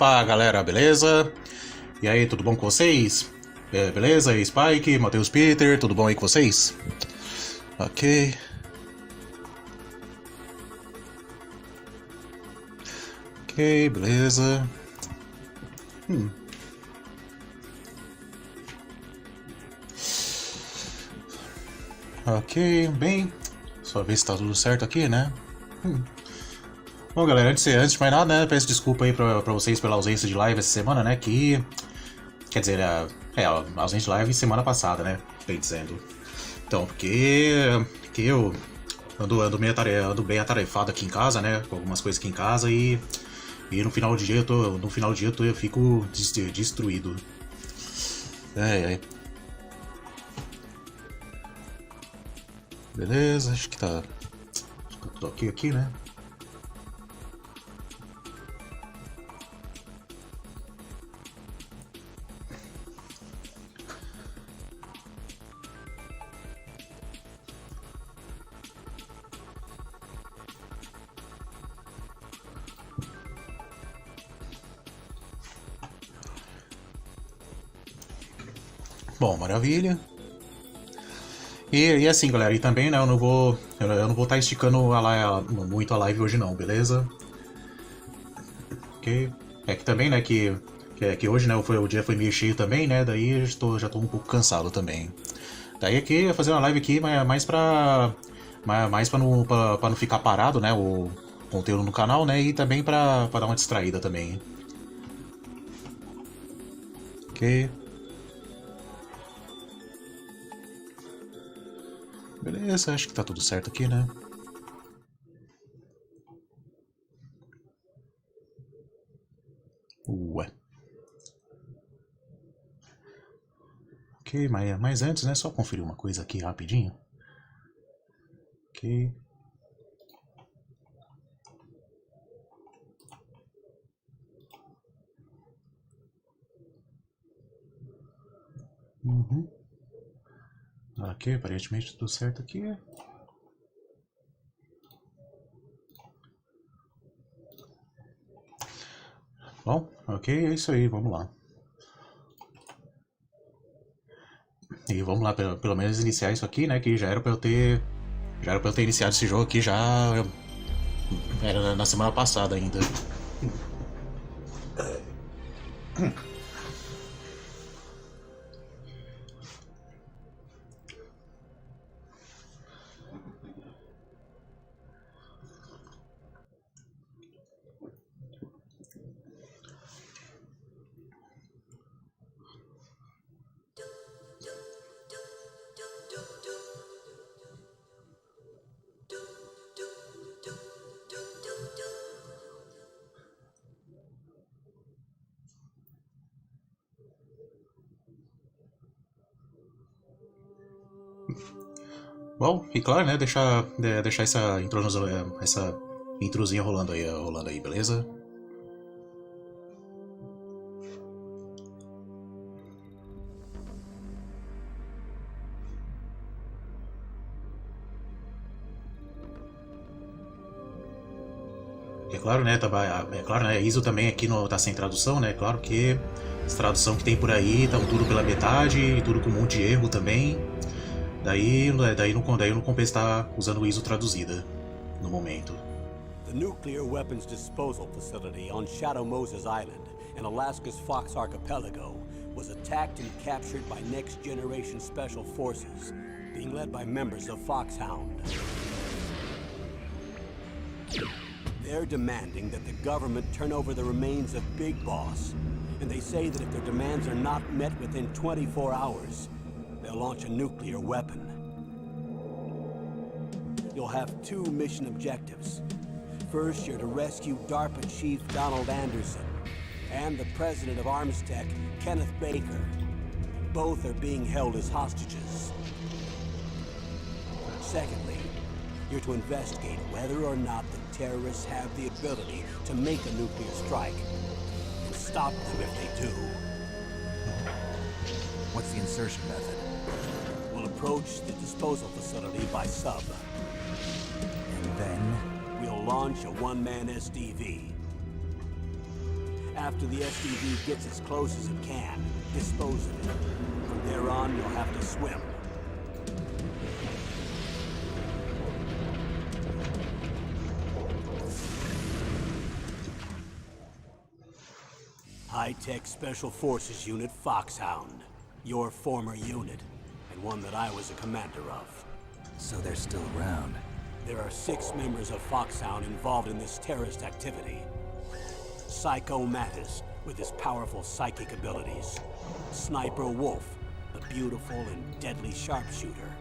Opa, galera, beleza? E aí, tudo bom com vocês? Beleza? E aí, Spike, Matheus, Peter, tudo bom aí com vocês? Ok. Ok, beleza. Ok, bem. Só ver se tá tudo certo aqui, né? Bom, galera, antes de mais nada, né, peço desculpa aí pra vocês pela ausência de live essa semana, né, quer dizer, a ausência de live semana passada, né, bem dizendo. Então, porque eu ando bem atarefado aqui em casa, né, com algumas coisas aqui em casa e no final do dia eu fico destruído. Beleza, acho que tá tudo ok aqui, né? Bom, maravilha. E assim, galera, e também, né, eu não vou estar esticando muito a live hoje não, beleza? Ok. É que também, né, que hoje, né, o dia foi meio cheio também, né, daí eu já tô um pouco cansado também. Daí aqui, eu fazer uma live aqui, mais pra não ficar parado, né, o conteúdo no canal, né, e também pra dar uma distraída também. Ok. Beleza, acho que tá tudo certo aqui, né? Ué. Ok, mas antes, né, só conferir uma coisa aqui rapidinho. Ok. Ok, aparentemente tudo certo aqui. Bom, ok, é isso aí, vamos lá. E vamos lá, pelo menos iniciar isso aqui, né, que já era pra eu ter iniciado esse jogo aqui já era na semana passada ainda. Bom, e claro, né, deixar essa introzinha rolando aí, beleza? É claro, né, ISO também aqui tá sem tradução, né? Claro que as tradução que tem por aí estão tudo pela metade, tudo com um monte de erro também. Daí não compensa estar usando o ISO traduzida no momento. The nuclear weapons disposal facility on Shadow Moses Island in Alaska's Fox Archipelago was attacked and captured by Next Generation Special Forces, being led by members of Foxhound. They're demanding that the government turn over the remains of Big Boss, and they say that if their demands are not met within 24 hours, they'll launch a nuclear weapon. You'll have two mission objectives. First, you're to rescue DARPA Chief Donald Anderson and the president of Armstech, Kenneth Baker. Both are being held as hostages. Secondly, you're to investigate whether or not the terrorists have the ability to make a nuclear strike and stop them if they do. What's the insertion method? We'll approach the disposal facility by sub. And then? We'll launch a one-man SDV. After the SDV gets as close as it can, dispose of it. From there on, you'll have to swim. High-Tech Special Forces Unit Foxhound. Your former unit, and one that I was a commander of. So they're still around. There are 6 members of Foxhound involved in this terrorist activity. Psycho Mattis, with his powerful psychic abilities. Sniper Wolf, the beautiful and deadly sharpshooter.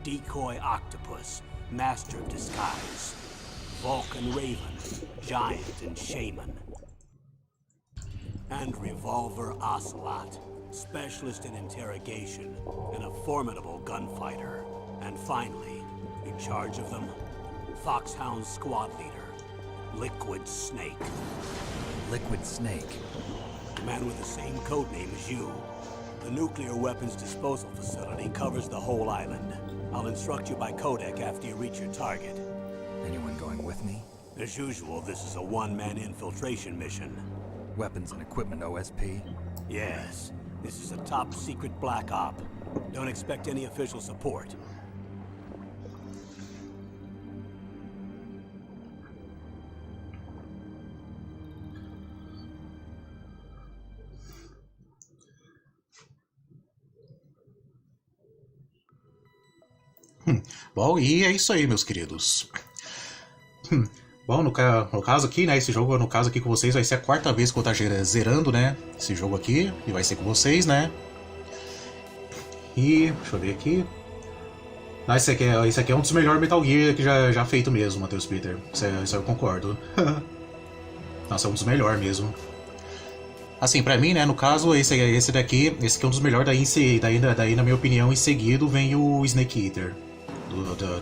Decoy Octopus, master of disguise. Vulcan Raven, giant and shaman. And Revolver Ocelot, specialist in interrogation and a formidable gunfighter. And finally, in charge of them, Foxhound squad leader, Liquid Snake. Liquid Snake. The man with the same codename as you. The nuclear weapons disposal facility covers the whole island. I'll instruct you by codec after you reach your target. Anyone going with me? As usual, this is a one-man infiltration mission. Weapons and equipment OSP? Yes, this is a top-secret black op. Don't expect any official support. Bom, e é isso aí, meus queridos. Bom, no caso aqui, né, esse jogo, no caso aqui com vocês, vai ser a 4ª vez que eu vou estar zerando, né, esse jogo aqui, e vai ser com vocês, né. E, deixa eu ver aqui. Ah, esse aqui é um dos melhores Metal Gear que já feito mesmo, Matheus Peter. Isso eu concordo. Nossa, é um dos melhores mesmo. Assim, pra mim, né, no caso, esse aqui é um dos melhores, daí na minha opinião, em seguida vem o Snake Eater.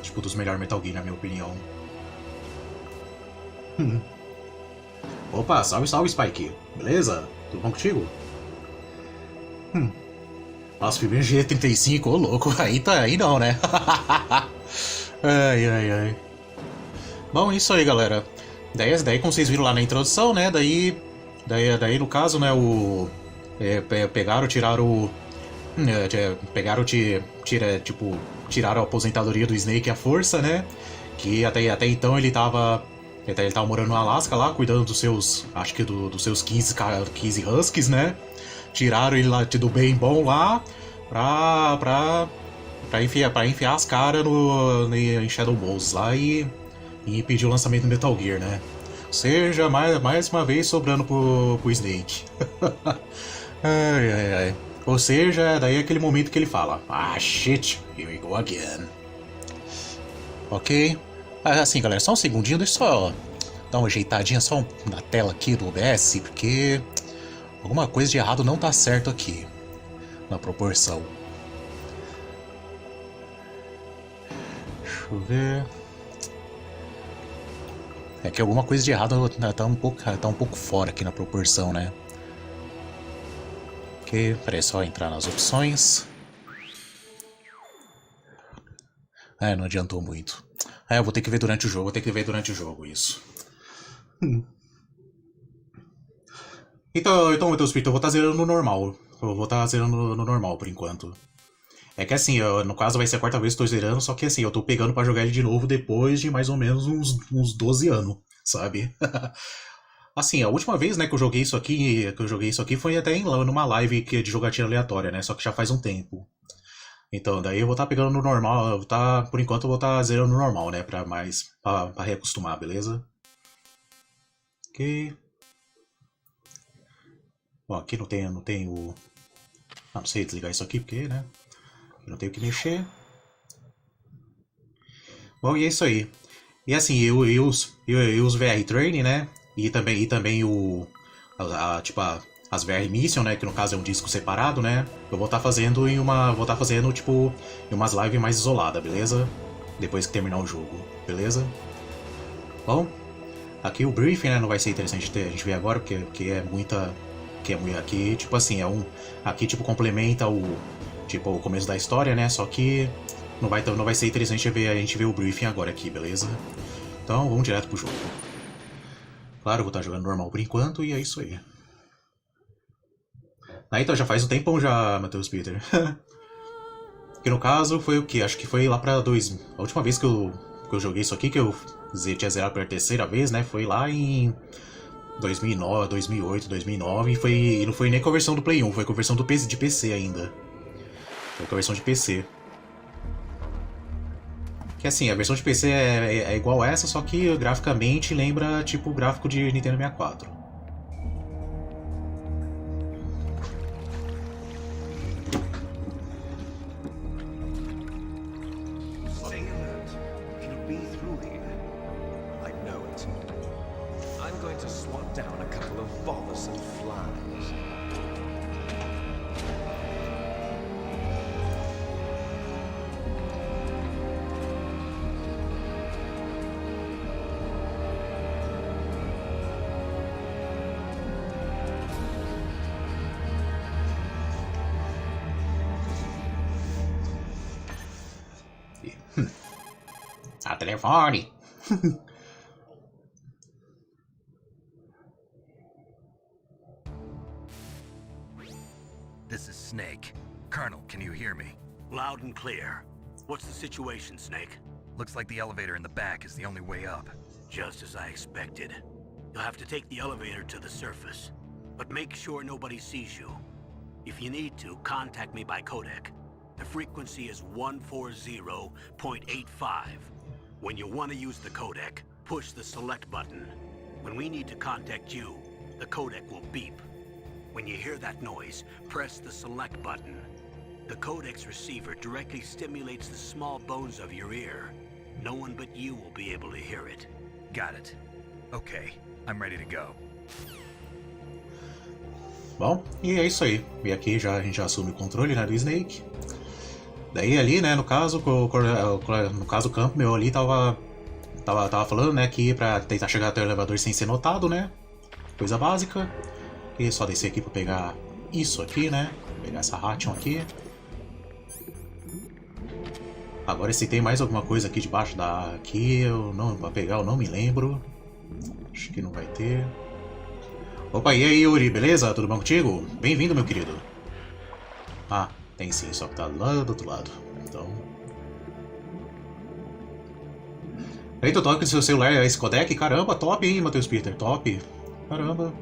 Tipo, dos melhores Metal Gear, na minha opinião. Opa, salve, Spike. Beleza? Tudo bom contigo? Nossa, filme G35, ô louco, aí não, né? Ai. Bom, isso aí, galera. Daí como vocês viram lá na introdução, né, daí no caso, né, tiraram a aposentadoria do Snake à força, né, que até então ele tava morando no Alasca lá, cuidando dos seus, acho que dos seus 15 Huskies, né, tiraram ele lá do bem bom lá, pra enfiar as caras em Shadow Moses lá e impedir o lançamento do Metal Gear, né. Ou seja, mais uma vez sobrando pro Snake. Ai. Ou seja, daí é aquele momento que ele fala: ah, shit, here we go again. Ok? Assim, galera, só um segundinho, deixa eu só dar uma ajeitadinha só na tela aqui do OBS, porque alguma coisa de errado não tá certo aqui na proporção. Deixa eu ver. É que alguma coisa de errado tá um pouco fora aqui na proporção, né? Ok, peraí, só entrar nas opções. Não adiantou muito. Eu vou ter que ver durante o jogo, isso. Então, Matheus Pinto, eu vou estar zerando no normal. Eu vou estar zerando no normal por enquanto. É que assim, no caso vai ser a 4ª vez que eu tô zerando, só que assim, eu tô pegando pra jogar ele de novo depois de mais ou menos uns 12 anos, sabe? Assim, a última vez, né, que eu joguei isso aqui foi até numa live de jogatina aleatória, né, só que já faz um tempo. Então, daí eu vou estar pegando no normal, por enquanto eu vou estar zerando no normal, né, pra reacostumar, beleza? Ok. Bom, aqui não tem o... não sei desligar isso aqui, porque, né, não tenho que mexer. Bom, e é isso aí. E assim, eu uso VR Training, né? E também as VR Mission, né? Que no caso é um disco separado, né? Eu vou estar fazendo tipo em umas lives mais isoladas, beleza? Depois que terminar o jogo, beleza? Bom, aqui o briefing, né? Não vai ser interessante a gente ver agora, porque é muita... aqui, tipo assim, aqui tipo complementa o começo da história, né? Só que não vai ser interessante a gente ver o briefing agora aqui, beleza? Então vamos direto pro jogo. Claro, eu vou estar jogando normal por enquanto e é isso aí. Ah, então já faz um tempão já, Matheus Peter. Que no caso foi o que? Acho que foi lá pra a última vez que eu joguei isso aqui, que eu tinha zerado pela terceira vez, né? Foi lá em 2009, 2008, 2009 e não foi nem com a versão do Play 1, foi com a versão de PC ainda. Foi com a versão de PC. Que assim, a versão de PC é igual essa, só que graficamente lembra tipo o gráfico de Nintendo 64. Stay alert. He'll be through here. I know it. I'm going to swat down a couple of bothersome flies. A telefone! This is Snake. Colonel, can you hear me? Loud and clear. What's the situation, Snake? Looks like the elevator in the back is the only way up. Just as I expected. You'll have to take the elevator to the surface. But make sure nobody sees you. If you need to, contact me by codec. The frequency is 140.85. When you want to use the codec, push the select button. When we need to contact you, the codec will beep. When you hear that noise, press the select button. The codec's receiver directly stimulates the small bones of your ear. No one but you will be able to hear it. Got it. Okay, I'm ready to go. Bom, e é isso aí. E aqui a gente já assume o controle, né, do Snake. Daí ali, né, no caso o campo meu ali tava falando, né, que pra tentar chegar até o elevador sem ser notado, né, coisa básica. E só descer aqui pra pegar isso aqui, né, pegar essa ration aqui. Agora se tem mais alguma coisa aqui debaixo aqui, pra pegar eu não me lembro. Acho que não vai ter. Opa, e aí Yuri, beleza? Tudo bom contigo? Bem-vindo, meu querido. Ah, tem sim, só que tá lá do outro lado. Então... Aí, tu toca no seu celular esse codec? Caramba, top, hein, Matheus Peter? Top. Caramba.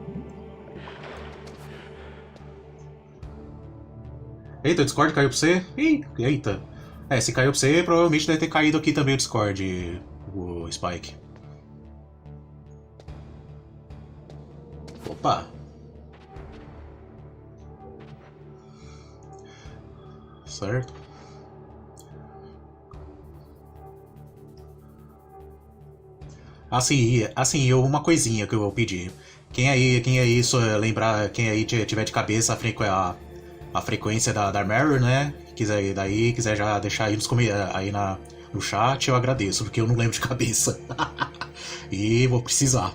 Eita, o Discord caiu pra você? Ih, eita. É, se caiu pra você, provavelmente deve ter caído aqui também o Discord, o Spike. Opa. Certo. Assim, uma coisinha que eu vou pedir. Quem aí lembrar, quem aí tiver de cabeça a frequência da Mary, né? Quiser já deixar aí no chat, eu agradeço, porque eu não lembro de cabeça. E vou precisar.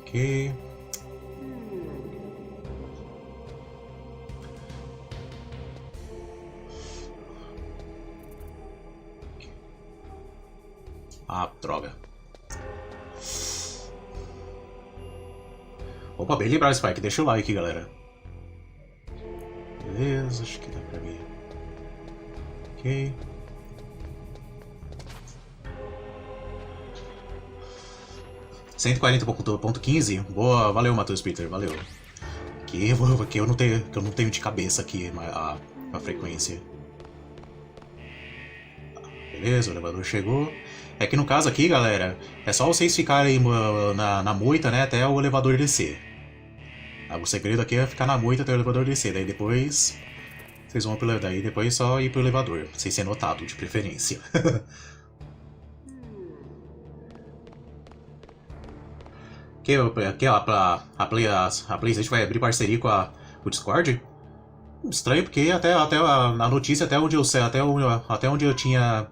Ok. Ah, droga. Opa, bem lembrado, Spike. Deixa o like, galera. Beleza, acho que dá pra ver. Ok. .140.15. Boa, valeu, Matheus Peter, valeu. Que eu não tenho de cabeça aqui a frequência. Beleza, o elevador chegou. É que no caso aqui, galera, é só vocês ficarem na moita, né, até o elevador descer. O segredo aqui é ficar na moita até o elevador descer, daí depois vocês vão daí depois só ir pro elevador, sem ser notado, de preferência. Aqui a PlayStation vai abrir parceria com o Discord? Estranho, porque até na notícia, até onde eu sei, até onde eu tinha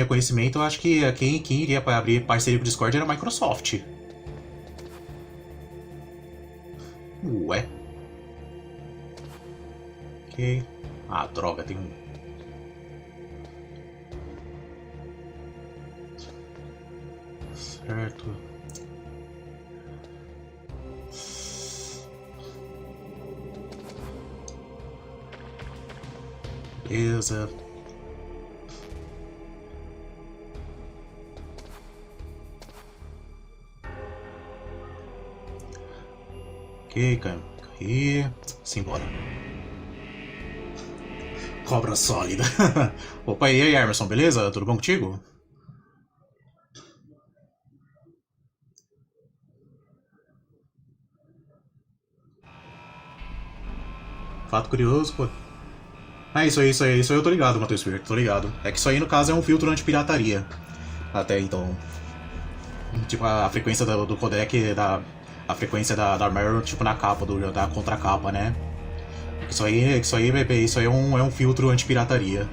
conhecimento, eu acho que quem iria abrir parceria com o Discord era a Microsoft. Ué. Ok. Ah, droga, tem um... Certo. Beleza. Ok, cara. E simbora. Cobra sólida. Opa, e aí, Emerson, beleza? Tudo bom contigo? Fato curioso, pô. Ah, isso aí eu tô ligado, Matheus Firth, tô ligado. É que isso aí, no caso, é um filtro anti-pirataria. Até então. Tipo, a frequência do codec, a frequência da Meryl, tipo, na capa, da contracapa, né? Isso aí, bebê, isso aí é um filtro anti-pirataria.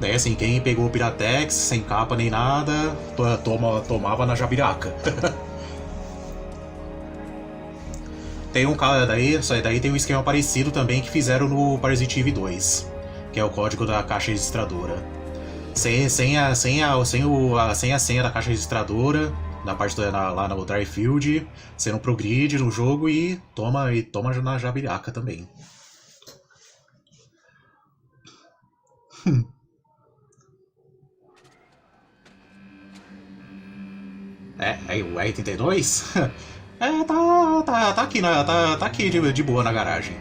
Daí, assim, quem pegou o Piratex, sem capa nem nada, tomava na jabiraca. Tem um cara daí tem um esquema parecido também que fizeram no Parasite Eve 2, que é o código da caixa registradora. Sem a senha da caixa registradora, na parte lá no dry field, você não progride no jogo e toma na jabiraca também. Aí o R82? Tá aqui, tá aqui de boa na garagem.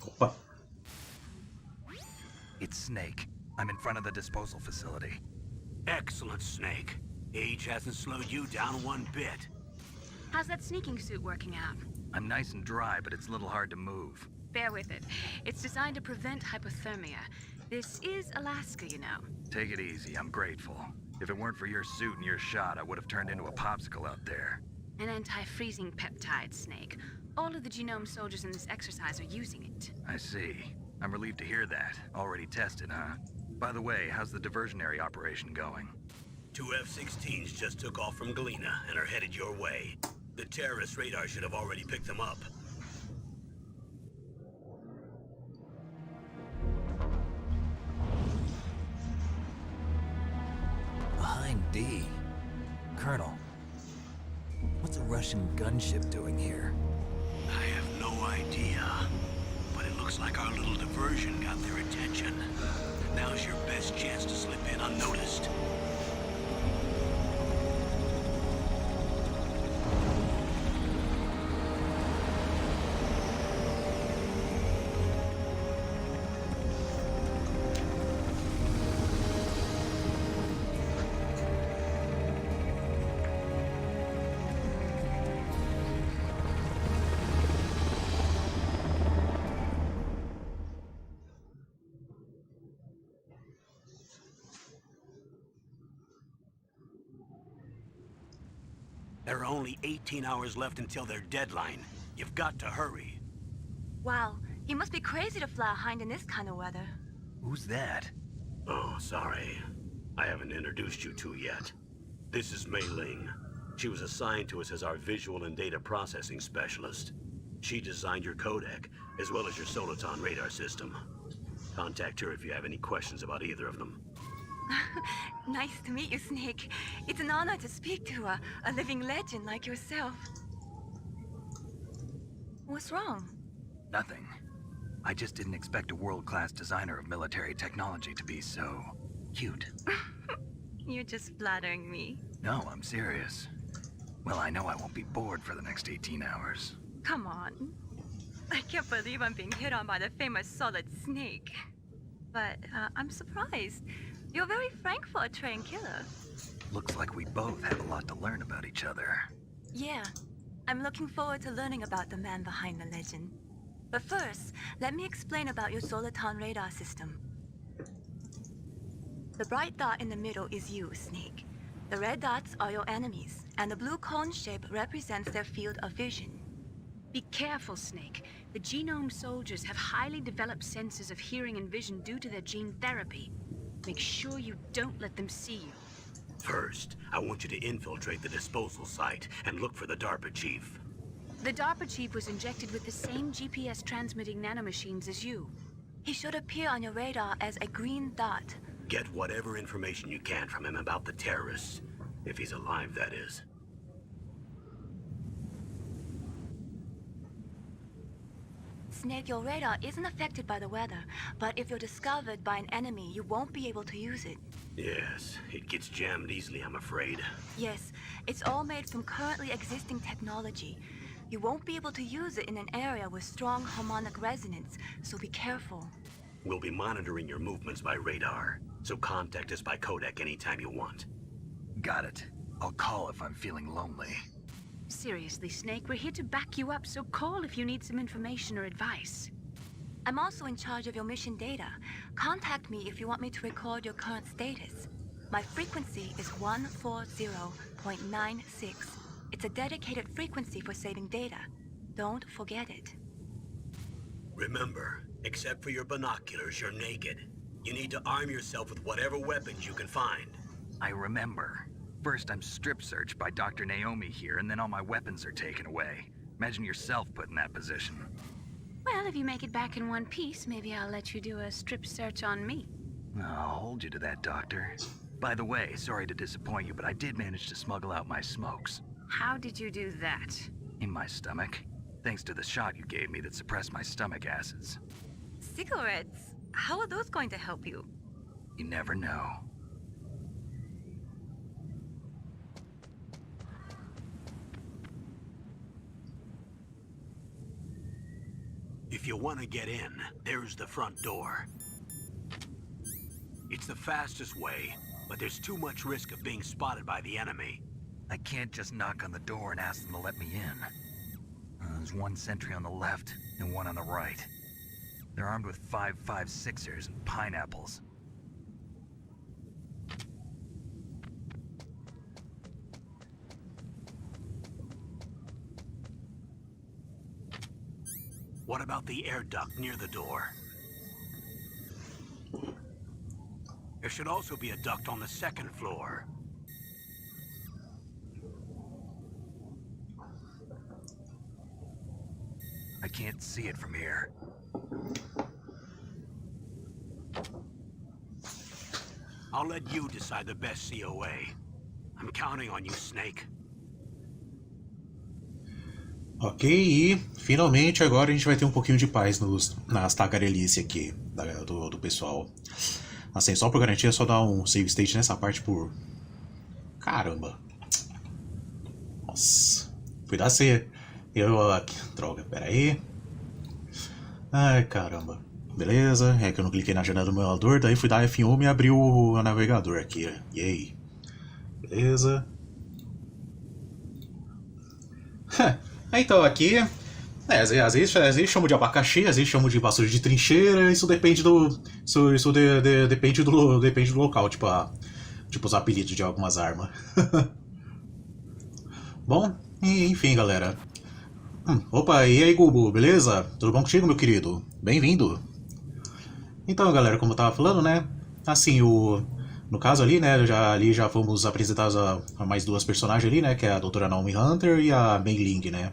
Opa. It's Snake. I'm in front of the disposal facility. Excellent, Snake. Age hasn't slowed you down one bit. How's that sneaking suit working out? I'm nice and dry, but it's a little hard to move. Bear with it. It's designed to prevent hypothermia. This is Alaska, you know. Take it easy, I'm grateful. If it weren't for your suit and your shot, I would have turned into a popsicle out there. An anti-freezing peptide, Snake. All of the genome soldiers in this exercise are using it. I see. I'm relieved to hear that. Already tested, huh? By the way, how's the diversionary operation going? 2 F-16s just took off from Galena and are headed your way. The terrorist radar should have already picked them up. Behind D. Colonel, what's a Russian gunship doing here? I have no idea, but it looks like our little diversion got their attention. Now's your best chance to slip in unnoticed. There are only 18 hours left until their deadline. You've got to hurry. Wow, you must be crazy to fly a hind in this kind of weather. Who's that? Oh, sorry. I haven't introduced you to yet. This is Mei Ling. She was assigned to us as our visual and data processing specialist. She designed your codec, as well as your Soliton radar system. Contact her if you have any questions about either of them. Nice to meet you, Snake. It's an honor to speak to a living legend like yourself. What's wrong? Nothing. I just didn't expect a world-class designer of military technology to be so cute. You're just flattering me. No, I'm serious. Well, I know I won't be bored for the next 18 hours. Come on. I can't believe I'm being hit on by the famous Solid Snake. But I'm surprised. You're very frank for a trained killer. Looks like we both have a lot to learn about each other. Yeah. I'm looking forward to learning about the man behind the legend. But first, let me explain about your Soliton radar system. The bright dot in the middle is you, Snake. The red dots are your enemies, and the blue cone shape represents their field of vision. Be careful, Snake. The genome soldiers have highly developed senses of hearing and vision due to their gene therapy. Make sure you don't let them see you. First, I want you to infiltrate the disposal site and look for the DARPA chief. The DARPA chief was injected with the same GPS transmitting nanomachines as you. He should appear on your radar as a green dot. Get whatever information you can from him about the terrorists. If he's alive, that is. Snake, your radar isn't affected by the weather, but if you're discovered by an enemy, you won't be able to use it. Yes, it gets jammed easily, I'm afraid. Yes, it's all made from currently existing technology. You won't be able to use it in an area with strong harmonic resonance, so be careful. We'll be monitoring your movements by radar, so contact us by codec anytime you want. Got it. I'll call if I'm feeling lonely. Seriously, Snake, we're here to back you up, so call if you need some information or advice. I'm also in charge of your mission data. Contact me if you want me to record your current status. My frequency is 140.96. It's a dedicated frequency for saving data. Don't forget it. Remember, except for your binoculars, you're naked. You need to arm yourself with whatever weapons you can find. I remember. First, I'm strip searched by Dr. Naomi here, and then all my weapons are taken away. Imagine yourself put in that position. Well, if you make it back in one piece, maybe I'll let you do a strip search on me. I'll hold you to that, Doctor. By the way, sorry to disappoint you, but I did manage to smuggle out my smokes. How did you do that? In my stomach. Thanks to the shot you gave me that suppressed my stomach acids. Cigarettes? How are those going to help you? You never know. If you want to get in, there's the front door. It's the fastest way, but there's too much risk of being spotted by the enemy. I can't just knock on the door and ask them to let me in. There's one sentry on the left and one on the right. They're armed with 5.56ers and pineapples. What about the air duct near the door? There should also be a duct on the second floor. I can't see it from here. I'll let you decide the best COA. I'm counting on you, Snake. Ok, e finalmente agora a gente vai ter um pouquinho de paz nas tagarelice aqui do pessoal. Assim, só por garantia, é só dar um save state nessa parte por... Caramba. Nossa. Fui dar C. Droga, pera aí. Ai, caramba. Beleza, é que eu não cliquei na janela do emulador, daí fui dar F1 e abriu o navegador aqui. E aí? Beleza. Então, aqui, às vezes chamo de abacaxi, às vezes chamo de vassoura de trincheira, isso depende depende do local, tipo os apelidos de algumas armas. Bom, enfim, galera. Opa, e aí, Gugu, beleza? Tudo bom contigo, meu querido? Bem-vindo. Então, galera, como eu tava falando, né, assim, no caso ali, né, já fomos apresentados a mais duas personagens ali, né, que é a doutora Naomi Hunter e a Mei Ling, né.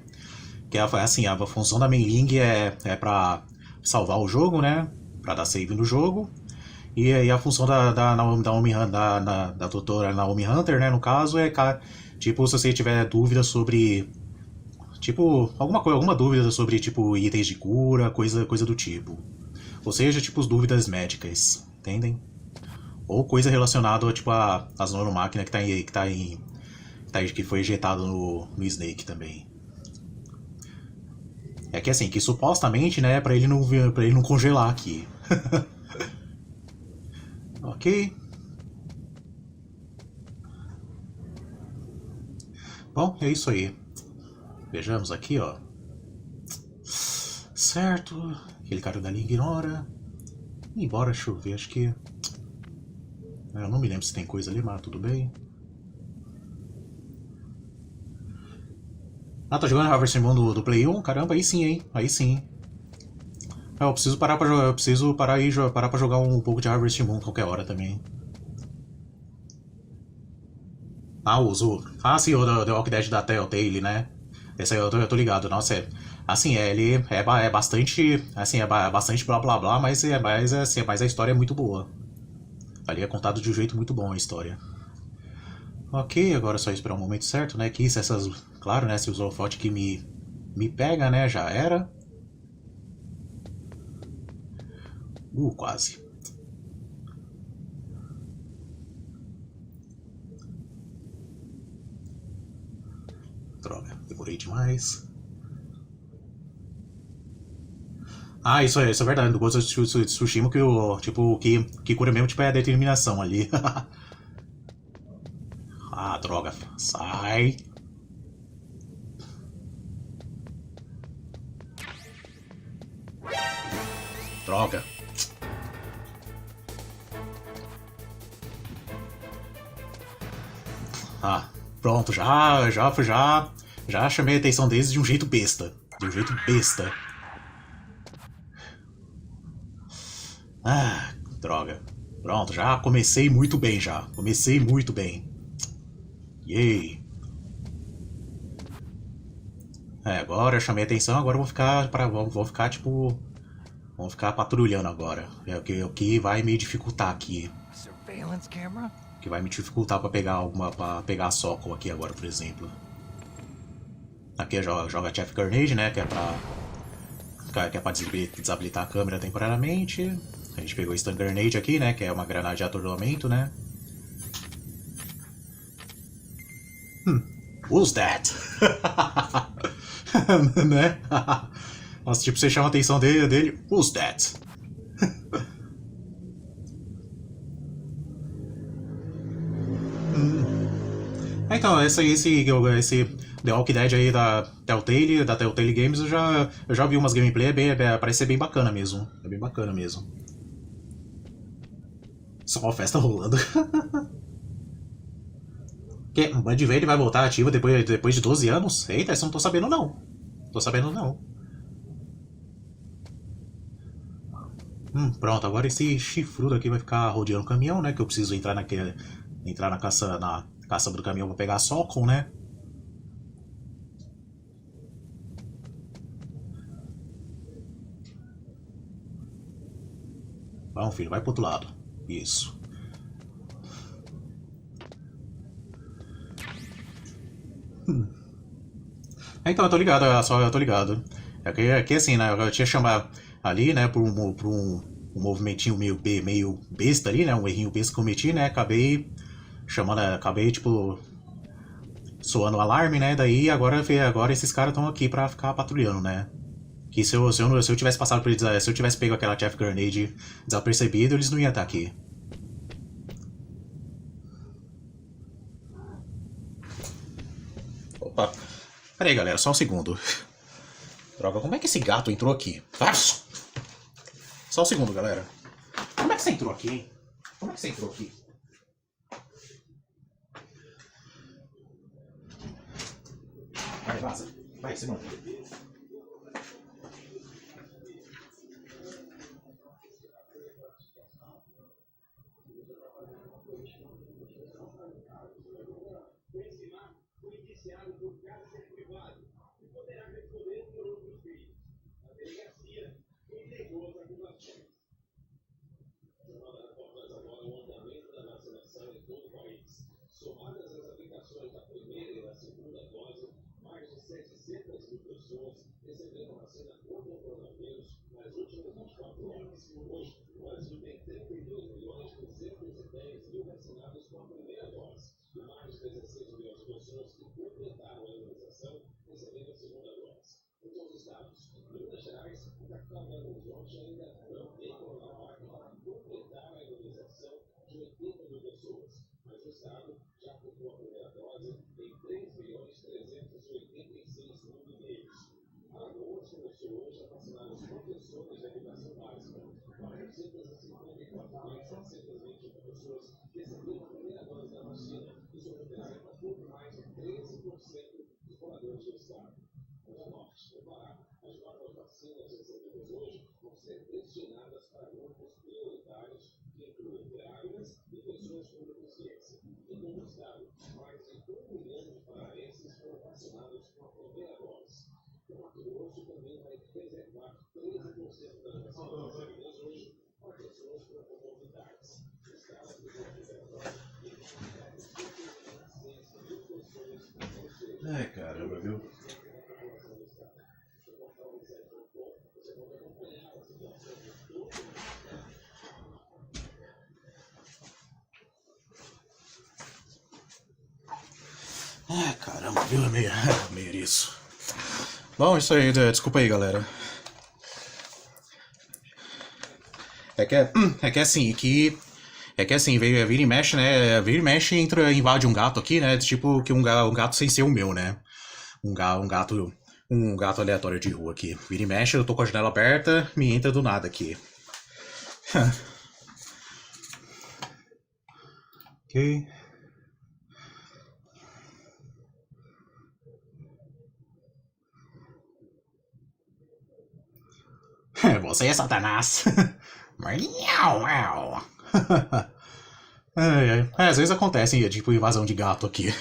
Que é assim, a função da Mei Ling é pra salvar o jogo, né, pra dar save no jogo. E a função da doutora Naomi Hunter, né, no caso, é, tipo, se você tiver dúvida sobre, tipo, alguma dúvida sobre, tipo, itens de cura, coisa do tipo. Ou seja, tipo, as dúvidas médicas, entendem? Ou coisa relacionada, tipo, às nanomáquinas que foi injetado no Snake também. É que assim, que supostamente, né, pra ele não congelar aqui. Ok. Bom, é isso aí. Vejamos aqui, ó. Certo. Aquele cara dali ignora. Embora, deixa eu ver, acho que... Eu não me lembro se tem coisa ali, mas tudo bem. Ah, tá jogando Harvest Moon do Play 1? Caramba, aí sim, hein? Aí sim. Eu preciso parar pra jogar. Eu preciso parar pra jogar um pouco de Harvest Moon qualquer hora também. Ah, uso. Ah, sim, o The Walking Dead da Telltale, né? Esse aí eu tô ligado. Nossa, assim, ele é bastante. Assim, bastante blá blá blá, mas assim, mas a história é muito boa. Ali é contado de um jeito muito bom a história. Ok, agora é só esperar o momento certo, né? Que se essas. Claro, né? Se os holofote que me pega, né? Já era. Quase. Droga, demorei demais. Ah, isso é verdade. Do Ghost of Tsushima que o. Tipo, que cura mesmo tipo, é a determinação ali. Ah, droga. Sai. Droga. Ah, pronto, já chamei a atenção deles de um jeito besta. De um jeito besta. Ah, droga. Pronto, já comecei muito bem já. Comecei muito bem. Yay. É, agora eu chamei a atenção, agora eu vou ficar vou ficar tipo, vamos ficar patrulhando agora. É o que vai me dificultar aqui. Surveillance camera? Que vai me dificultar para pegar para pegar a Sokol aqui agora, por exemplo. Aqui joga Chef Grenade, né, que é pra desabilitar a câmera temporariamente. A gente pegou Stun Grenade aqui, né, que é uma granada de atordoamento, né. Who's that? Né? Nossa, tipo, você chama a atenção dele. Who's that? Então, esse The Walking Dead aí da Telltale Games, eu já vi umas gameplay, parece ser bem bacana mesmo. É bem bacana mesmo. Só uma festa rolando. Que Band Verde vai voltar ativa depois de 12 anos? Eita, isso eu não tô sabendo não. Tô sabendo não. Pronto, agora esse chifrudo aqui vai ficar rodeando o caminhão, né? Que eu preciso entrar na caça do caminhão pra pegar a Sokol, né? Vamos, filho, vai pro outro lado. Isso. Então, eu tô ligado, eu tô ligado. É que assim, né? Eu tinha chamado ali, né, por um movimentinho meio besta ali, né? Um errinho besta que eu cometi, né? Acabei, tipo, soando o alarme, né? Daí agora esses caras estão aqui pra ficar patrulhando, né? Que se eu tivesse passado por eles, se eu tivesse pego aquela Chef Grenade desapercebido, eles não iam estar aqui. Opa. Pera aí, galera, só um segundo. Droga, como é que esse gato entrou aqui? Só um segundo, galera. Como é que você entrou aqui, hein? Como é que você entrou aqui? Vai, vaza. Vai, se manda. caramba, viu? Ah, caramba, viu? Meio isso. Bom, isso aí, desculpa aí, galera. É que assim, vira e mexe, né? Vira e mexe invade um gato aqui, né? Tipo que um gato sem ser o meu, né? Um gato aleatório de rua aqui. Vira e mexe, eu tô com a janela aberta, me entra do nada aqui. Ok. Você é Satanás. Às vezes acontece, tipo, invasão de gato aqui.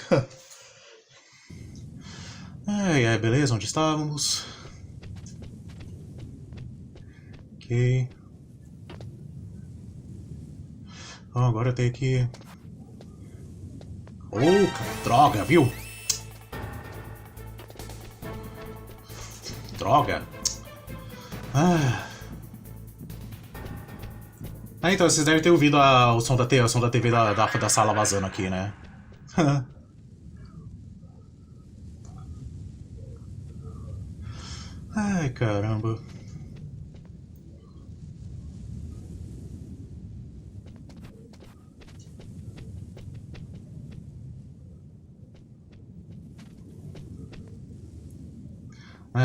Beleza, onde estávamos? Ok. Então agora eu tenho que... droga, viu? Droga. Então, vocês devem ter ouvido o som da TV da sala vazando aqui, né? Ai, caramba.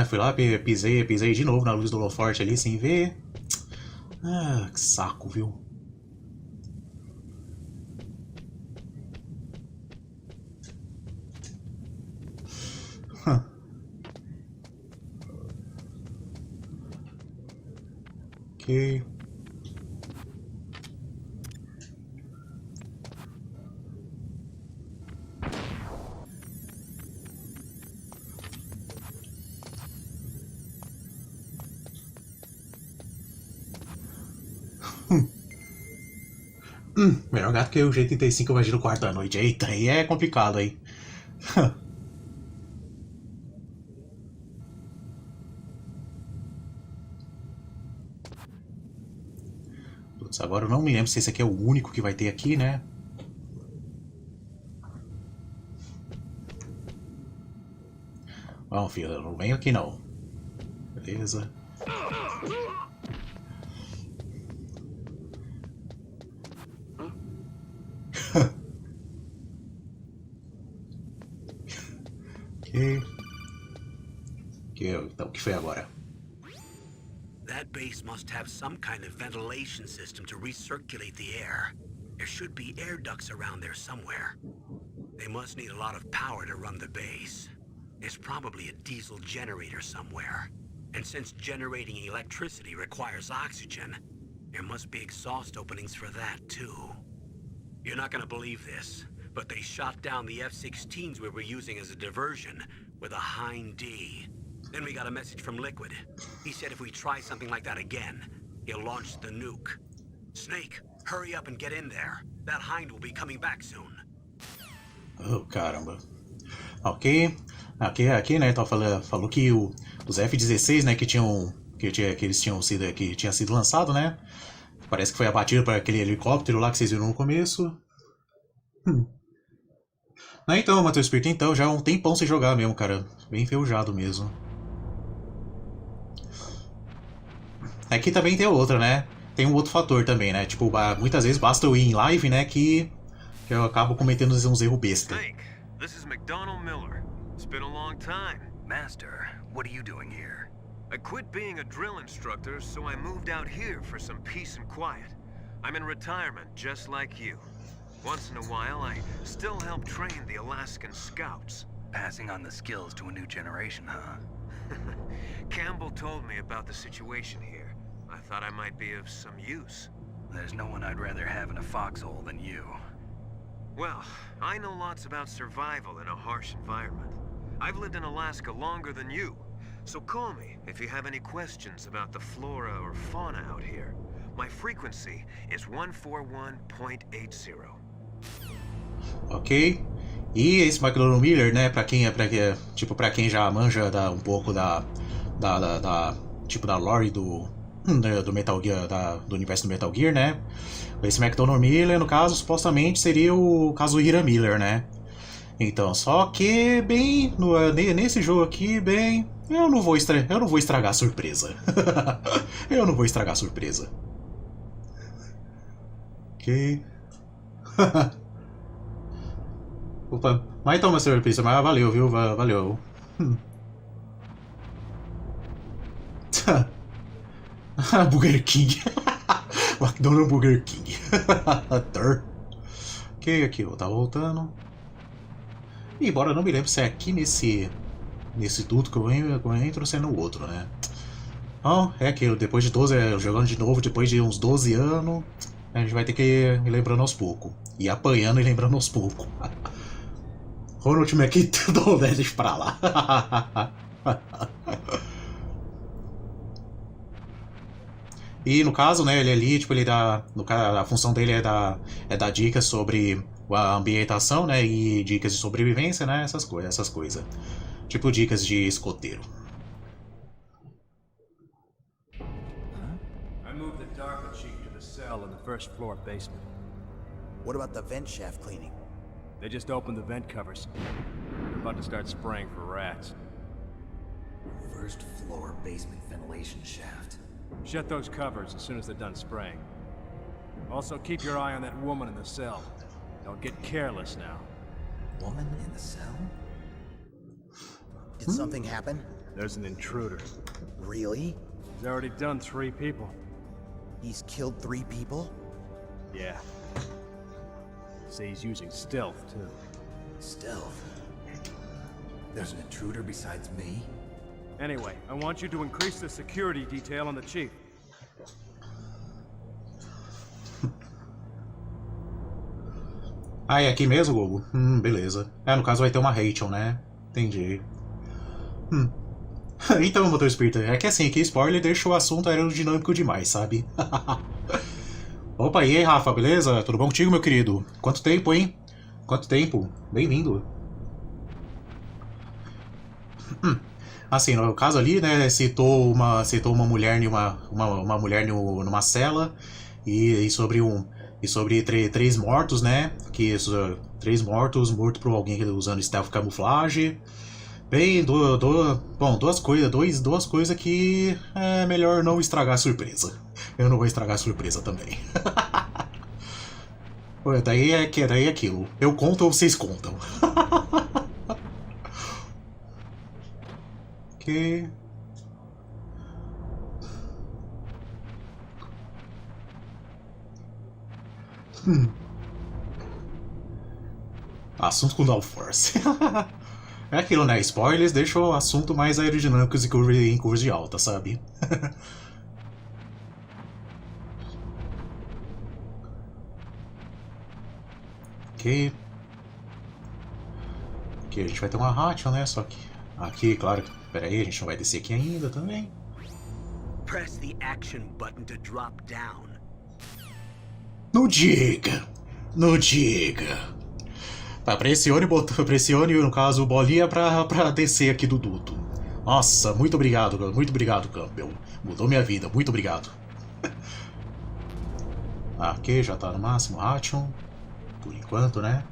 Fui lá, pisei de novo na luz do holoforte ali sem ver. Que saco, viu? Ok. Melhor gato que o G35 invadindo no quarto da noite. Eita, aí é complicado aí. Putz, agora eu não me lembro se esse aqui é o único que vai ter aqui, né? Bom, filho, eu não venho aqui não. Beleza. Então, o que foi agora? That base must have some kind of ventilation system to recirculate the air. There should be air ducts around there somewhere. They must need a lot of power to run the base. There's probably a diesel generator somewhere. And since generating electricity requires oxygen, there must be exhaust openings for that too. You're not gonna believe this, but they shot down the F-16s we were using as a diversion with a Hind D. Then we got a message from Liquid. He said if we try something like that again, he'll launch the nuke. Snake, hurry up and get in there. That Hind will be coming back soon. Oh, caramba. Ok. Aqui, né, então falou que os F-16, né, que tinha sido lançado, né? Parece que foi abatido por aquele helicóptero lá que vocês viram no começo. Então, Matheus Pinto, então, já é um tempão sem jogar mesmo, cara. Bem enferrujado mesmo. Aqui também tem outra, né? Tem um outro fator também, né? Tipo, muitas vezes basta eu ir em live, né? Que eu acabo cometendo uns erros besta. Snake, this is McDonald Miller. It's been a long time. Master, what are you doing here? I quit being a drill instructor, so I moved out here for some peace and quiet. I'm in retirement, just like you. Once in a while, I still help train the Alaskan Scouts. Passing on the skills to a new generation, huh? Campbell told me about the situation here. I thought I might be of some use. There's no one I'd rather have in a foxhole than you. Well, I know lots about survival in a harsh environment. I've lived in Alaska longer than you, so call me if you have any questions about the flora or fauna out here. My frequency is 141.80. Ok. E esse Macdonald Miller, né, pra quem quem já manja um pouco tipo da lore do Metal Gear, do universo do Metal Gear, né? Esse Macdonald Miller, no caso, supostamente seria o Kazuhira Miller, né? Então, só que nesse jogo aqui, eu não vou estragar a surpresa. Eu não vou estragar a surpresa. Ok. Opa, mas toma, Sr. Pizza, mas valeu, viu? Valeu. Burger King. McDonald's Burger King. Ok, aqui eu tava voltando. E embora eu não me lembre se é aqui nesse tudo que eu entro ou se é no outro, né? Então, é aquilo, depois de 12, jogando de novo, depois de uns 12 anos, a gente vai ter que ir lembrando aos poucos. E apanhando e lembrando aos poucos. Ronald McDonald, deixa pra lá. E no caso, né, ele ali, tipo, a função dele é dar dicas sobre a ambientação, né, e dicas de sobrevivência, né, essas coisas. Tipo dicas de escoteiro. I moved the Dark Chief to the cell in the first floor basement. What about the vent shaft cleaning? They just opened the vent covers. They're about to start spraying for rats. First floor basement ventilation shaft. Shut those covers as soon as they're done spraying. Also, keep your eye on that woman in the cell. Don't get careless now. Woman in the cell? Did something happen? There's an intruder. Really? He's already done 3 people. He's killed 3 people? Yeah. Say he's using stealth, too. Stealth? There's an intruder besides me? Anyway, I want you to increase the security detail on the chief. Ah, é aqui mesmo, Gogo? Beleza. No caso vai ter uma Rachel, né? Entendi. Então, motor espírita, é que assim, que spoiler deixa o assunto aerodinâmico demais, sabe? Opa, e aí, Rafa, beleza? Tudo bom contigo, meu querido? Quanto tempo, hein? Quanto tempo? Bem-vindo. Assim, no caso ali, né, citou uma mulher uma mulher numa cela e sobre 3 mortos, né? Que 3 mortos por alguém usando stealth camuflagem. Bem, bom, duas coisas que é melhor não estragar a surpresa. Eu não vou estragar a surpresa também. daí é aquilo. Eu conto ou vocês contam? Ok. Assunto com downforce. É aquilo, né? Spoilers deixam o assunto mais aerodinâmicos e em curvas de alta, sabe? Ok. Aqui a gente vai ter uma Hatchel, né? Só que aqui, claro. Pera aí, a gente não vai descer aqui ainda também. Press the action button to drop down. Não diga! Não diga! Tá, pressione, no caso, bolinha pra descer aqui do duto. Nossa, muito obrigado, Campbell. Mudou minha vida, muito obrigado. Aqui já tá no máximo, Hatchel. Por enquanto, né?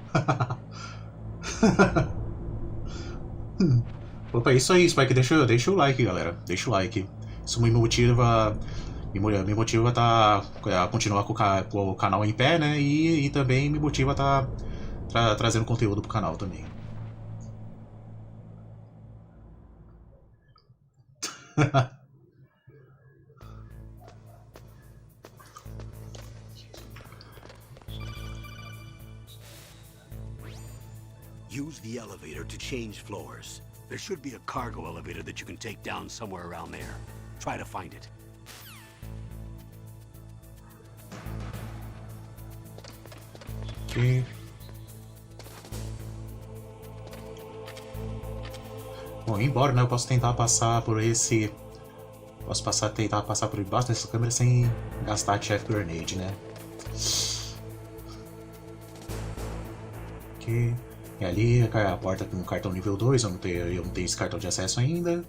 Opa, é isso aí, Spike. Deixa o like, galera. Deixa o like. Isso me motiva a continuar com o canal em pé, né? E também me motiva a trazendo conteúdo pro canal também. Use the elevator to change floors. There should be a cargo elevator that you can take down somewhere around there. Try to find it. Ok. Bom, embora, né, eu posso tentar passar por esse... tentar passar por debaixo dessa câmera sem gastar Chef Grenade, né? Ok. E ali a porta com cartão nível 2, eu não tenho esse cartão de acesso ainda.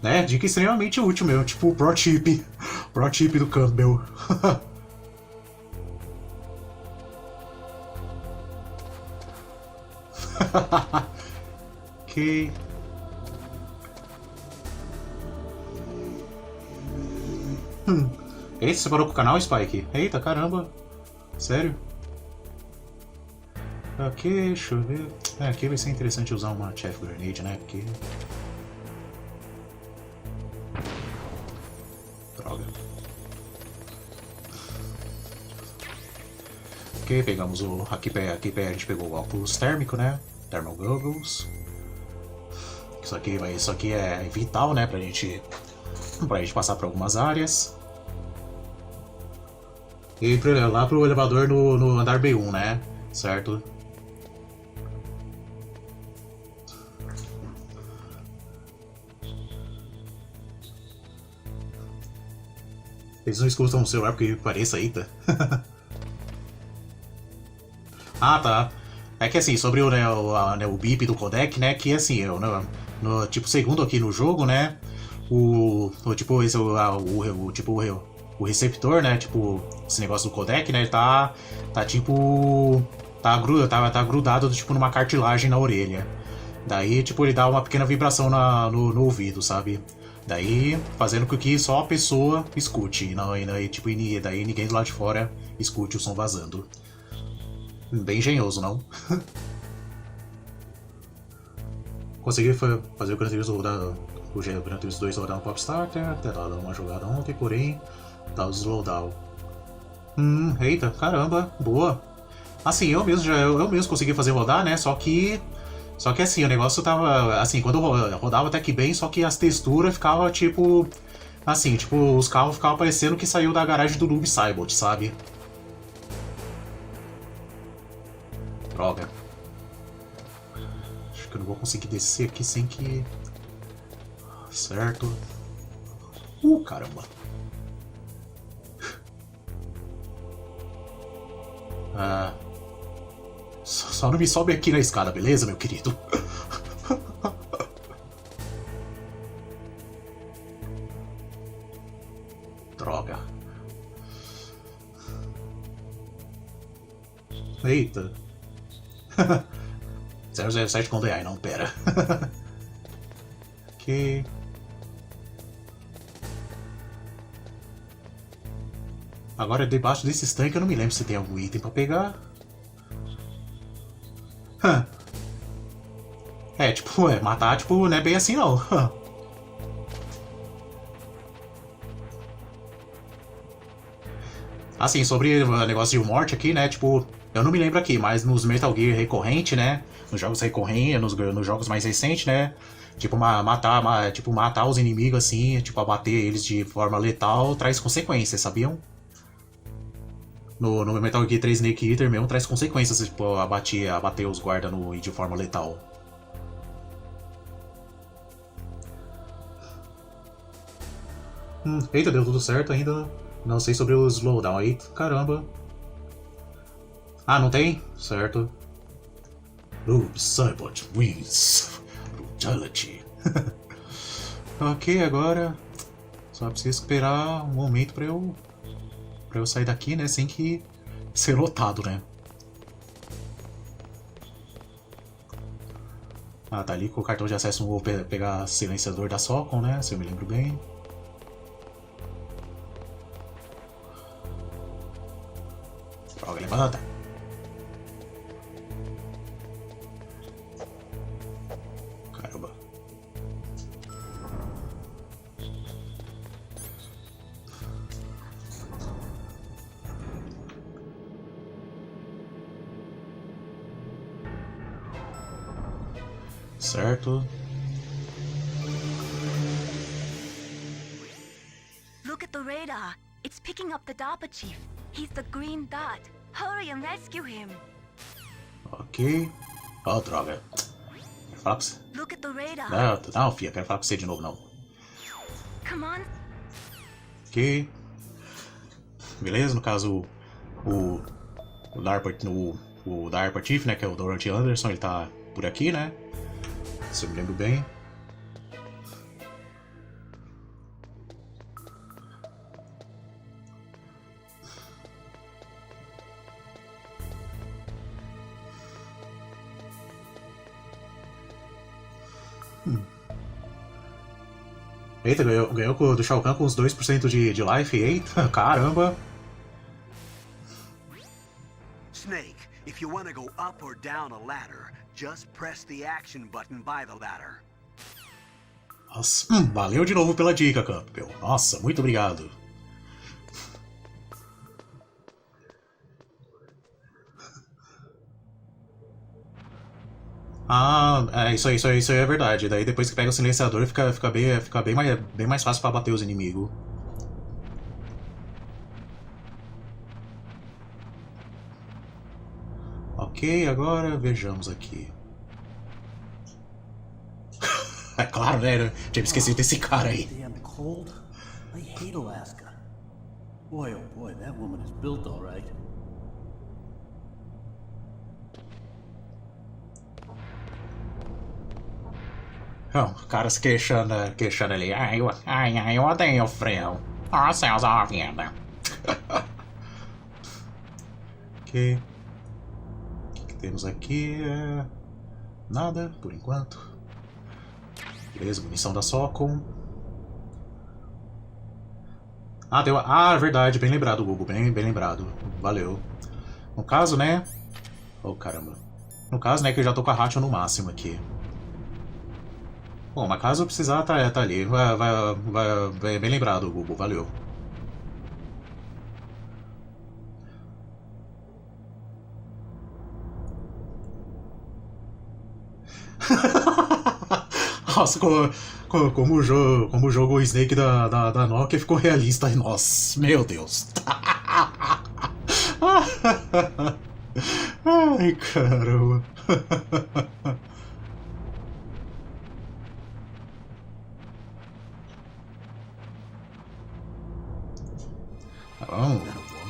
Né? Dica extremamente útil mesmo, tipo pro tip. Pro tip do Campbell. Ok. Eita, você parou com o canal, Spike? Eita, caramba. Sério? Ok, deixa eu ver. Aqui vai ser interessante usar uma Chaff Grenade, né? Porque... droga. Ok, pegamos o... Aqui a gente pegou o óculos térmico, né? Thermal Goggles. Isso aqui é vital, né? Pra gente passar por algumas áreas. E lá pro elevador no andar B1, né? Certo? Eles não escutam o celular porque pareça, eita. Ah, tá. É que assim, sobre o bip do codec, né? Que assim, no tipo segundo aqui no jogo, né? O receptor, né? Tipo, esse negócio do codec, né? Tá grudado tipo numa cartilagem na orelha. Daí, tipo, ele dá uma pequena vibração no ouvido, sabe? Daí, fazendo com que só a pessoa escute. E daí ninguém do lado de fora escute o som vazando. Bem engenhoso, não? Consegui fazer o Gran Turismo rodar. O Gran Turismo 2 rodar no Pop Starter, até dar uma jogada ontem, porém, dá o slowdown. Eita, caramba, boa. Assim, eu mesmo consegui fazer rodar, né? Só que assim, o negócio tava. Assim, quando eu rodava até que bem, só que as texturas ficavam tipo. Assim, tipo, os carros ficavam parecendo que saiu da garagem do Noob Saibot, sabe? Droga. Acho que eu não vou conseguir descer aqui sem que... Certo. Caramba. Só não me sobe aqui na escada, beleza, meu querido? Droga. Eita. 007 com DI, não, pera. Ok. Agora, debaixo desses tanques, eu não me lembro se tem algum item pra pegar. Matar, tipo, não é bem assim, não. Assim, sobre o negócio de morte aqui, né, tipo... Eu não me lembro aqui, mas nos Metal Gear recorrente, né? Nos jogos recorrentes, nos jogos mais recentes, né? Tipo, matar os inimigos assim, tipo, abater eles de forma letal traz consequências, sabiam? No Metal Gear 3 Snake Eater mesmo traz consequências, tipo, abater os guardas de forma letal. Eita, deu tudo certo ainda. Não sei sobre o slowdown aí. Caramba. Ah, não tem? Certo. Saibot wins. Brutality. Ok, agora só preciso esperar um momento pra eu sair daqui, né? Sem que ser lotado, né? Ah, tá ali com o cartão de acesso. Vou pegar silenciador da Socon, né? Se eu me lembro bem. Droga, levanta. Caramba. Certo. Look at the radar. It's picking up the DARPA chief. He's the green dot. Hurry and rescue him. Ok. Oh, droga. Quero falar com você. Look at the radar. Não, filha, quero falar com você de novo, não. Come on. Ok. Beleza, no caso, o DARPA, o da Harper Chief, né, que é o Dorothy Anderson, ele tá por aqui, né? Se eu me lembro bem. Eita, ganhou do Shao Kahn com os 2% de life. Eita, caramba. Snake, if you want to go up or down a ladder, just press the action button by the ladder. Nossa, valeu de novo pela dica, Campbell. Nossa, muito obrigado. Ah, isso aí é verdade. Daí depois que pega o silenciador fica bem mais fácil pra bater os inimigos. Ok, agora vejamos aqui. É claro, né? Tinha esquecido desse cara aí. Damn cold. I hate Alaska. Boy, oh boy, that woman is built all right. O cara se queixando ali. Ai, eu odeio frio. Ó, céus, ó a vida. Ok. O que temos aqui? Nada, por enquanto. Beleza, munição da Socom. Ah, deu. Ah, é verdade, bem lembrado, Google. Bem lembrado. Valeu. No caso, né? Oh, caramba. No caso, né, que eu já tô com a ratio no máximo aqui. Bom, mas caso eu precisar, tá ali. Vai bem lembrado, Google. Valeu. Nossa, como o jogo o Snake da Nokia ficou realista. Nossa, meu Deus. Ai, caramba.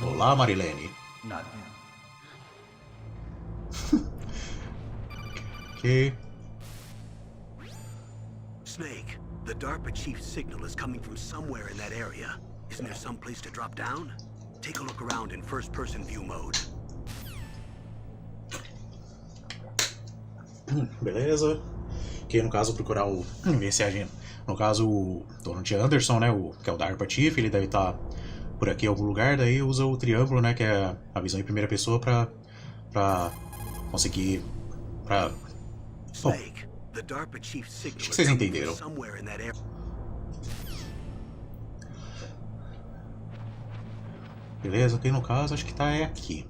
Olá, Marilene. Not him. Ok. Snake, the DARPA chief's signal is coming from somewhere in that area. Isn't there some place to drop down? Take a look around in first-person view mode. Beleza. Que no caso procurar o mensagem. No caso o Dorothy Anderson, né, que é o DARPA Chief, ele deve estar por aqui em algum lugar, daí usa o triângulo, né, que é a visão em primeira pessoa pra conseguir Bom, acho que vocês entenderam. Beleza, ok, no caso acho que tá aqui.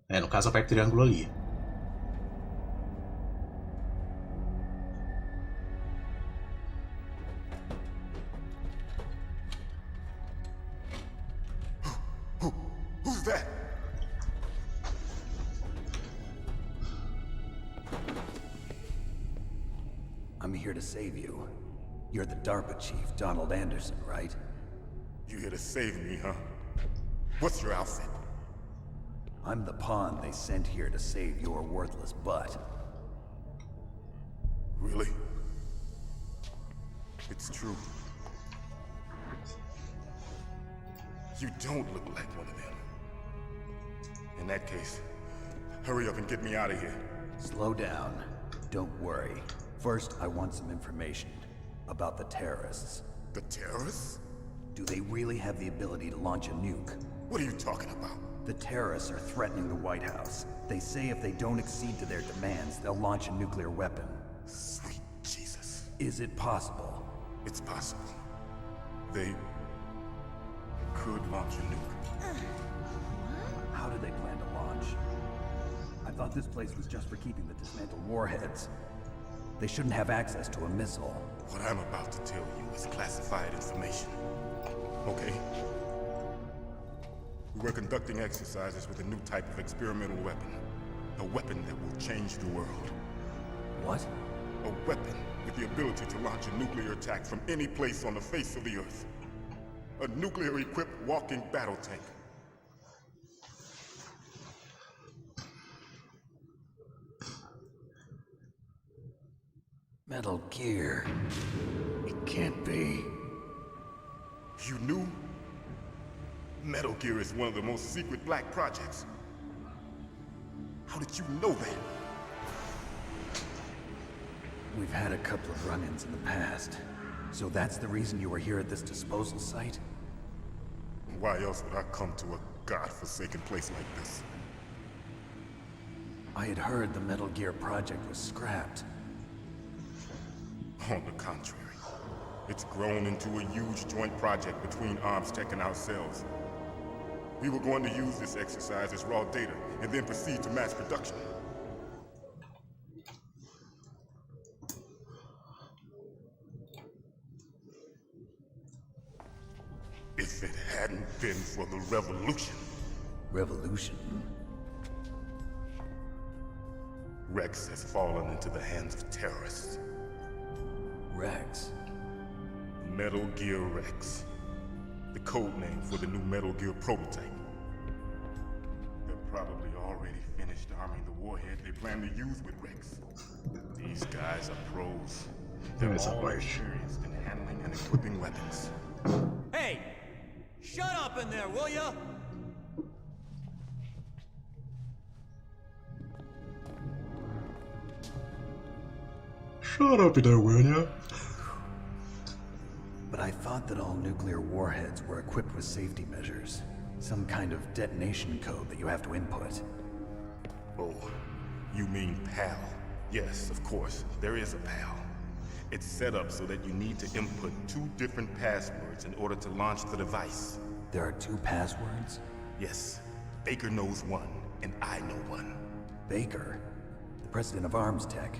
No caso aperta o triângulo ali. Who's that? I'm here to save you. You're the DARPA chief, Donald Anderson, right? You here to save me, huh? What's your outfit? I'm the pawn they sent here to save your worthless butt. Really? It's true. You don't look like one of them. In that case, hurry up and get me out of here. Slow down. Don't worry. First, I want some information about the terrorists. The terrorists? Do they really have the ability to launch a nuke? What are you talking about? The terrorists are threatening the White House. They say if they don't accede to their demands, they'll launch a nuclear weapon. Sweet Jesus. Is it possible? It's possible. They could launch a nuke. How do they plan to launch? I thought this place was just for keeping the dismantled warheads. They shouldn't have access to a missile. What I'm about to tell you is classified information. Okay? We were conducting exercises with a new type of experimental weapon. A weapon that will change the world. What? A weapon with the ability to launch a nuclear attack from any place on the face of the Earth. A nuclear-equipped walking battle tank. Metal Gear. It can't be. You knew? Metal Gear is one of the most secret black projects. How did you know that? We've had a couple of run-ins in the past. So that's the reason you were here at this disposal site? Why else would I come to a godforsaken place like this? I had heard the Metal Gear project was scrapped. On the contrary, it's grown into a huge joint project between Armstech and ourselves. We were going to use this exercise as raw data and then proceed to mass production. If it hadn't been for the revolution. Revolution? Rex has fallen into the hands of terrorists. Rex? Metal Gear Rex. The code name for the new Metal Gear prototype. They're probably already finished arming the warhead they plan to use with Rex. These guys are pros. They're all experienced in handling and equipping weapons. Hey! Shut up in there, will ya? Shut up there, will ya? But I thought that all nuclear warheads were equipped with safety measures. Some kind of detonation code that you have to input. Oh, you mean PAL? Yes, of course, there is a PAL. It's set up so that you need to input 2 different passwords in order to launch the device. There are 2 passwords? Yes. Baker knows one, and I know one. Baker? The president of Armstech?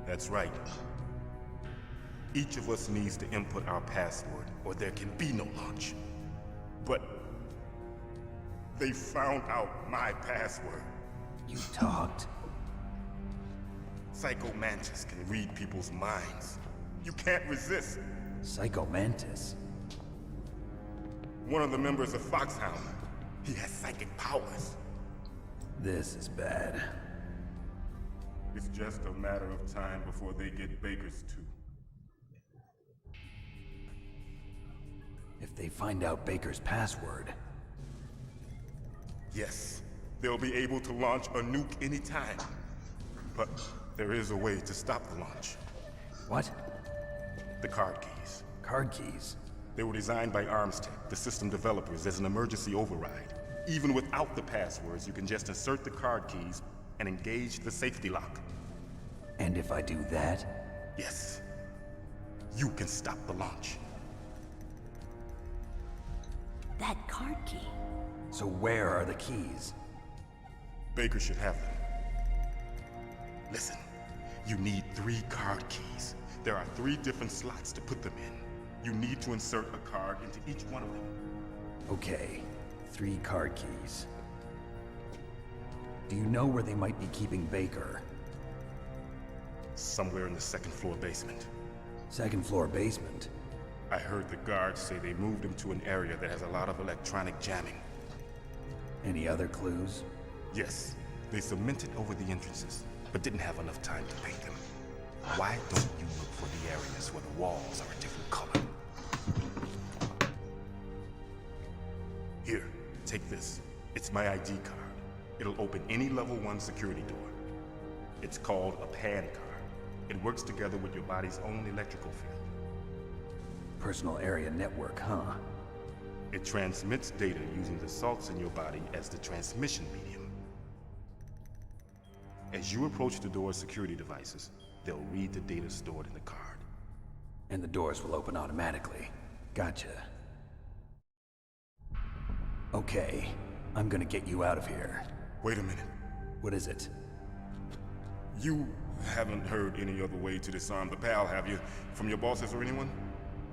That's right. Each of us needs to input our password, or there can be no launch. But they found out my password. You talked? Psycho Mantis can read people's minds. You can't resist. Psycho Mantis? One of the members of Foxhound. He has psychic powers. This is bad. It's just a matter of time before they get Baker's too. If they find out Baker's password... Yes, they'll be able to launch a nuke anytime. But there is a way to stop the launch. What? The card keys. Card keys? They were designed by Armstech, the system developers, as an emergency override. Even without the passwords, you can just insert the card keys and engage the safety lock. And if I do that? Yes. You can stop the launch. That card key. So where are the keys? Baker should have them. Listen, you need 3 card keys. There are 3 different slots to put them in. You need to insert a card into each one of them. Okay, 3 card keys. Do you know where they might be keeping Baker? Somewhere in the 2nd floor basement. 2nd floor basement? I heard the guards say they moved him to an area that has a lot of electronic jamming. Any other clues? Yes, they cemented over the entrances, but didn't have enough time to paint them. Why don't you look for the areas where the walls are a different color? Here, take this. It's my ID card. It'll open any level 1 security door. It's called a PAN card. It works together with your body's own electrical field. Personal area network, huh? It transmits data using the salts in your body as the transmission medium. As you approach the door's security devices, they'll read the data stored in the card. And the doors will open automatically. Gotcha. Okay, I'm gonna get you out of here. Wait a minute. What is it? You haven't heard any other way to disarm the PAL, have you? From your bosses or anyone?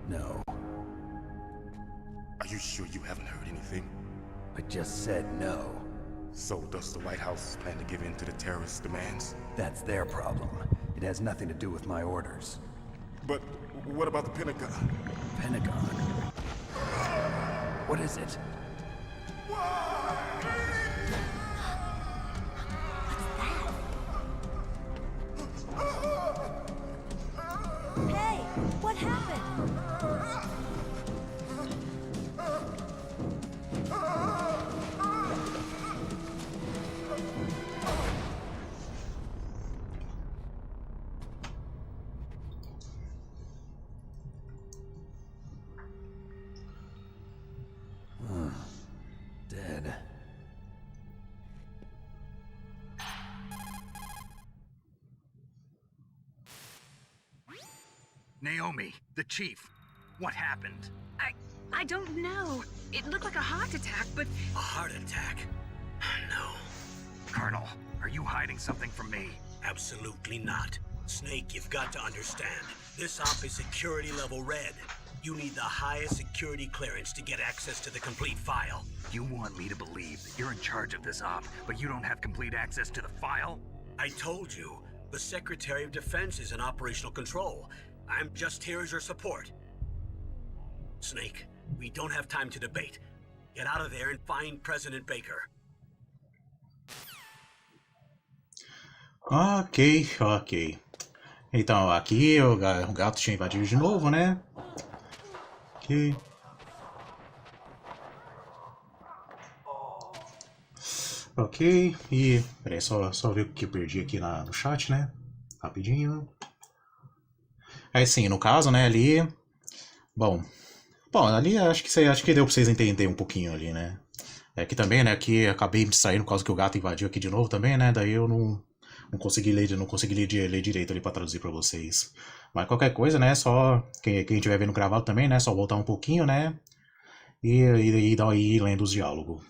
No. Are you sure you haven't heard anything? I just said no. So does the White House plan to give in to the terrorists' demands? That's their problem. It has nothing to do with my orders. But what about the Pentagon? Pentagon? What is it? What's that? Naomi, the chief. What happened? I don't know. It looked like a heart attack, but... A heart attack? No. Colonel, are you hiding something from me? Absolutely not. Snake, you've got to understand. This op is security level red. You need the highest security clearance to get access to the complete file. You want me to believe that you're in charge of this op, but you don't have complete access to the file? I told you, the Secretary of Defense is in operational control. I'm just here as your support. Snake, we don't have time to debate. Get out of there and find President Baker. Ok. Então, aqui o gato tinha invadido de novo, né? Ok. Ok, e... Peraí, só ver o que eu perdi aqui no chat, né? Rapidinho. Aí sim, no caso, né, ali... Bom, ali acho que deu pra vocês entenderem um pouquinho ali, né? É que também, né, aqui acabei me distraindo por causa que o gato invadiu aqui de novo também, né? Daí eu não consegui ler direito ali pra traduzir pra vocês. Mas qualquer coisa, né, só quem estiver vendo gravado também, né, só voltar um pouquinho, né? E daí lendo os diálogos.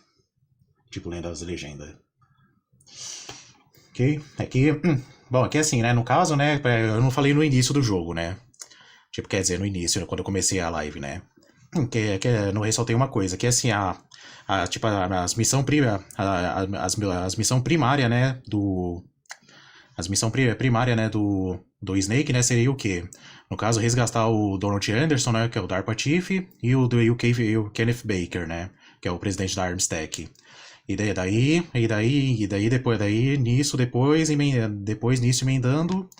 Tipo, lendo as legendas. Ok? Aqui... Bom, aqui assim, né, no caso, né, eu não falei no início do jogo, né? Tipo, quer dizer, no início, quando eu comecei a live, né? Não ressaltei uma coisa, que assim, tipo, as missão primária, né, do Snake, né, seria o quê? No caso, resgatar o Donald Anderson, né, que é o DARPA Chief, e o Kenneth Baker, né, que é o presidente da ArmsTech. Depois nisso emendando,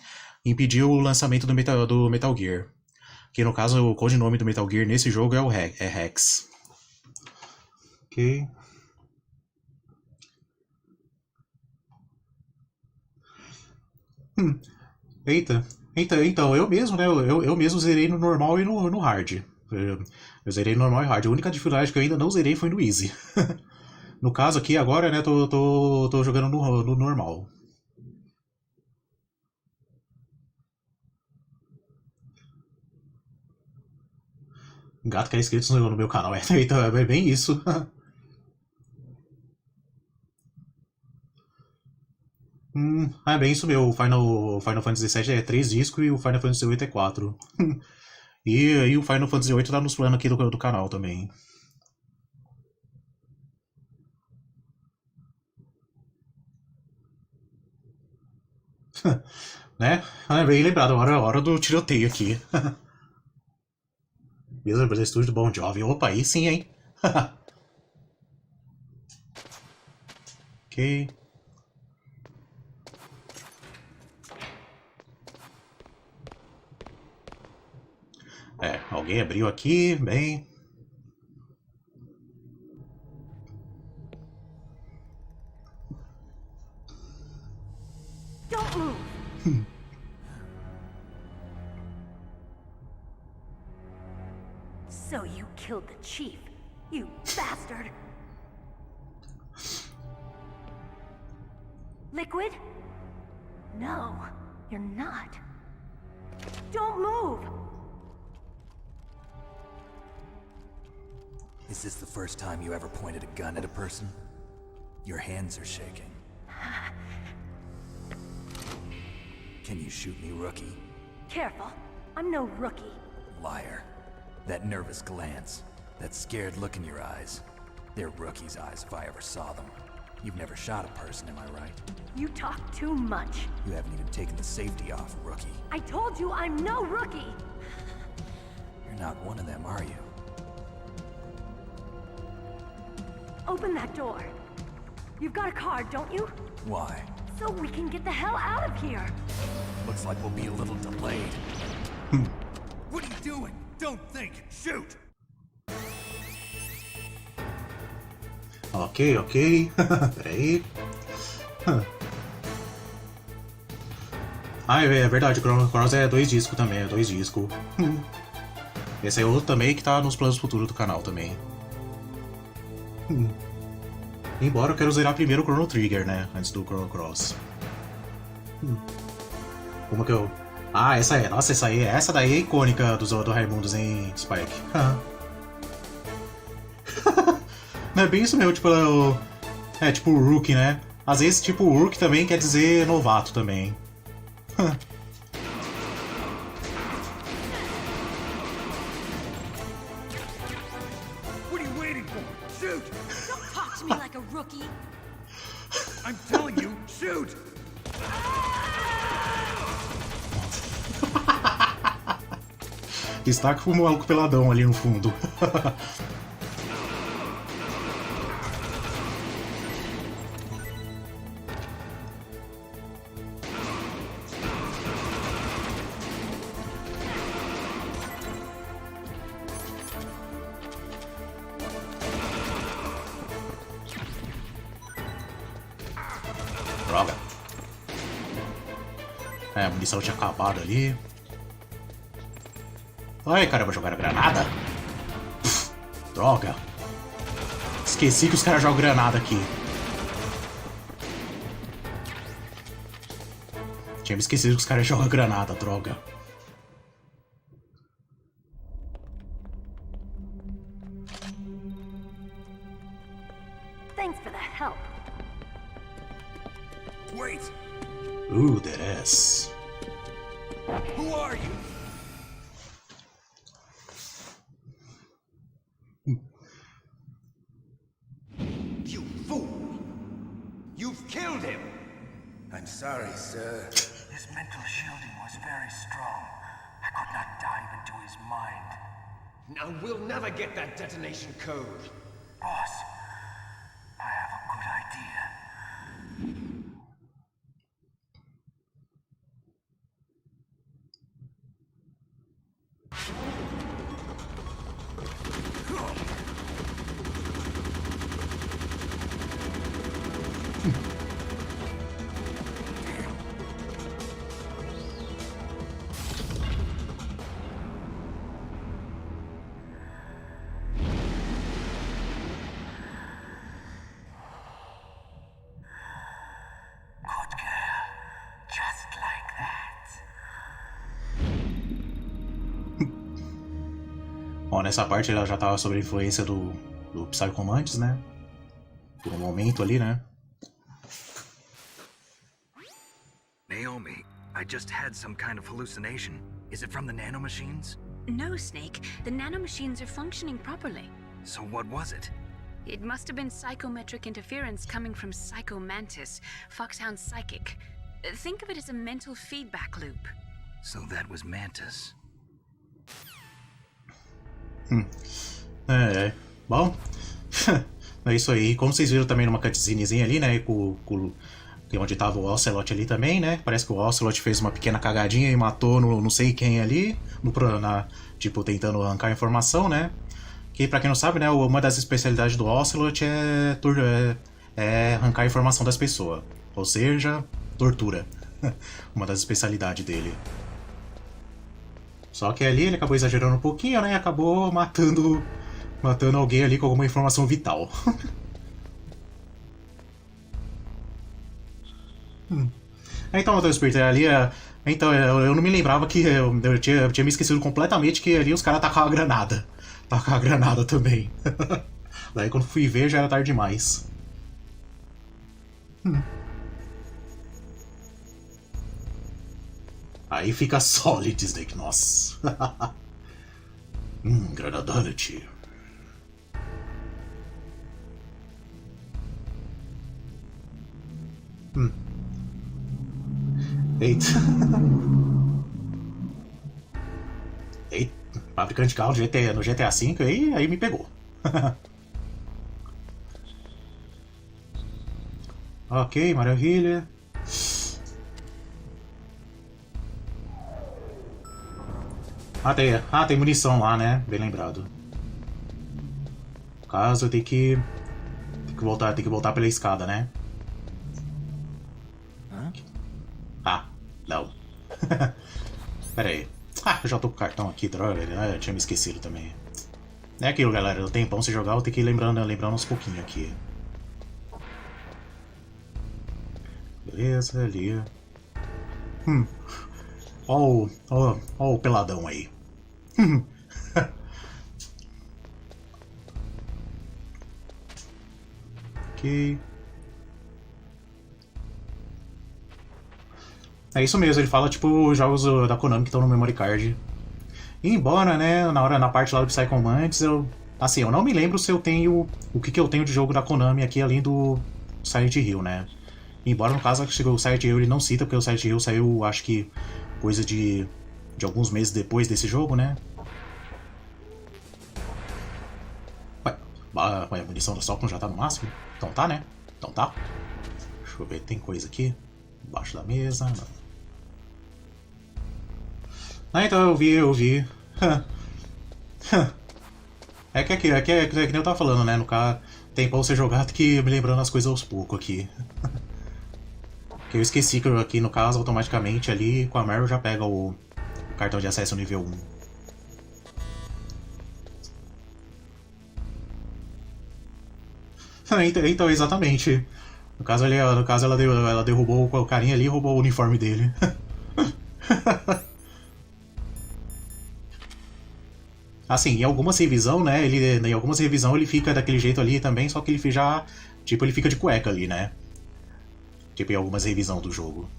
impediu o lançamento do Metal Gear. Que no caso o codinome do Metal Gear nesse jogo é Rex. Ok. Eita. Então, eu mesmo, né? Eu mesmo zerei no normal e no hard. Eu zerei no normal e hard. A única dificuldade que eu ainda não zerei foi no easy. No caso aqui agora, né, tô jogando no normal. Gato quer inscritos no meu canal, então é bem isso. É bem isso meu, o Final Fantasy VII é 3 discos e o Final Fantasy VIII é 4. E o Final Fantasy VIII tá nos planos aqui do canal também. Né? Bem lembrado, a hora do tiroteio aqui. Beleza, estúdio do Bon Jovi. Opa, aí sim, hein? Ok. Alguém abriu aqui, bem... Don't move. So you killed the chief, you bastard! Liquid? No, you're not. Don't move! Is this the first time you ever pointed a gun at a person? Your hands are shaking. Can you shoot me, rookie? Careful, I'm no rookie. Liar. That nervous glance, that scared look in your eyes. They're rookie's eyes if I ever saw them. You've never shot a person, am I right? You talk too much. You haven't even taken the safety off, rookie. I told you I'm no rookie! You're not one of them, are you? Open that door. You've got a card, don't you? Why? So we can get the hell out of here. Looks like we'll be a little delayed. What are you doing? Don't think! Shoot! Ok. Peraí. É verdade, o Chronos é 2 discos também, é 2 discos. Esse é outro também que tá nos planos futuros do canal também. Embora eu quero zerar primeiro o Chrono Trigger, né? Antes do Chrono Cross. Ah, essa é. Nossa, essa daí é icônica do Raimundos, hein, Spike? Não é bem isso mesmo, tipo, tipo o Rook, né? Às vezes, tipo, o Rook também quer dizer novato também. What are you waiting for? Shoot! Don't talk to me like a rookie. I'm telling you, shoot! Destaque pro maluco peladão ali no fundo. Droga. A munição tinha acabado ali. Ai, caramba, jogaram granada? Pff, droga. Esqueci que os caras jogam granada aqui. Tinha me esquecido que os caras jogam granada, droga. Thanks for the help. Wait! Ooh, that ass. Who are you? You fool! You've killed him! I'm sorry, sir. His mental shielding was very strong. I could not dive into his mind. Now we'll never get that detonation code. Boss, I have a good idea. Bom, nessa parte ela já tava sob a influência do Psychomantis, né? Por um momento ali, né? Naomi, I just had some kind of hallucination. Is it from the nanomachines? No, Snake. The nanomachines are functioning properly. So what was it? It must have been psychometric interference coming from Psychomantis, Foxhound's psychic. Think of it as a mental feedback loop. So that was Mantis. Bom, é isso aí. Como vocês viram também numa cutscenezinha ali, né? Onde tava o Ocelot ali também, né? Parece que o Ocelot fez uma pequena cagadinha e matou não sei quem ali, tipo, tentando arrancar informação, né? Que, pra quem não sabe, né? Uma das especialidades do Ocelot é arrancar a informação das pessoas. Ou seja, tortura. Uma das especialidades dele. Só que ali ele acabou exagerando um pouquinho, né? E acabou matando alguém ali com alguma informação vital. Então, o Spirit, ali... Então, eu não me lembrava que... Eu tinha me esquecido completamente que ali os caras tacavam a granada. Tacavam a granada também. Daí quando fui ver já era tarde demais. Aí fica Solid Snake, nossa. Granadante. Eita. Eita. Fabricante de carro no GTA V aí me pegou. Ok, maravilha. Tem munição lá, né? Bem lembrado. No caso, eu tenho que voltar pela escada, né? Ah, não. Pera aí. Eu já tô com o cartão aqui, droga. Eu tinha me esquecido também. É aquilo, galera. O tempão se jogar, eu tenho que ir lembrando uns pouquinhos aqui. Beleza, ali. Ó o peladão aí. Ok. É isso mesmo, ele fala tipo jogos da Konami que estão no memory card. E embora, né, na parte lá do Psychomantis, eu não me lembro se eu tenho o que eu tenho de jogo da Konami aqui além do Silent Hill, né? Embora no caso o Silent Hill ele não cita, porque o Silent Hill saiu, acho que coisa de alguns meses depois desse jogo, né? Ué, a munição do Socon já tá no máximo? Então tá, né? Então tá. Deixa eu ver, tem coisa aqui embaixo da mesa. Não. Ah, então eu vi. É que nem eu tava falando, né? No caso, tem pra você jogar, tem que ir me lembrando as coisas aos poucos aqui. Que eu esqueci que aqui no caso, automaticamente ali com a Meryl já pega o cartão de acesso nível 1. Então, exatamente. No caso, ela derrubou o carinha ali e roubou o uniforme dele. Assim, em algumas revisão, né? Em algumas revisão ele fica daquele jeito ali também, só que ele já. Tipo, ele fica de cueca ali, né? Tipo, em algumas revisão do jogo.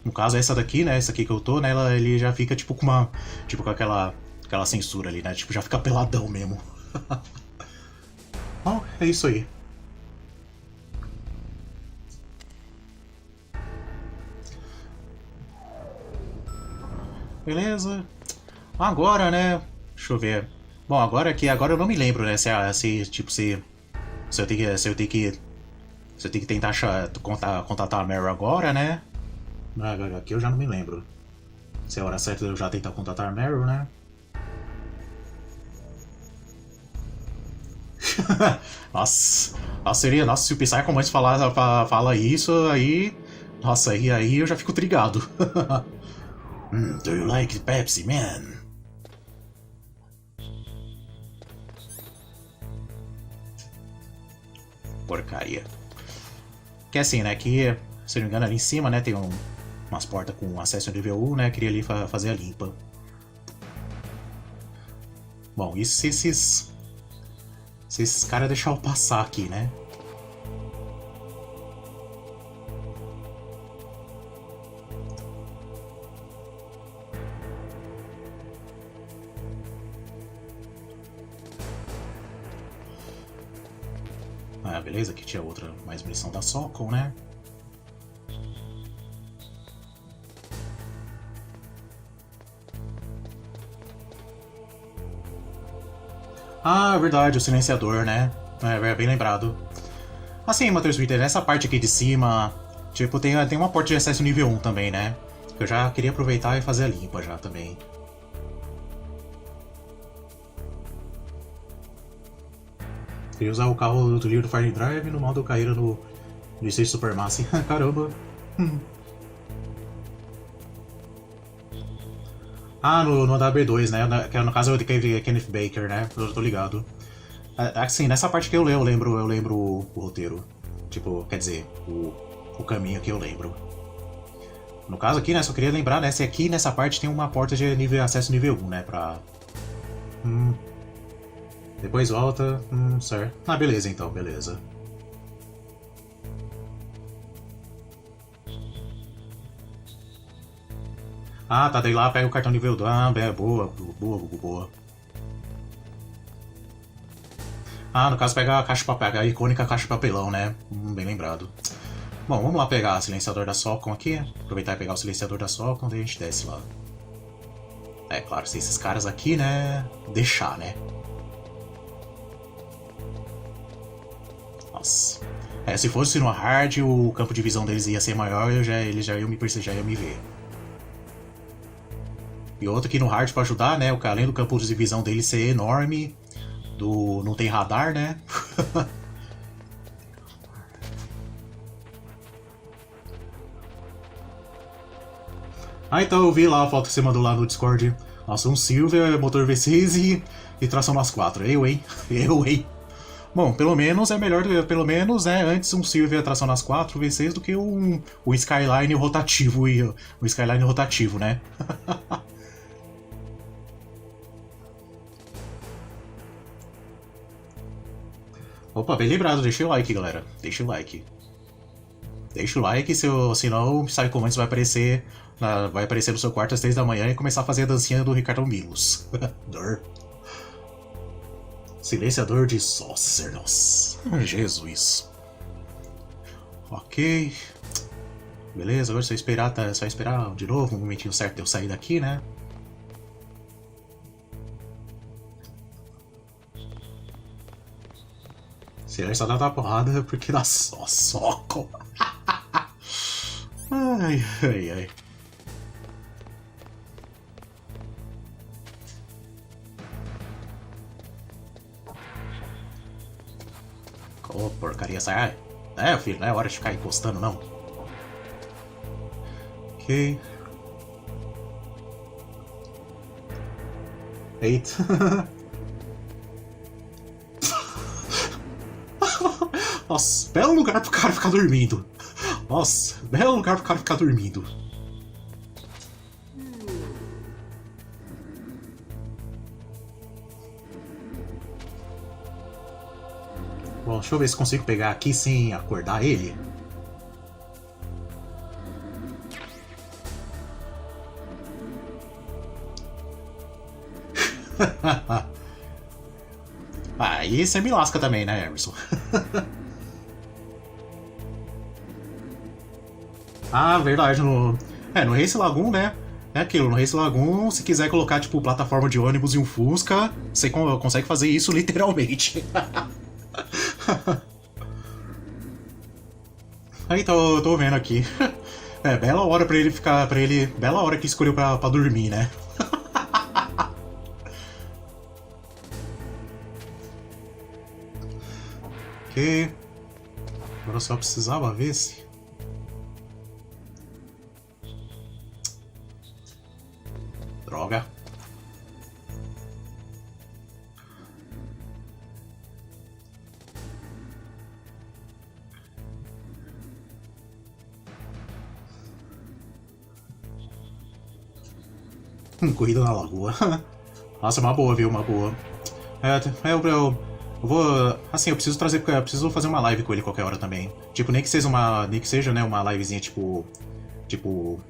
No caso, essa daqui, né? Essa aqui que eu tô, né? Ele já fica tipo com uma. Tipo, com aquela censura ali, né? Tipo, já fica peladão mesmo. Bom, é isso aí. Beleza. Agora, né? Deixa eu ver. Bom, agora eu não me lembro, né? Se eu tenho que tentar contatar a Meryl agora, né? Aqui eu já não me lembro. Se é a hora certa de eu já tentar contatar a Meryl, né? Nossa, se o Psychomantis fala isso, aí... Nossa, aí eu já fico trigado. Do you like Pepsi, man? Porcaria. Que assim, né, que, se não me engano, ali em cima, né, tem umas portas com acesso ao nível 1, né, queria ali fazer a limpa. Bom, isso se esses caras deixar eu passar aqui, né. Ah, beleza, aqui tinha outra, mais munição da Socon, né? Ah, verdade, o silenciador, né? É bem lembrado. Assim, Matheus Twitter, nessa parte aqui de cima, tipo, tem uma porta de acesso nível 1 também, né? Eu já queria aproveitar e fazer a limpa já também. Queria usar o carro do livro do Fire Drive no modo carreira no Stage Supermassive. Caramba! Ah, no HB2, né? Que no caso é o de Kenneth Baker, né? Eu tô ligado. Assim, nessa parte que eu lembro o roteiro. Tipo, quer dizer, o caminho que eu lembro. No caso aqui, né? Só queria lembrar, né? Se aqui nessa parte tem uma porta de acesso nível 1, né? Pra... Depois volta, certo. Ah, beleza então, beleza. Ah, tá, daí lá pega o cartão nível 2. Ah, boa. Ah, no caso pega a icônica caixa de papelão, né? Bem lembrado. Bom, vamos lá pegar o silenciador da Socon aqui. Aproveitar e pegar o silenciador da Socon, daí a gente desce lá. É claro, se esses caras aqui, né? Deixar, né? Nossa. Se fosse no hard, o campo de visão deles ia ser maior, eles já iam me ver. E outro que no hard pra ajudar, né? Além do campo de visão deles ser enorme, não tem radar, né? Ah, então eu vi lá a foto que você mandou lá no Discord. Nossa, um Silver, motor V6 e tração nas 4. Eu, hein? Bom, pelo menos é melhor, pelo menos, né, antes um Silver atração nas 4 V6 do que o Skyline rotativo, o Skyline rotativo, né? Opa, bem lembrado, deixa o like, galera. Deixa o like. Deixa o like, senão o Psychomantis vai aparecer no seu quarto às 3 da manhã e começar a fazer a dancinha do Ricardo Milos. Dor. Silenciador de Sorcerers. Jesus. Ok. Beleza, agora é só esperar de novo um momentinho certo de eu sair daqui, né? Se ele só dá uma porrada porque dá só soco. Ai, ai, ai. Ô, porcaria, sai. É, filho, não é hora de ficar encostando, não. Ok. Eita. Nossa, belo lugar pro cara ficar dormindo. Nossa, belo lugar pro cara ficar dormindo. Bom, deixa eu ver se consigo pegar aqui sem acordar ele. Aí você me lasca também, né, Emerson? Ah, verdade, no Race Lagoon, né? É aquilo, no Race Lagoon, se quiser colocar, tipo, plataforma de ônibus e um Fusca, você consegue fazer isso literalmente. Aí tô vendo aqui. É, bela hora pra ele ficar, bela hora que escolheu pra dormir, né? Ok. Agora só precisava ver se... Droga. Corrida na lagoa. Nossa, uma boa, viu? Uma boa. Eu vou... Assim, eu preciso fazer uma live com ele qualquer hora também. Tipo, nem que seja, né, uma livezinha, tipo,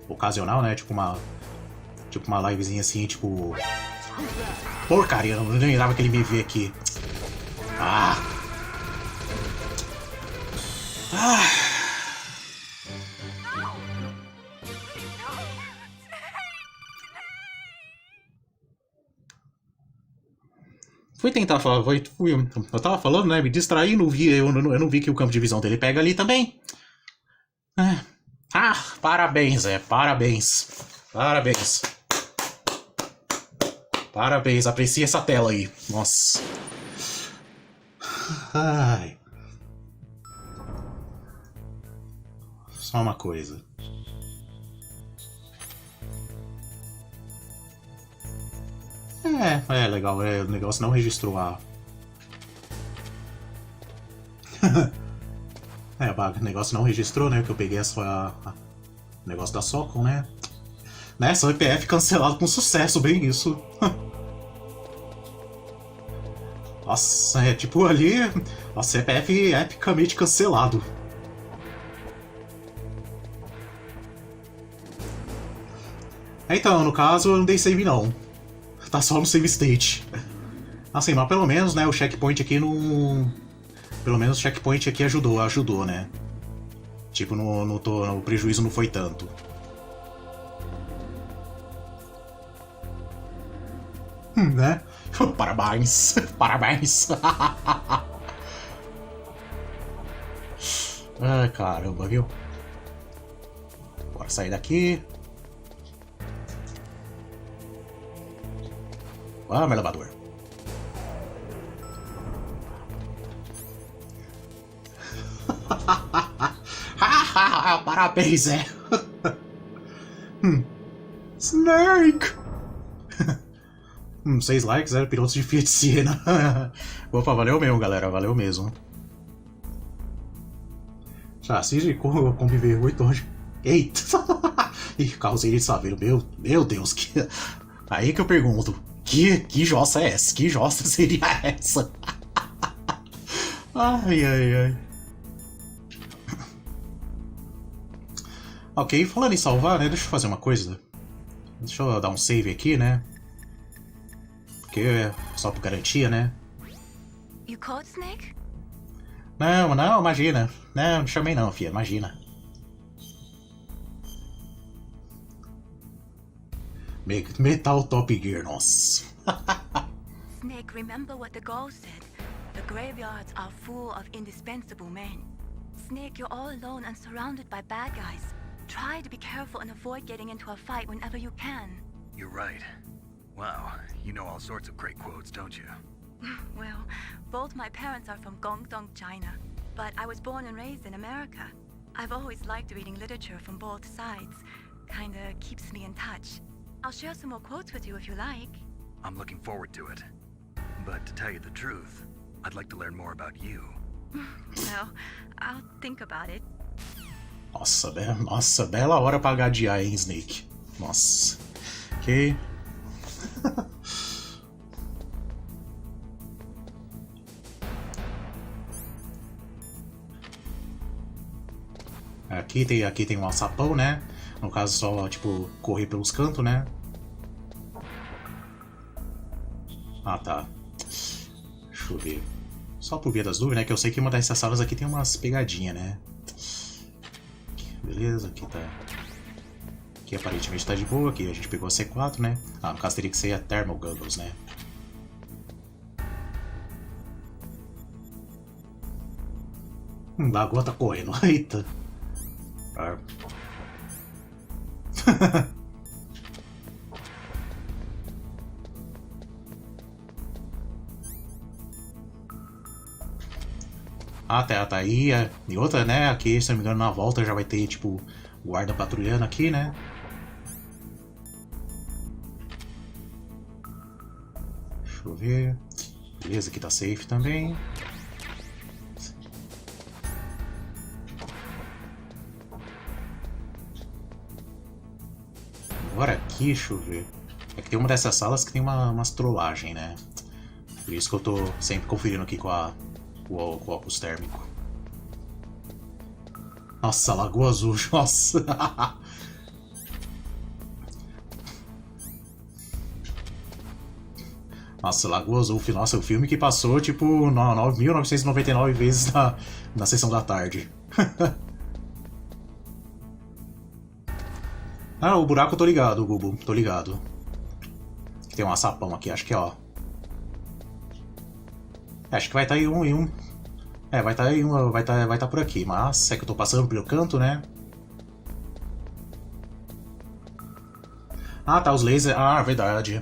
ocasional, né? Tipo uma livezinha assim, tipo... Porcaria, eu não lembrava que ele me vê aqui. Ah! Ah! Fui tentar falar, eu tava falando, né? Me distraí, eu não vi que o campo de visão dele pega ali também. Ah, parabéns, parabéns. Parabéns. Parabéns, aprecie essa tela aí. Nossa. Ai. Só uma coisa. É legal, o negócio não registrou a... o negócio não registrou, né, que eu peguei o negócio da Socon, né. Só IPF cancelado com sucesso, bem isso. Nossa, tipo ali, a CPF epicamente cancelado. Então, no caso, eu não dei save não. Tá só no save state. Assim, mas pelo menos, né, o checkpoint aqui não... Pelo menos o checkpoint aqui ajudou, né? Tipo, o prejuízo não foi tanto. Né? Parabéns! Parabéns! Ai, caramba, viu? Bora sair daqui. Vamos, elevador. Parabéns, Snake! 6 likes, 0 pilotos de Fiat Siena. Opa, valeu mesmo, galera. Valeu mesmo. Chassi de Kombi V8 hoje. Eita! Ih, carroceria de saveiro. Meu Deus. Aí que eu pergunto. Que jossa é essa? Que jossa seria essa? Ai. Ok, falando em salvar, né? Deixa eu fazer uma coisa. Deixa eu dar um save aqui, né? Porque é só por garantia, né? You caught Snake? Não, imagina. Não chamei não, filha, imagina. Metal Top Gear, nossa. Snake, remember what the Gauls said. The graveyards are full of indispensable men. Snake, you're all alone and surrounded by bad guys. Try to be careful and avoid getting into a fight whenever you can. You're right. Wow, you know all sorts of great quotes, don't you? Well, both my parents are from Guangdong, China, but I was born and raised in America. I've always liked reading literature from both sides. Kinda keeps me in touch. I'll share some more quotes with you if you like. I'm looking forward to it. But to tell you the truth, I'd like to learn more about you. Well, I'll think about it. Nossa, bela hora pra gadear, hein, Snake? Nossa. Ok. Aqui tem um alçapão, né? No caso, só, tipo, correr pelos cantos, né? Ah, tá. Deixa eu ver. Só por via das dúvidas, né? Que eu sei que uma dessas salas aqui tem umas pegadinhas, né? Beleza, aqui tá... Aqui aparentemente tá de boa, aqui a gente pegou a C4, né? Ah, no caso teria que ser a Thermal Goggles, né? Lagoa tá correndo, eita! Ah, tá aí. E outra, né? Aqui, se não me engano, na volta já vai ter, tipo, guarda patrulhando aqui, né? Deixa eu ver. Beleza, aqui tá safe também. Agora aqui, deixa eu ver. É que tem uma dessas salas que tem umas trollagens, né? Por isso que eu tô sempre conferindo aqui com o óculos térmico. Nossa, Lagoa Azul, nossa! Nossa, Lagoa Azul, nossa, o filme que passou tipo 9.999 vezes na sessão da tarde. Ah, o buraco eu tô ligado, Gugu, tô ligado. Tem um açapão aqui, acho que ó. Acho que vai estar em um. É, vai estar por aqui, mas é que eu tô passando pelo canto, né? Ah, tá, os lasers. Ah, verdade.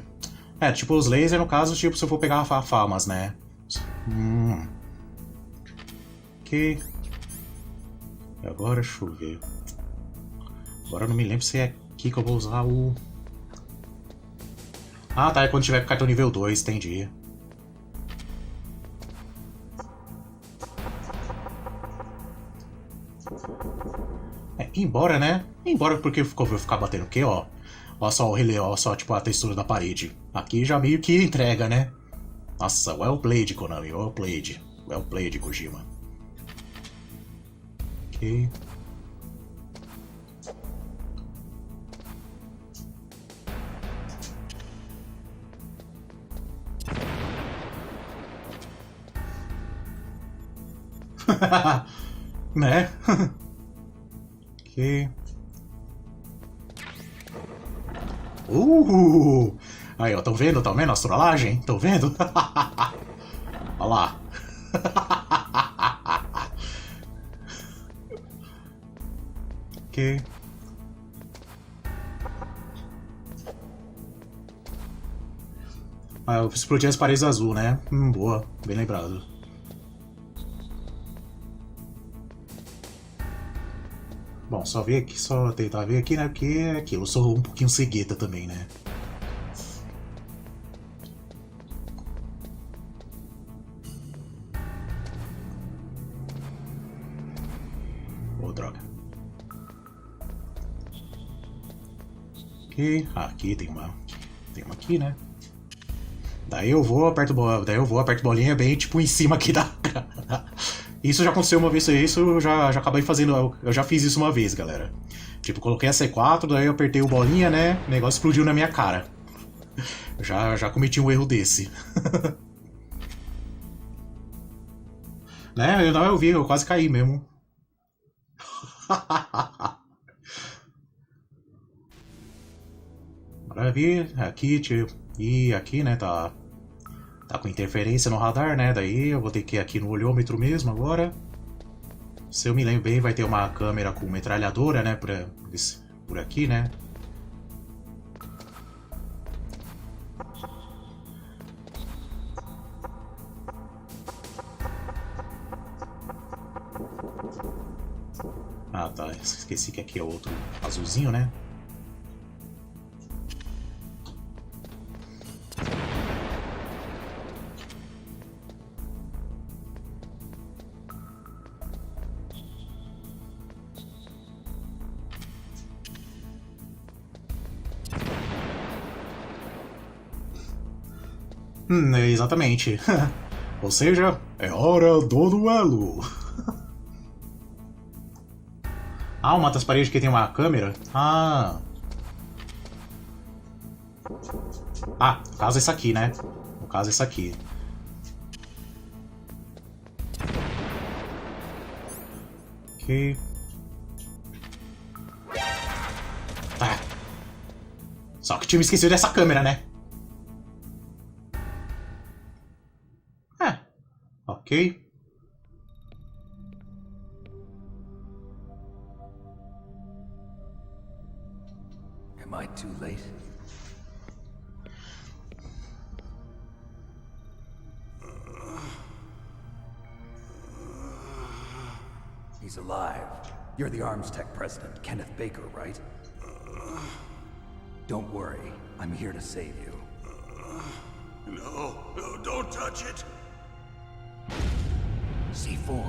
É, tipo, os lasers, no caso, tipo, se eu for pegar famas, né? Ok. E agora, deixa eu ver. Agora eu não me lembro se é aqui que eu vou usar o... Ah, tá, é quando tiver com cartão nível 2, entendi. É, embora, né? Embora porque eu vou ficar batendo o quê, ó? Ó só o relé, ó só, tipo, a textura da parede. Aqui já meio que entrega, né? Nossa, well played, Konami, well played. Well played, Kojima. Ok. Né? Ok. Aí, ó, tão vendo? Tão vendo a astrolagem? Tão vendo? Olha lá. Ok. Ah, eu explodi as paredes azul, né? Boa, bem lembrado. Bom, só tentar ver aqui, né? Porque é aquilo, eu sou um pouquinho cegueta também, né? Ô, droga. Ok, aqui tem uma aqui, né? Daí eu vou, aperto bolinha bem, tipo, em cima aqui da... Isso já aconteceu uma vez, isso eu já acabei fazendo, eu já fiz isso uma vez, galera. Tipo, coloquei a C4, daí eu apertei o bolinha, né? O negócio explodiu na minha cara. Já cometi um erro desse. Né? Eu vi, eu quase caí mesmo. Maravilha, aqui, tipo, e aqui, né, tá com interferência no radar, né, daí eu vou ter que ir aqui no olhômetro mesmo agora. Se eu me lembro bem, vai ter uma câmera com metralhadora, né, por aqui, né. Ah, tá, esqueci que aqui é outro azulzinho, né. Exatamente. Ou seja, é hora do duelo. Ah, uma das paredes que tem uma câmera? Ah, no caso é essa aqui, né? No caso é essa aqui. Ok. Tá. Só que tinha me esquecido dessa câmera, né? Ok. Am I too late? He's alive. You're the Arms Tech president, Kenneth Baker, right? Don't worry. I'm here to save you. No, don't touch it. C4.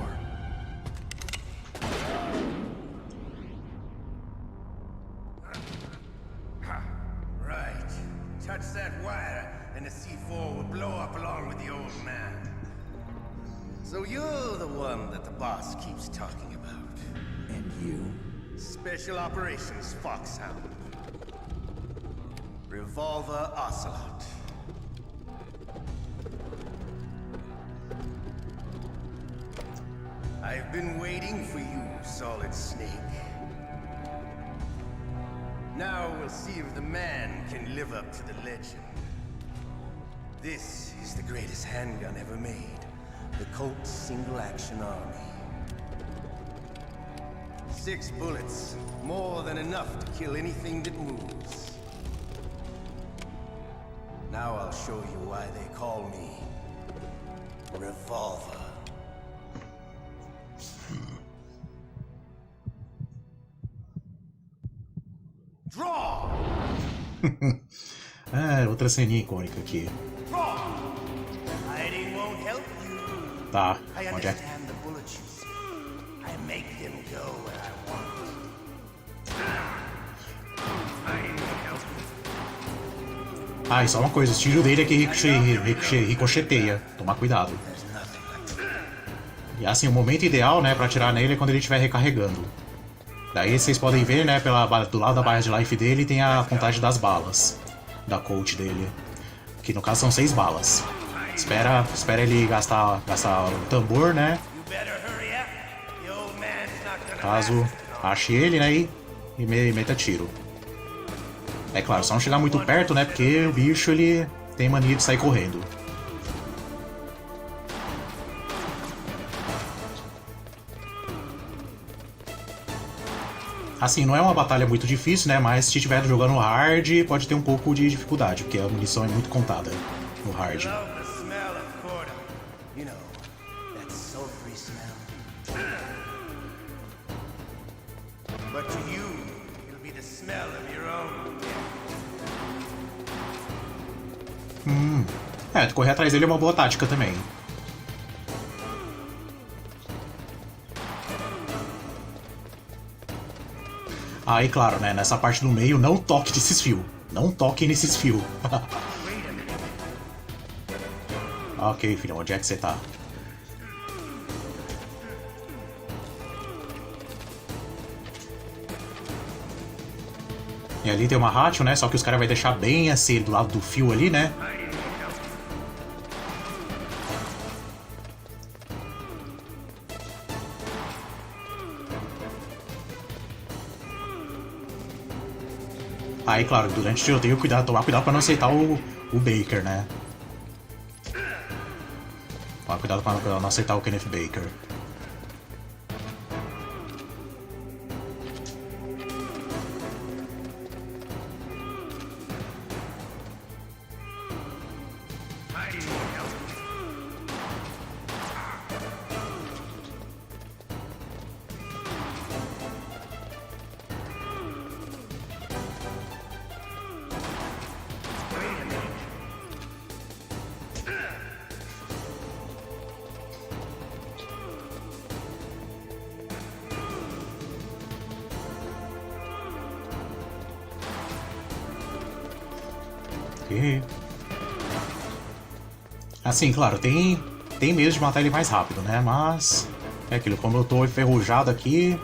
Right. Touch that wire, and the C4 will blow up along with the old man. So you're the one that the boss keeps talking about. And you? Special Operations Foxhound. Revolver Ocelot. I've been waiting for you, Solid Snake. Now we'll see if the man can live up to the legend. This is the greatest handgun ever made. The Colt Single Action Army. 6 bullets, more than enough to kill anything that moves. Now I'll show you why they call me Revolver. Draw! Outra ceninha icônica aqui. Hiding won't help you. Tá, I onde é? understand the bullets you see. I make them go where I want. Ah, e só uma coisa, o tiro dele é que ricocheteia. Tomar cuidado. E assim, o momento ideal, né, pra atirar nele é quando ele estiver recarregando. Daí vocês podem ver, né, do lado da barra de life dele tem a contagem das balas da Colt dele. Que no caso são 6 balas. Espera ele gastar o tambor, né? Caso ache ele, né, e meta tiro. É claro, só não chegar muito perto, né, porque o bicho ele tem mania de sair correndo. Assim, não é uma batalha muito difícil, né? Mas se estiver jogando hard, pode ter um pouco de dificuldade, porque a munição é muito contada no hard. Correr atrás dele é uma boa tática também. Aí, claro, né? Nessa parte do meio, não toque nesses fios. Não toque nesses fios. Ok, filhão, onde é que você tá? E ali tem uma ratio, né? Só que os caras vão deixar bem assim do lado do fio ali, né? Aí, claro, durante o tiroteio, tomar cuidado pra não aceitar o Baker, né? Tomar cuidado pra não aceitar o Kenneth Baker. Assim, claro, tem meios de matar ele mais rápido, né? Mas é aquilo, como eu tô enferrujado aqui,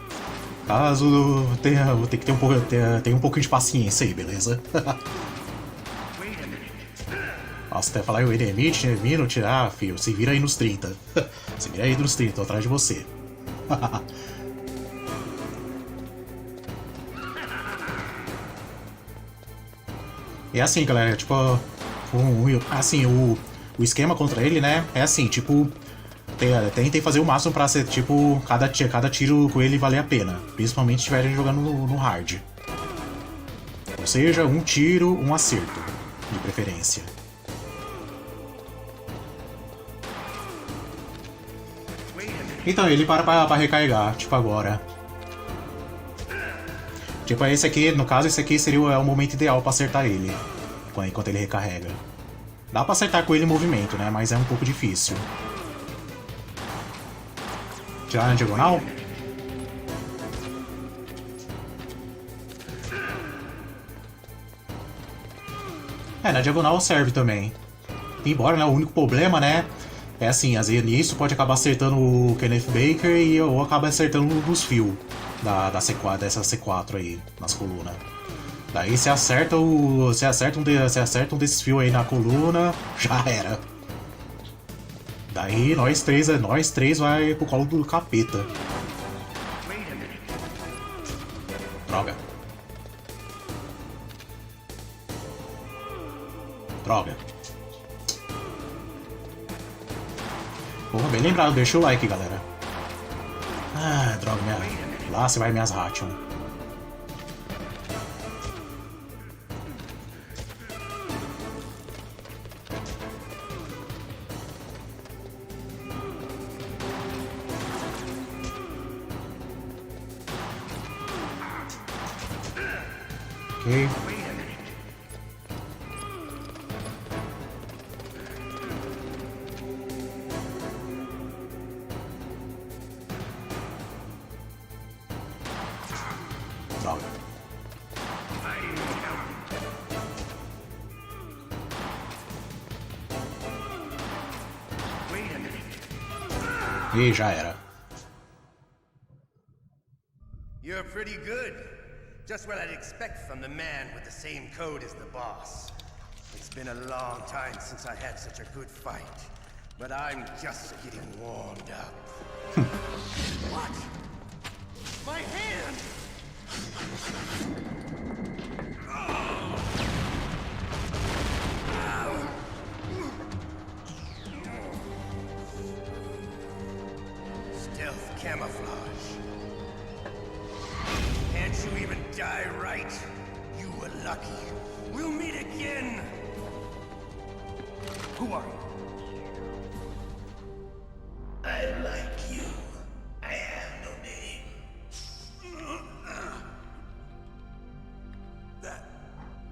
caso vou ter que ter um pouquinho de paciência aí, beleza? Nossa, até falar wait a minute, né? Minute, filho, se vira aí nos 30. Se vira aí nos 30, tô atrás de você. E assim, galera, tipo, assim, o esquema contra ele, né, é assim, tipo, tentem fazer o máximo pra ser, tipo, cada tiro com ele valer a pena, principalmente se estiverem jogando no hard. Ou seja, um tiro, um acerto, de preferência. Então, ele para pra recarregar, tipo agora. Tipo, esse aqui, no caso, esse aqui seria o momento ideal pra acertar ele, enquanto ele recarrega. Dá pra acertar com ele em movimento, né, mas é um pouco difícil. Tirar na diagonal? É, na diagonal serve também. Embora, né, o único problema, né, é assim, às vezes nisso pode acabar acertando o Kenneth Baker ou acaba acertando nos fios dessa C4 aí, nas colunas. Daí você acerta um desses fios aí na coluna, já era. Daí nós três vai pro colo do capeta. Droga. Droga. Porra, bem lembrado, deixa o like, galera. Ah, droga, lá você vai minhas ration. Ok. Droga. E já era. You're pretty good. Just what I'd expect from the man with the same code as the boss. It's been a long time since I had such a good fight, but I'm just getting warmed up. What? My hand! Stealth camouflage. Can't you even die right? You were lucky. We'll meet again! Who are you? I like you. I have no name.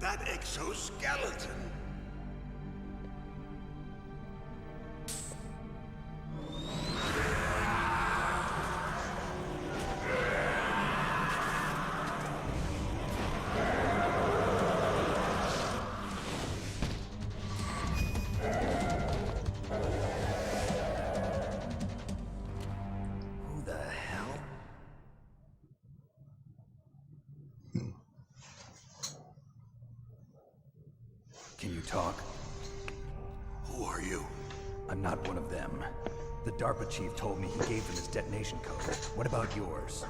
That exoskeleton. talk? Who are you? I'm not one of them. The DARPA chief told me he gave them his detonation code. What about yours?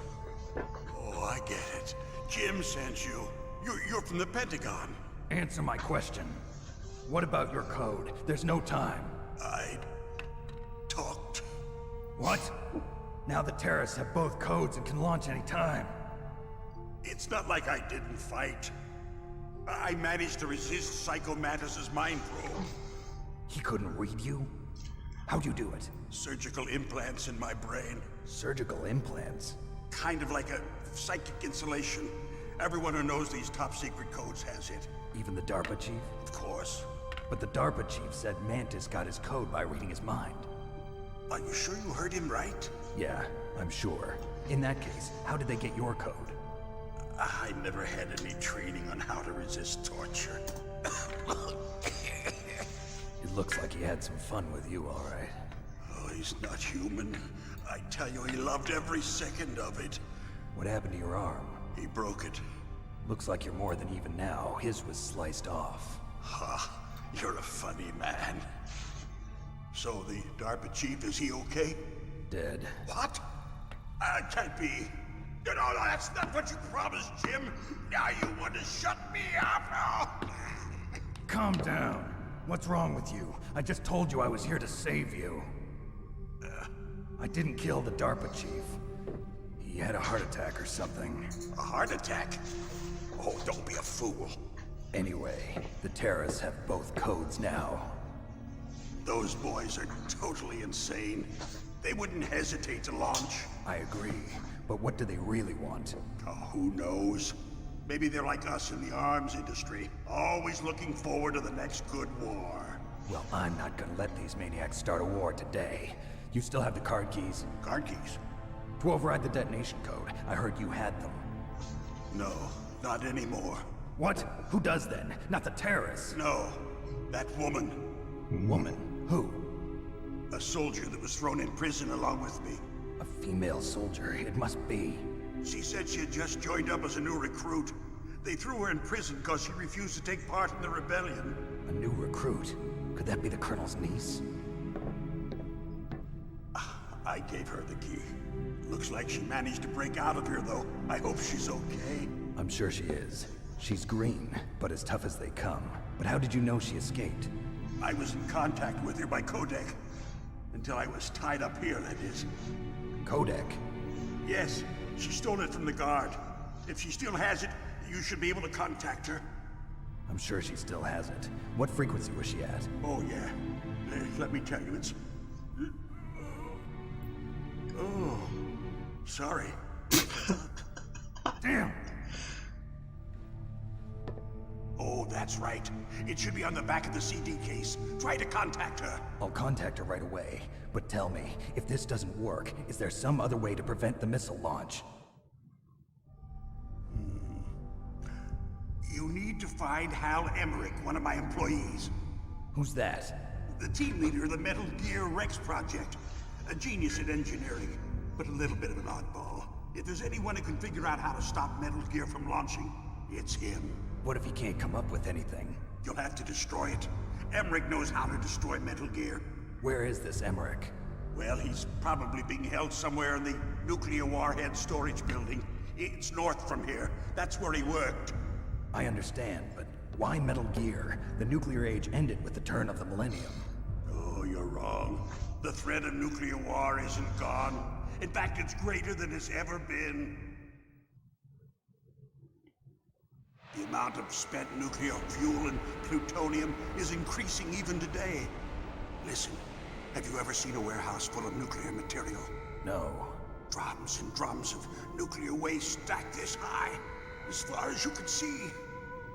Oh, I get it. Jim sent you. You're from the Pentagon. Answer my question. What about your code? There's no time. I talked. What? Now the terrorists have both codes and can launch any time. It's not like I didn't fight. I managed to resist Psycho Mantis's mind probe. He couldn't read you? How'd you do it? Surgical implants in my brain. Surgical implants? Kind of like a psychic insulation. Everyone who knows these top secret codes has it. Even the DARPA chief? Of course. But the DARPA chief said Mantis got his code by reading his mind. Are you sure you heard him right? Yeah, I'm sure. In that case, how did they get your code? I never had any training on how to resist torture. It looks like he had some fun with you, all right. Oh, he's not human. I tell you, he loved every second of it. What happened to your arm? He broke it. Looks like you're more than even now. His was sliced off. Ha, you're a funny man. So the DARPA chief, is he okay? Dead. What? Can't be. No, that's not what you promised, Jim. Now you want to shut me up? Calm down. What's wrong with you? I just told you I was here to save you. I didn't kill the DARPA chief. He had a heart attack or something. A heart attack? Oh, don't be a fool. Anyway, the terrorists have both codes now. Those boys are totally insane. They wouldn't hesitate to launch. I agree, but what do they really want? Oh, who knows? Maybe they're like us in the arms industry, always looking forward to the next good war. Well, I'm not gonna let these maniacs start a war today. You still have the card keys? Card keys? To override the detonation code. I heard you had them. No, not anymore. What? Who does then? Not the terrorists? No, that woman. Woman? Who? A soldier that was thrown in prison along with me. A female soldier, it must be. She said she had just joined up as a new recruit. They threw her in prison because she refused to take part in the rebellion. A new recruit? Could that be the Colonel's niece? I gave her the key. Looks like she managed to break out of here, though. I hope she's okay. I'm sure she is. She's green, but as tough as they come. But how did you know she escaped? I was in contact with her by codec. Until I was tied up here, that is. Codec? Yes, she stole it from the guard. If she still has it, you should be able to contact her. I'm sure she still has it. What frequency was she at? Oh, yeah. Let me tell you, it's... Oh, sorry. Damn! Oh, that's right. It should be on the back of the CD case. Try to contact her. I'll contact her right away. But tell me, if this doesn't work, is there some other way to prevent the missile launch? You need to find Hal Emmerich, one of my employees. Who's that? The team leader of the Metal Gear Rex project. A genius at engineering, but a little bit of an oddball. If there's anyone who can figure out how to stop Metal Gear from launching, it's him. What if he can't come up with anything? You'll have to destroy it. Emmerich knows how to destroy Metal Gear. Where is this Emmerich? Well, he's probably being held somewhere in the nuclear warhead storage building. It's north from here. That's where he worked. I understand, but why Metal Gear? The nuclear age ended with the turn of the millennium. Oh, you're wrong. The threat of nuclear war isn't gone. In fact, it's greater than it's ever been. The amount of spent nuclear fuel and plutonium is increasing even today. Listen, have you ever seen a warehouse full of nuclear material? No. Drums and drums of nuclear waste stacked this high, as far as you can see.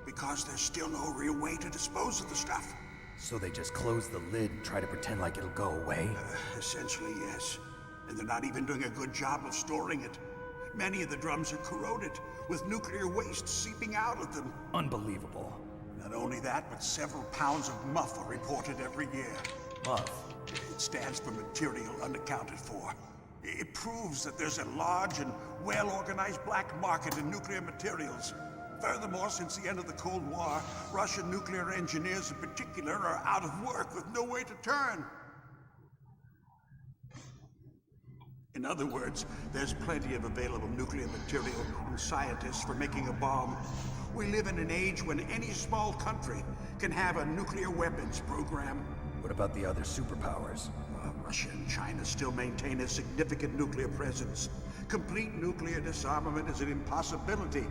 Because there's still no real way to dispose of the stuff. So they just close the lid and try to pretend like it'll go away? Essentially, yes. And they're not even doing a good job of storing it. Many of the drums are corroded, with nuclear waste seeping out of them. Unbelievable. Not only that, but several pounds of muff are reported every year. Muff? It stands for material unaccounted for. It proves that there's a large and well-organized black market in nuclear materials. Furthermore, since the end of the Cold War, Russian nuclear engineers in particular are out of work with no way to turn. In other words, there's plenty of available nuclear material and scientists for making a bomb. We live in an age when any small country can have a nuclear weapons program. What about the other superpowers? Russia and China still maintain a significant nuclear presence. Complete nuclear disarmament is an impossibility.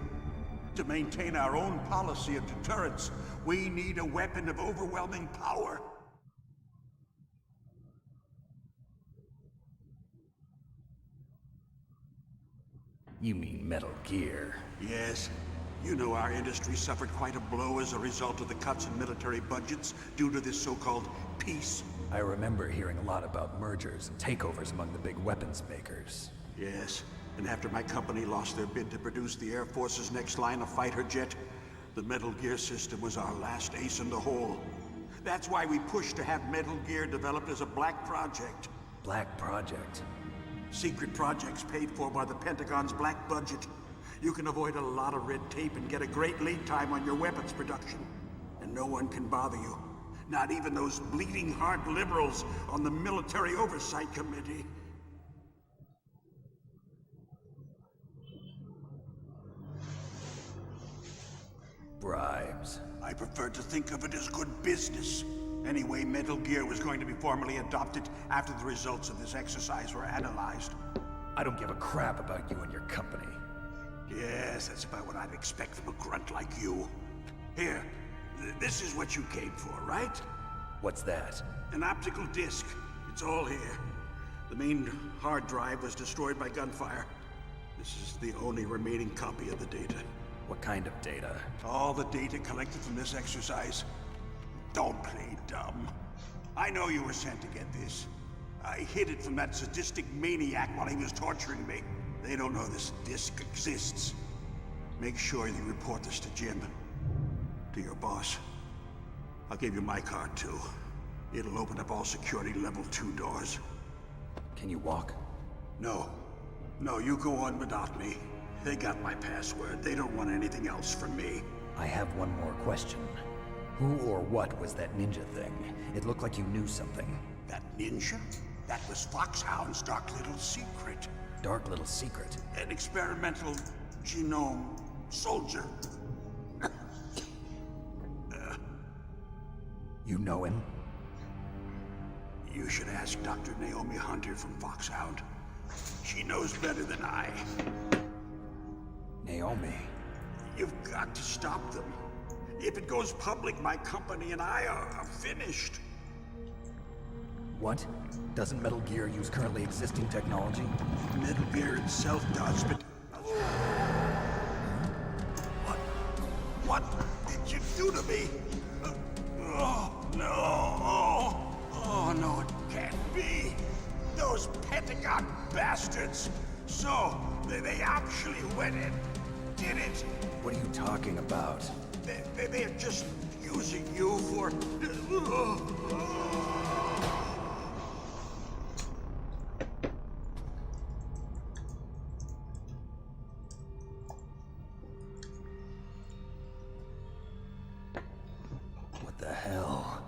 To maintain our own policy of deterrence, we need a weapon of overwhelming power. You mean Metal Gear? Yes. You know our industry suffered quite a blow as a result of the cuts in military budgets due to this so-called peace. I remember hearing a lot about mergers and takeovers among the big weapons makers. Yes. And after my company lost their bid to produce the Air Force's next line of fighter jet, the Metal Gear system was our last ace in the hole. That's why we pushed to have Metal Gear developed as a black project. Black project? Secret projects paid for by the Pentagon's black budget. You can avoid a lot of red tape and get a great lead time on your weapons production. And no one can bother you. Not even those bleeding heart liberals on the Military Oversight Committee. Bribes. I prefer to think of it as good business. Anyway, Metal Gear was going to be formally adopted after the results of this exercise were analyzed. I don't give a crap about you and your company. Yes, that's about what I'd expect from a grunt like you. Here, this is what you came for, right? What's that? An optical disc. It's all here. The main hard drive was destroyed by gunfire. This is the only remaining copy of the data. What kind of data? All the data collected from this exercise. Don't play dumb. I know you were sent to get this. I hid it from that sadistic maniac while he was torturing me. They don't know this disc exists. Make sure you report this to Jim. To your boss. I'll give you my card too. It'll open up all security level 2 doors. Can you walk? No. No, you go on without me. They got my password. They don't want anything else from me. I have one more question. Who or what was that ninja thing? It looked like you knew something. That ninja? That was Foxhound's dark little secret. Dark little secret? An experimental genome soldier. You know him? You should ask Dr. Naomi Hunter from Foxhound. She knows better than I. Naomi? You've got to stop them. If it goes public, my company and I are finished. What? Doesn't Metal Gear use currently existing technology? Metal Gear itself does, but... What did you do to me? Oh, no. Oh, no, it can't be. Those Pentagon bastards. So, they actually went and did it. What are you talking about? They're just using you for... What the hell?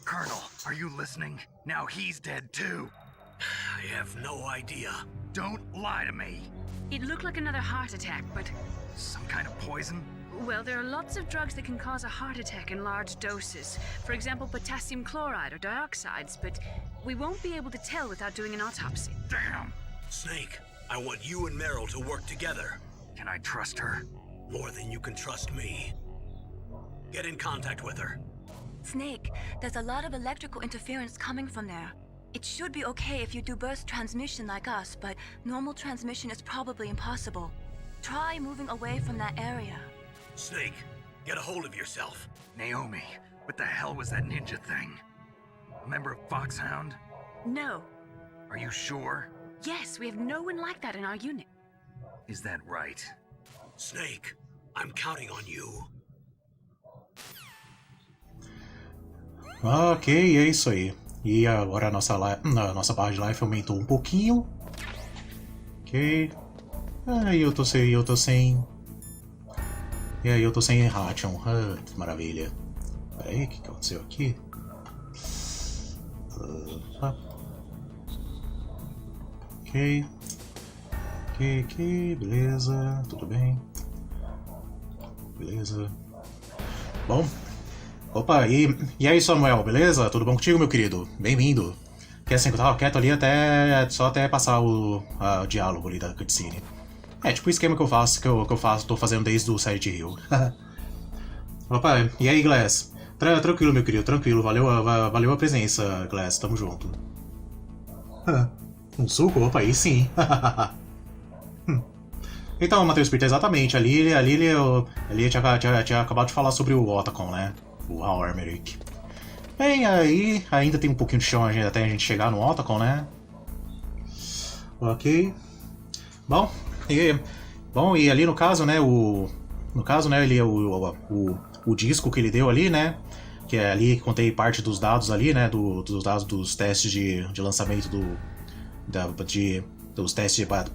Colonel, are you listening? Now he's dead too. I have no idea. Don't lie to me. It looked like another heart attack, but... Some kind of poison? Well, there are lots of drugs that can cause a heart attack in large doses. For example, potassium chloride or dioxides, but we won't be able to tell without doing an autopsy. Damn! Snake, I want you and Meryl to work together. Can I trust her? More than you can trust me. Get in contact with her. Snake, there's a lot of electrical interference coming from there. It should be okay if you do burst transmission like us, but normal transmission is probably impossible. Try moving away from that area. Snake, get a hold of yourself. Naomi, what the hell was that ninja thing? A member of Foxhound? No. Are you sure? Yes, we have no one like that in our unit. Is that right? Snake, I'm counting on you. Ok, é isso aí. E agora a nossa barra de life aumentou um pouquinho. Ok. Aí eu tô sem... E aí eu tô sem Ration. Que maravilha. Pera aí, o que aconteceu aqui? Ok. Ok, beleza. Tudo bem. Beleza. Bom. Opa, e aí, Samuel, beleza? Tudo bom contigo, meu querido? Bem-vindo. Que assim, eu tava quieto ali só até passar o diálogo ali da cutscene. É tipo o esquema que eu faço, tô fazendo desde o Silent Hill. Opa, e aí, Glass? Tranquilo, meu querido, tranquilo. Valeu a presença, Glass, tamo junto. Um suco? Opa, aí sim. Então, Matheus Pinto, exatamente. Ali tinha acabado de falar sobre o Otacon, né? O Armeric. Bem, aí ainda tem um pouquinho de chão até a gente chegar no Otacon, né? Ok. Bom, e ali no caso, né? Ele o disco que ele deu ali, né? Que é ali que contém parte dos dados ali, né? Dos dados dos testes de lançamento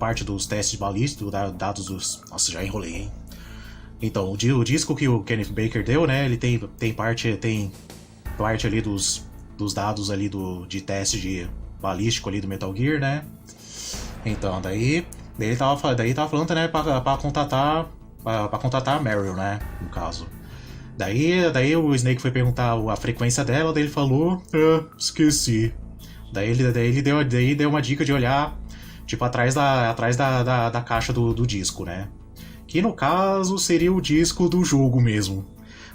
parte dos testes balísticos, dados dos... Nossa, já enrolei, hein? Então, o disco que o Kenneth Baker deu, né? Ele tem parte ali dos dados ali de teste de balístico ali do Metal Gear, né? Então, daí ele tava falando, né? Pra contatar a Meryl, né? No caso. Daí o Snake foi perguntar a frequência dela, daí ele falou, esqueci. Daí ele deu uma dica de olhar, tipo, atrás da caixa do disco, né? Que no caso seria o disco do jogo mesmo.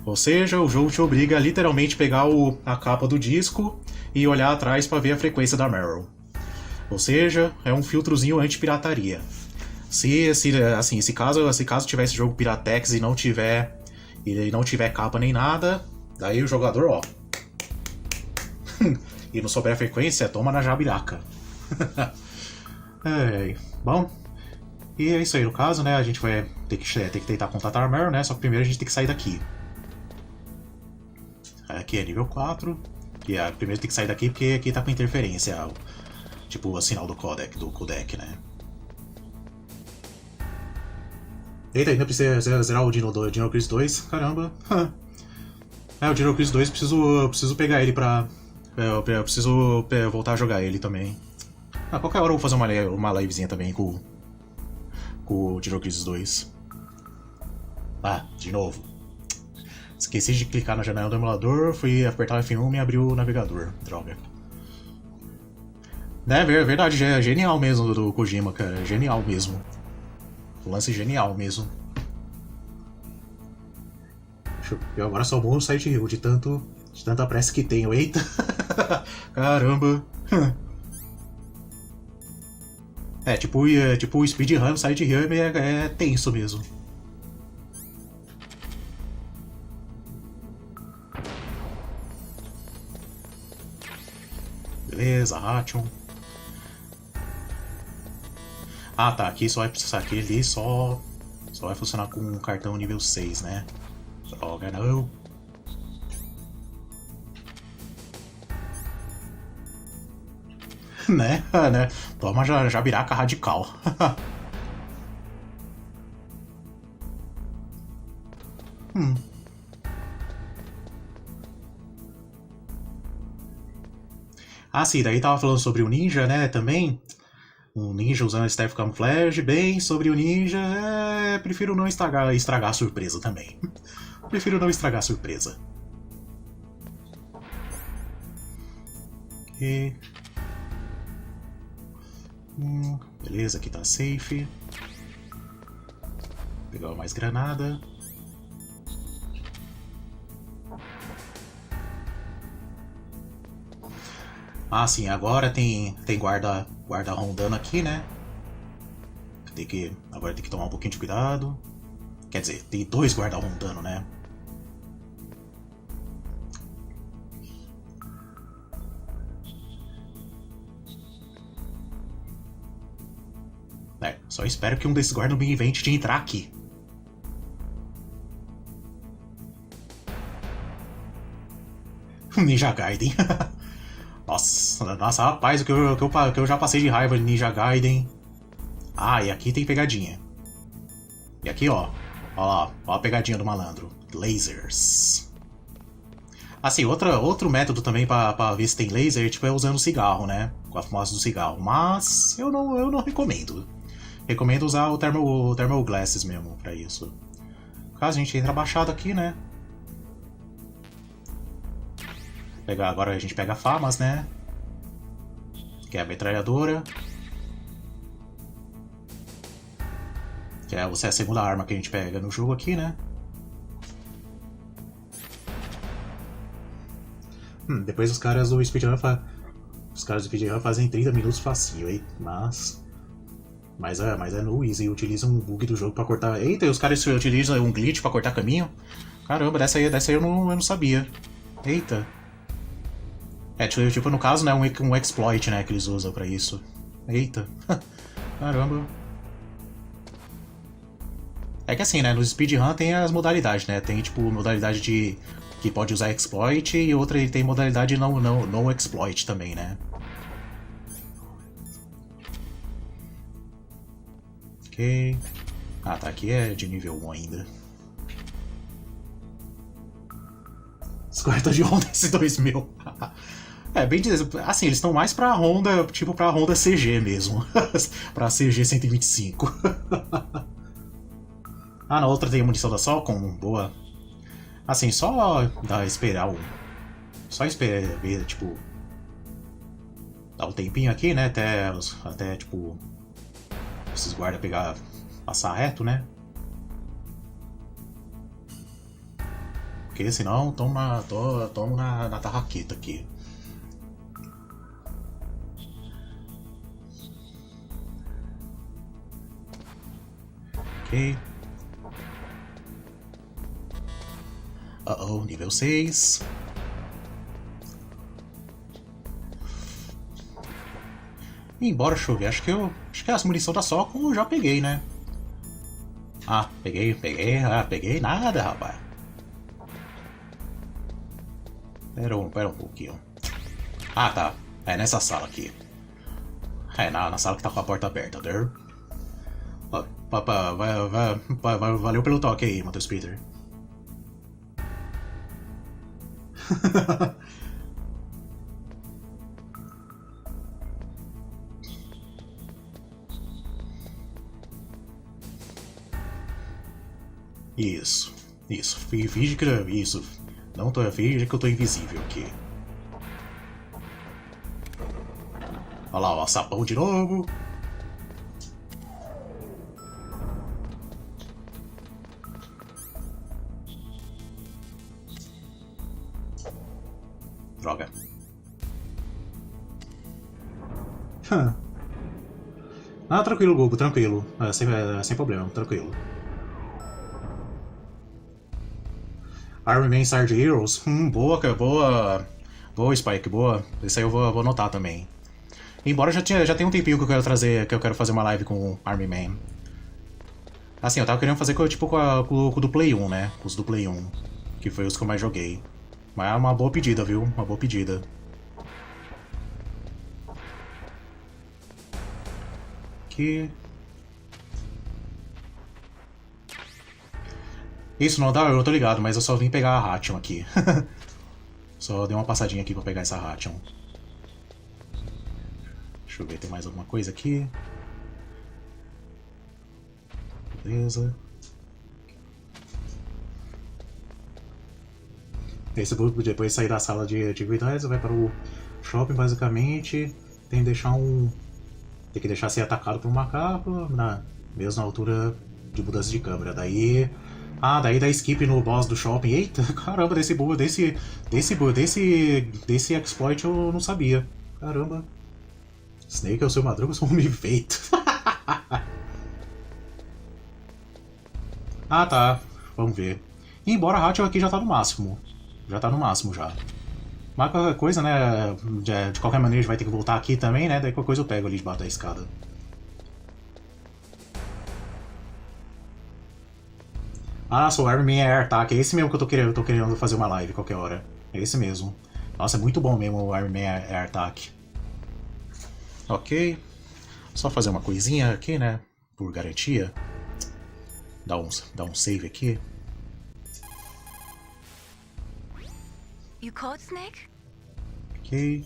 Ou seja, o jogo te obriga a literalmente pegar a capa do disco e olhar atrás para ver a frequência da Meryl. Ou seja, é um filtrozinho anti-pirataria. Se caso tivesse jogo Piratex e não tiver capa nem nada, daí o jogador, ó. E não souber a frequência, toma na jabiraca. Bom, e é isso aí no caso, né? A gente vai ter que tentar contatar a Meryl, né? Só que primeiro a gente tem que sair daqui. Aqui é nível 4. E primeiro tem que sair daqui porque aqui tá com interferência. Tipo o sinal do codec, né? Eita, ainda precisa zerar o Dino Crisis 2. Caramba. O Dino Crisis 2 preciso pegar ele pra... Eu preciso voltar a jogar ele também. Qualquer hora eu vou fazer uma livezinha também com o Dino Crisis 2. De novo. Esqueci de clicar na janela do emulador, fui apertar o F1 e abriu o navegador. Droga. É verdade, é genial mesmo do Kojima, cara. Genial mesmo. Lance genial mesmo. Eu agora só vou no site Hill de tanta pressa que tenho. Eita! Caramba! Tipo o speedrun no site Hill é tenso mesmo. Beleza, Ration. Tá, aqui só vai precisar, aqui só vai funcionar com um cartão nível 6, né? Droga, não. né? Toma jabiraca radical. Sim, daí tava falando sobre o ninja, né, também. Um ninja usando Staff Camouflage. Bem, sobre o ninja, prefiro não estragar a surpresa também. Prefiro não estragar a surpresa. Ok. Beleza, aqui tá safe. Vou pegar mais granada. Sim, agora tem guarda rondando aqui, né? Agora tem que tomar um pouquinho de cuidado. Quer dizer, tem 2 guardas rondando, né? Só espero que um desses guardas não me invente de entrar aqui. Ninja Gaiden. Nossa, rapaz, o que eu já passei de raiva de Ninja Gaiden. Ah, e aqui tem pegadinha. E aqui, ó. Ó lá, ó a pegadinha do malandro. Lasers. Assim, outro método também pra ver se tem laser, tipo, é usando cigarro, né? Com a fumaça do cigarro. Mas eu não recomendo. Recomendo usar o thermal glasses mesmo pra isso. Caso a gente entra abaixado aqui, né? Agora a gente pega famas, né? Que é a metralhadora. Que é a segunda arma que a gente pega no jogo aqui, né? Depois os caras do speedrun fazem 30 minutos facinho, hein? Mas é no easy, utilizam um bug do jogo pra cortar... Eita, os caras utilizam um glitch pra cortar caminho? Caramba, dessa aí eu não sabia. Eita. É, tipo, no caso, né, um exploit, né, que eles usam pra isso. Eita. Caramba. É que assim, né, no speedrun tem as modalidades, né? Tem, tipo, modalidade de... que pode usar exploit e outra tem modalidade não exploit também, né? Ok. Ah, tá, aqui é de nível 1 ainda. Os caras de Honda S2000. É, bem dizer, assim, eles estão mais pra Honda, tipo pra Honda CG mesmo. Pra CG 125. Ah, na outra tem munição da Solcom, boa. Assim, só esperar só esperar ver, tipo... Dar um tempinho aqui, né, até tipo... Esses guardas passar reto, né? Porque senão tomo na tarraqueta aqui. Ok. Nível 6. Embora, deixa eu ver, acho que as munição da Solcom eu já peguei, né? Ah, peguei nada, rapaz. Pera um pouquinho. Ah, tá. É nessa sala aqui. É, na sala que tá com a porta aberta, né? Valeu pelo toque aí, Matheus Peter. Isso. Finge que isso. Finge que eu tô invisível aqui. Olha lá, ó, sapão de novo. Droga. Ah, tranquilo, Gogo, tranquilo. Sem problema, tranquilo. Iron Man Sard Heroes? Boa, Spike, boa. Isso aí eu vou anotar também. Embora já tenha um tempinho que eu quero fazer uma live com o Iron Man. Assim, eu tava querendo fazer com o do Play 1, né? Com os do Play 1. Que foi os que eu mais joguei. Mas é uma boa pedida, viu? Uma boa pedida. Aqui. Isso não dá, eu tô ligado, mas eu só vim pegar a Ration aqui. Só dei uma passadinha aqui pra pegar essa Ration. Deixa eu ver, tem mais alguma coisa aqui. Beleza. Esse grupo, depois de sair da sala de atividades, vai para o shopping, basicamente. Tem que deixar ser atacado por um macaco na mesma altura de mudança de câmera. Daí dá skip no boss do shopping. Eita, caramba, desse exploit eu não sabia. Caramba. Snake é o seu madruga, eu sou um homem feito. Ah, tá. Vamos ver. E embora a Hatchel aqui já tá no máximo. Já tá no máximo já. Mas qualquer coisa, né? De qualquer maneira a gente vai ter que voltar aqui também, né? Daí qualquer coisa eu pego ali debaixo da escada. Ah, sou o Iron Man Air, tá? Que é esse mesmo que eu tô querendo fazer uma live qualquer hora. É esse mesmo. Nossa, é muito bom mesmo o Iron Man Air Attack. Ok. Só fazer uma coisinha aqui, né? Por garantia. Dá um save aqui. You caught Snake? Ok.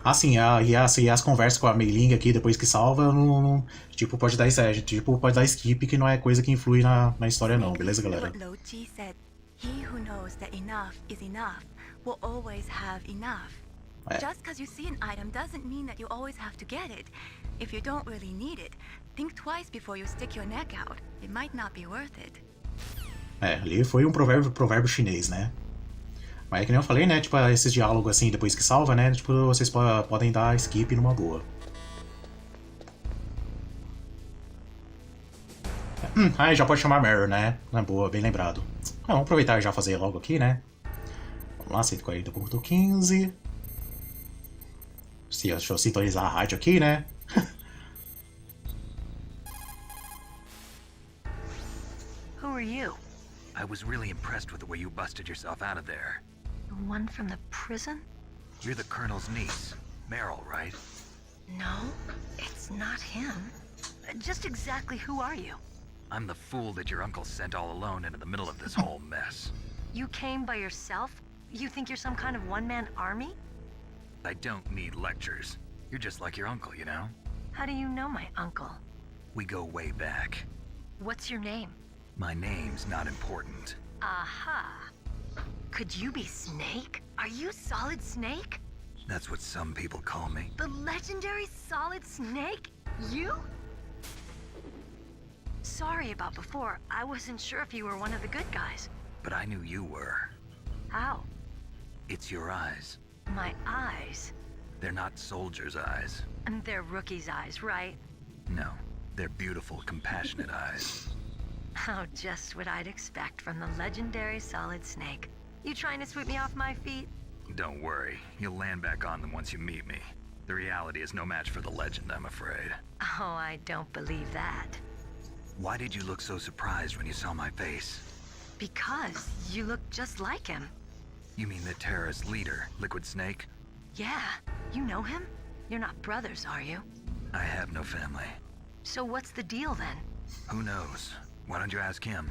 Assim, e as conversas com a Mei-Ling aqui, depois que salva, não, tipo, pode dar skip, que não é coisa que influi na história não, beleza, galera? What Lo Ji said. He who knows that enough is enough will always have enough. Just because you see an item doesn't mean that you always have to get it. If you don't really need it, think twice before you stick your neck out. It might not be worth it. Ali foi um provérbio chinês, né? Mas é que nem eu falei, né? Tipo, esses diálogos assim, depois que salva, né? Tipo, vocês podem dar skip numa boa. Aí já pode chamar Meryl, né? Na boa, bem lembrado. Vamos aproveitar e já fazer logo aqui, né? Vamos lá, 140.15. Deixa eu sintonizar a rádio aqui, né? Who are you? I was really impressed with the way you busted yourself out of there. The one from the prison? You're the Colonel's niece, Meryl, right? No, it's not him. Just exactly who are you? I'm the fool that your uncle sent all alone into the middle of this whole mess. You came by yourself? You think you're some kind of one-man army? I don't need lectures. You're just like your uncle, you know? How do you know my uncle? We go way back. What's your name? My name's not important. Aha. Could you be Snake? Are you Solid Snake? That's what some people call me. The legendary Solid Snake? You? Sorry about before. I wasn't sure if you were one of the good guys. But I knew you were. How? It's your eyes. My eyes? They're not soldiers' eyes. And they're rookies' eyes, right? No, they're beautiful, compassionate eyes. Oh, just what I'd expect from the legendary Solid Snake. You trying to sweep me off my feet? Don't worry, you'll land back on them once you meet me. The reality is no match for the legend, I'm afraid. Oh, I don't believe that. Why did you look so surprised when you saw my face? Because you look just like him. You mean the terrorist leader, Liquid Snake? Yeah, you know him? You're not brothers, are you? I have no family. So what's the deal then? Who knows? Why don't you ask him?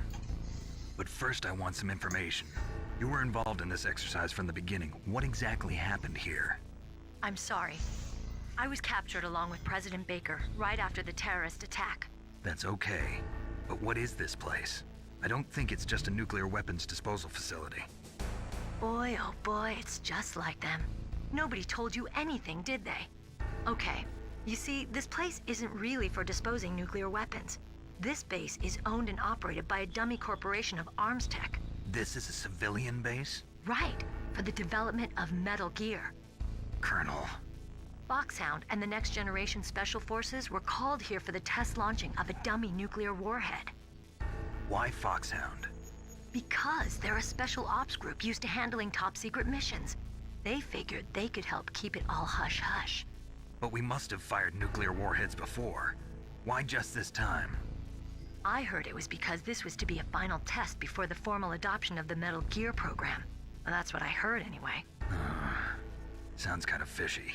But first I want some information. You were involved in this exercise from the beginning. What exactly happened here? I'm sorry. I was captured along with President Baker right after the terrorist attack. That's okay. But what is this place? I don't think it's just a nuclear weapons disposal facility. Boy, oh boy, it's just like them. Nobody told you anything, did they? Okay, you see, this place isn't really for disposing nuclear weapons. This base is owned and operated by a dummy corporation of arms tech. This is a civilian base? Right, for the development of Metal Gear. Colonel. Foxhound and the Next Generation Special Forces were called here for the test launching of a dummy nuclear warhead. Why Foxhound? Because they're a special ops group used to handling top-secret missions. They figured they could help keep it all hush-hush. But we must have fired nuclear warheads before. Why just this time? I heard it was because this was to be a final test before the formal adoption of the Metal Gear program. Well, that's what I heard anyway. Sounds kind of fishy.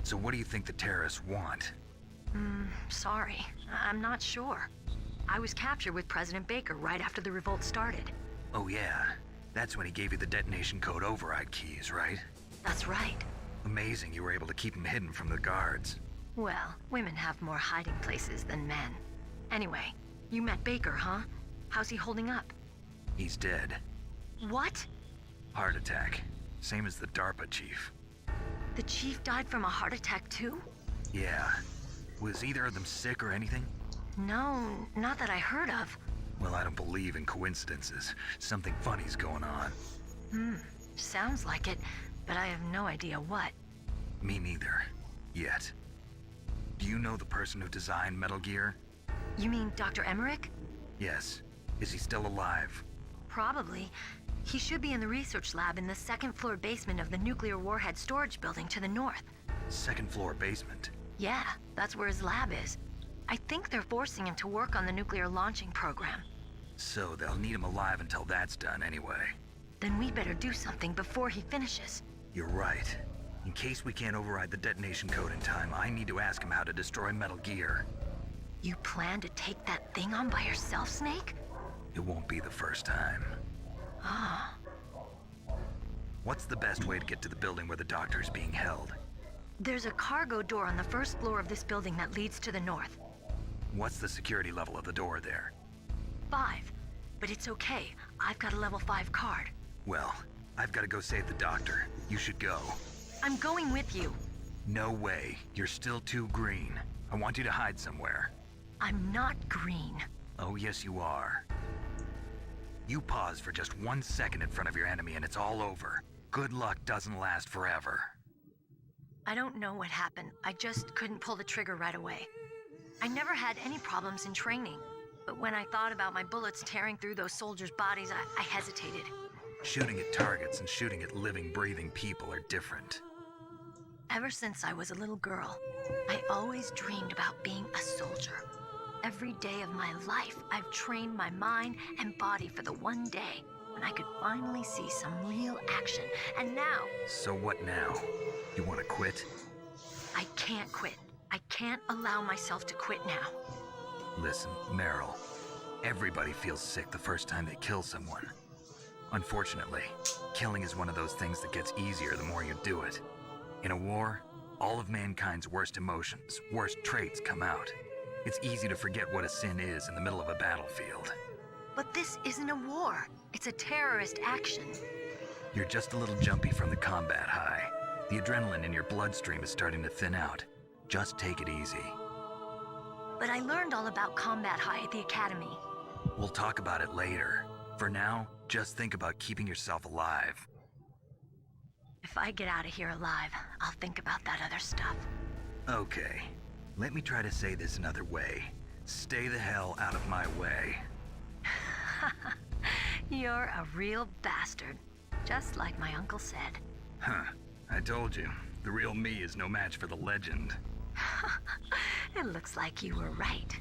So what do you think the terrorists want? Sorry. I'm not sure. I was captured with President Baker right after the revolt started. Oh yeah, that's when he gave you the detonation code override keys, right? That's right. Amazing you were able to keep him hidden from the guards. Well, women have more hiding places than men. Anyway, you met Baker, huh? How's he holding up? He's dead. What? Heart attack. Same as the DARPA chief. The chief died from a heart attack too? Yeah. Was either of them sick or anything? No, not that I heard of. Well, I don't believe in coincidences. Something funny's going on. Sounds like it, but I have no idea what. Me neither. Yet. Do you know the person who designed Metal Gear? You mean Dr. Emmerich? Yes. Is he still alive? Probably. He should be in the research lab in the second-floor basement of the nuclear warhead storage building to the north. Second floor basement? Yeah, that's where his lab is. I think they're forcing him to work on the nuclear launching program. So they'll need him alive until that's done anyway. then we better do something before he finishes. You're right. In case we can't override the detonation code in time, I need to ask him how to destroy Metal Gear. You plan to take that thing on by yourself, Snake? It won't be the first time. Ah. What's the best way to get to the building where the doctor is being held? There's a cargo door on the first floor of this building that leads to the north. What's the security level of the door there? 5. But it's okay. I've got a level 5 card. Well, I've got to go save the doctor. You should go. I'm going with you. No way. You're still too green. I want you to hide somewhere. I'm not green. Oh, yes, you are. You pause for just 1 second in front of your enemy and it's all over. Good luck doesn't last forever. I don't know what happened. I just couldn't pull the trigger right away. I never had any problems in training. But when I thought about my bullets tearing through those soldiers' bodies, I hesitated. Shooting at targets and shooting at living, breathing people are different. Ever since I was a little girl, I always dreamed about being a soldier. Every day of my life, I've trained my mind and body for the one day when I could finally see some real action. And now... So what now? You want to quit? I can't quit. I can't allow myself to quit now. Listen, Meryl, everybody feels sick the first time they kill someone. Unfortunately, killing is one of those things that gets easier the more you do it. In a war, all of mankind's worst emotions, worst traits come out. It's easy to forget what a sin is in the middle of a battlefield. But this isn't a war. It's a terrorist action. You're just a little jumpy from the combat high. The adrenaline in your bloodstream is starting to thin out. Just take it easy. But I learned all about combat high at the academy. We'll talk about it later. For now, just think about keeping yourself alive. If I get out of here alive, I'll think about that other stuff. Okay. Let me try to say this another way. Stay the hell out of my way. You're a real bastard. Just like my uncle said. Huh. I told you. The real me is no match for the legend. It looks like you were right.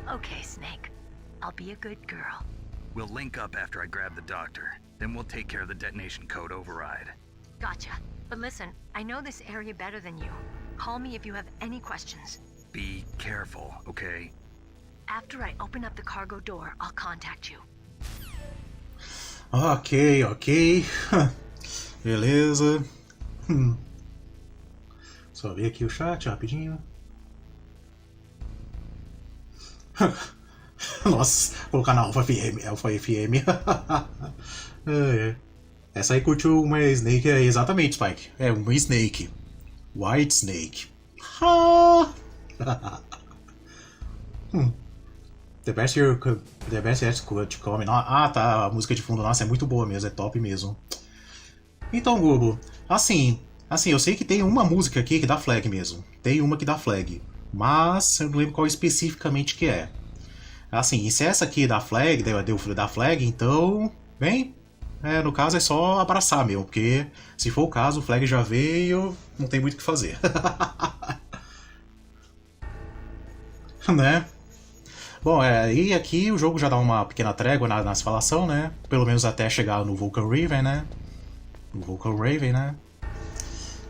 Okay, Snake. I'll be a good girl. We'll link up after I grab the doctor. Then we'll take care of the detonation code override. Gotcha. But listen, I know this area better than you. Call me if you have any questions. Be careful, okay? After I open up the cargo door, I'll contact you. Ok. Beleza. Só ver aqui o chat rapidinho. Nossa, vou colocar na Alpha FM. É. Essa aí curtiu uma Snake, exatamente, Spike. É uma Snake. White Snake. The best yet to come. Ah, tá. A música de fundo, nossa, é muito boa mesmo. É top mesmo. Então, Gobo, assim, eu sei que tem uma música aqui que dá flag mesmo. Tem uma que dá flag. Mas eu não lembro qual especificamente que é. Assim, e se essa aqui dá flag, dá flag, então... Bem, no caso é só abraçar mesmo. Porque se for o caso, o flag já veio, não tem muito o que fazer. Né? Bom, e aqui o jogo já dá uma pequena trégua na falação, né? Pelo menos até chegar no Vulcan Raven, né?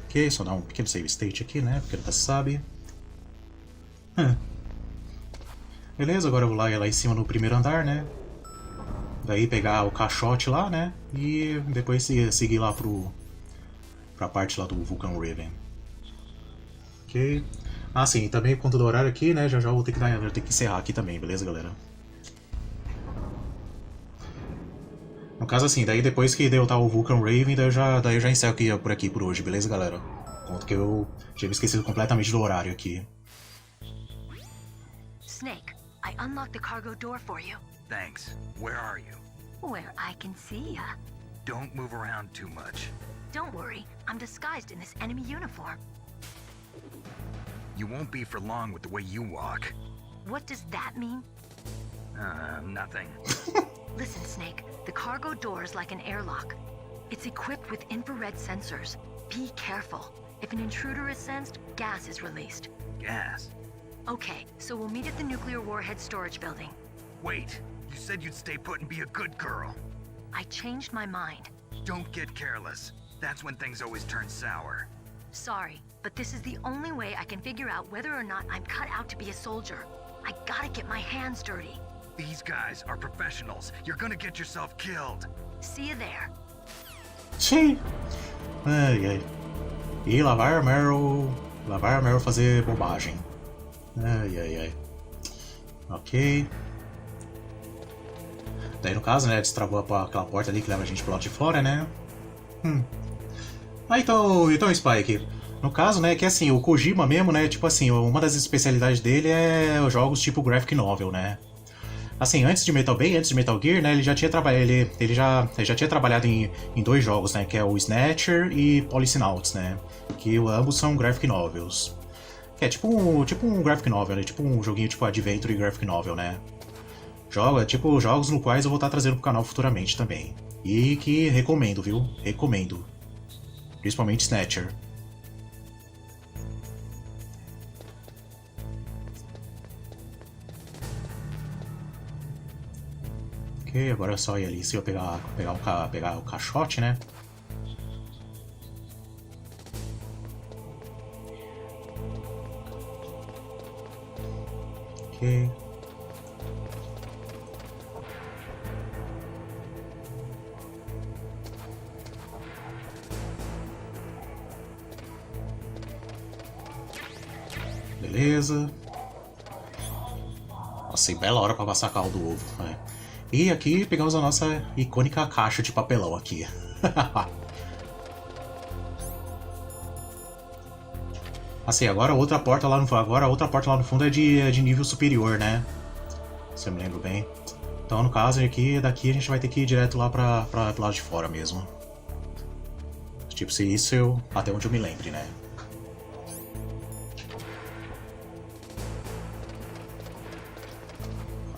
Ok, só dar um pequeno save state aqui, né? Porque nunca se sabe. Beleza, agora eu vou lá em cima no primeiro andar, né? Daí pegar o caixote lá, né? E depois seguir lá pra parte lá do Vulcan Raven. Ok. Ah, sim, também por conta do horário aqui, né? Já vou ter que encerrar aqui também, beleza, galera? No caso assim, daí depois que derrotar o Vulcan Raven, daí eu já encerro aqui por aqui por hoje, beleza, galera? Conto que eu tinha me esquecido completamente do horário aqui. Snake, I unlocked the cargo door for you. Thanks. Where are you? Where I can see ya. Don't move around too much. Don't worry, I'm disguised in this enemy uniform. You won't be for long with the way you walk. What does that mean? Nothing. Listen, Snake, the cargo door is like an airlock. It's equipped with infrared sensors. Be careful. If an intruder is sensed, gas is released. Gas? Okay, so we'll meet at the nuclear warhead storage building. Wait, you said you'd stay put and be a good girl. I changed my mind. Don't get careless. That's when things always turn sour. Sorry, but this is the only way I can figure out whether or not I'm cut out to be a soldier. I gotta get my hands dirty. These guys are professionals. You're gonna get yourself killed. See you there. Sim. Ai, ai. E lá vai a Meryl fazer bobagem. Ai, ai, ai. Ok. Daí no caso, né, destravou aquela porta ali que leva a gente pro lado de fora, né? Ah, então Spike. No caso, né, que assim, o Kojima mesmo, né, tipo assim, uma das especialidades dele é os jogos tipo graphic novel, né? Assim, antes de Metal Gear, né, ele já tinha trabalhado em dois jogos, né, que é o Snatcher e Policenauts, né, que ambos são graphic novels. Que é tipo um graphic novel, né, tipo um joguinho tipo Adventure e graphic novel, né. Jogos no quais eu vou estar trazendo pro canal futuramente também. E que recomendo, viu? Recomendo. Principalmente Snatcher. Ok, agora é só ir ali se eu pegar o caixote, né? Ok. Beleza. Nossa, e bela hora pra passar caldo do ovo, né? E aqui pegamos a nossa icônica caixa de papelão aqui. Assim, agora a outra porta lá no fundo é de nível superior, né? Se eu me lembro bem. Então, no caso aqui, daqui a gente vai ter que ir direto lá pro lado de fora mesmo. Tipo, se isso até onde eu me lembre, né?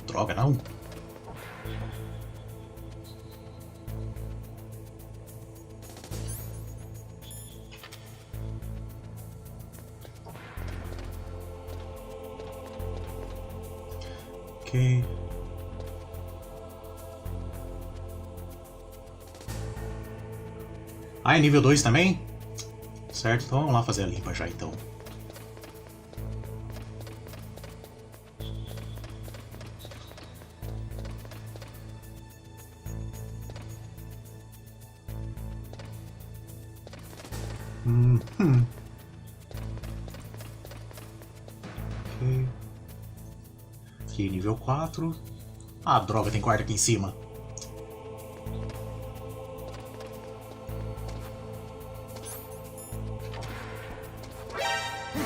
Droga, não. Ok. Ah, é nível 2 também? Certo, então vamos lá fazer a limpa já então. Ok. Aqui, nível 4. Ah, droga, tem quarto aqui em cima.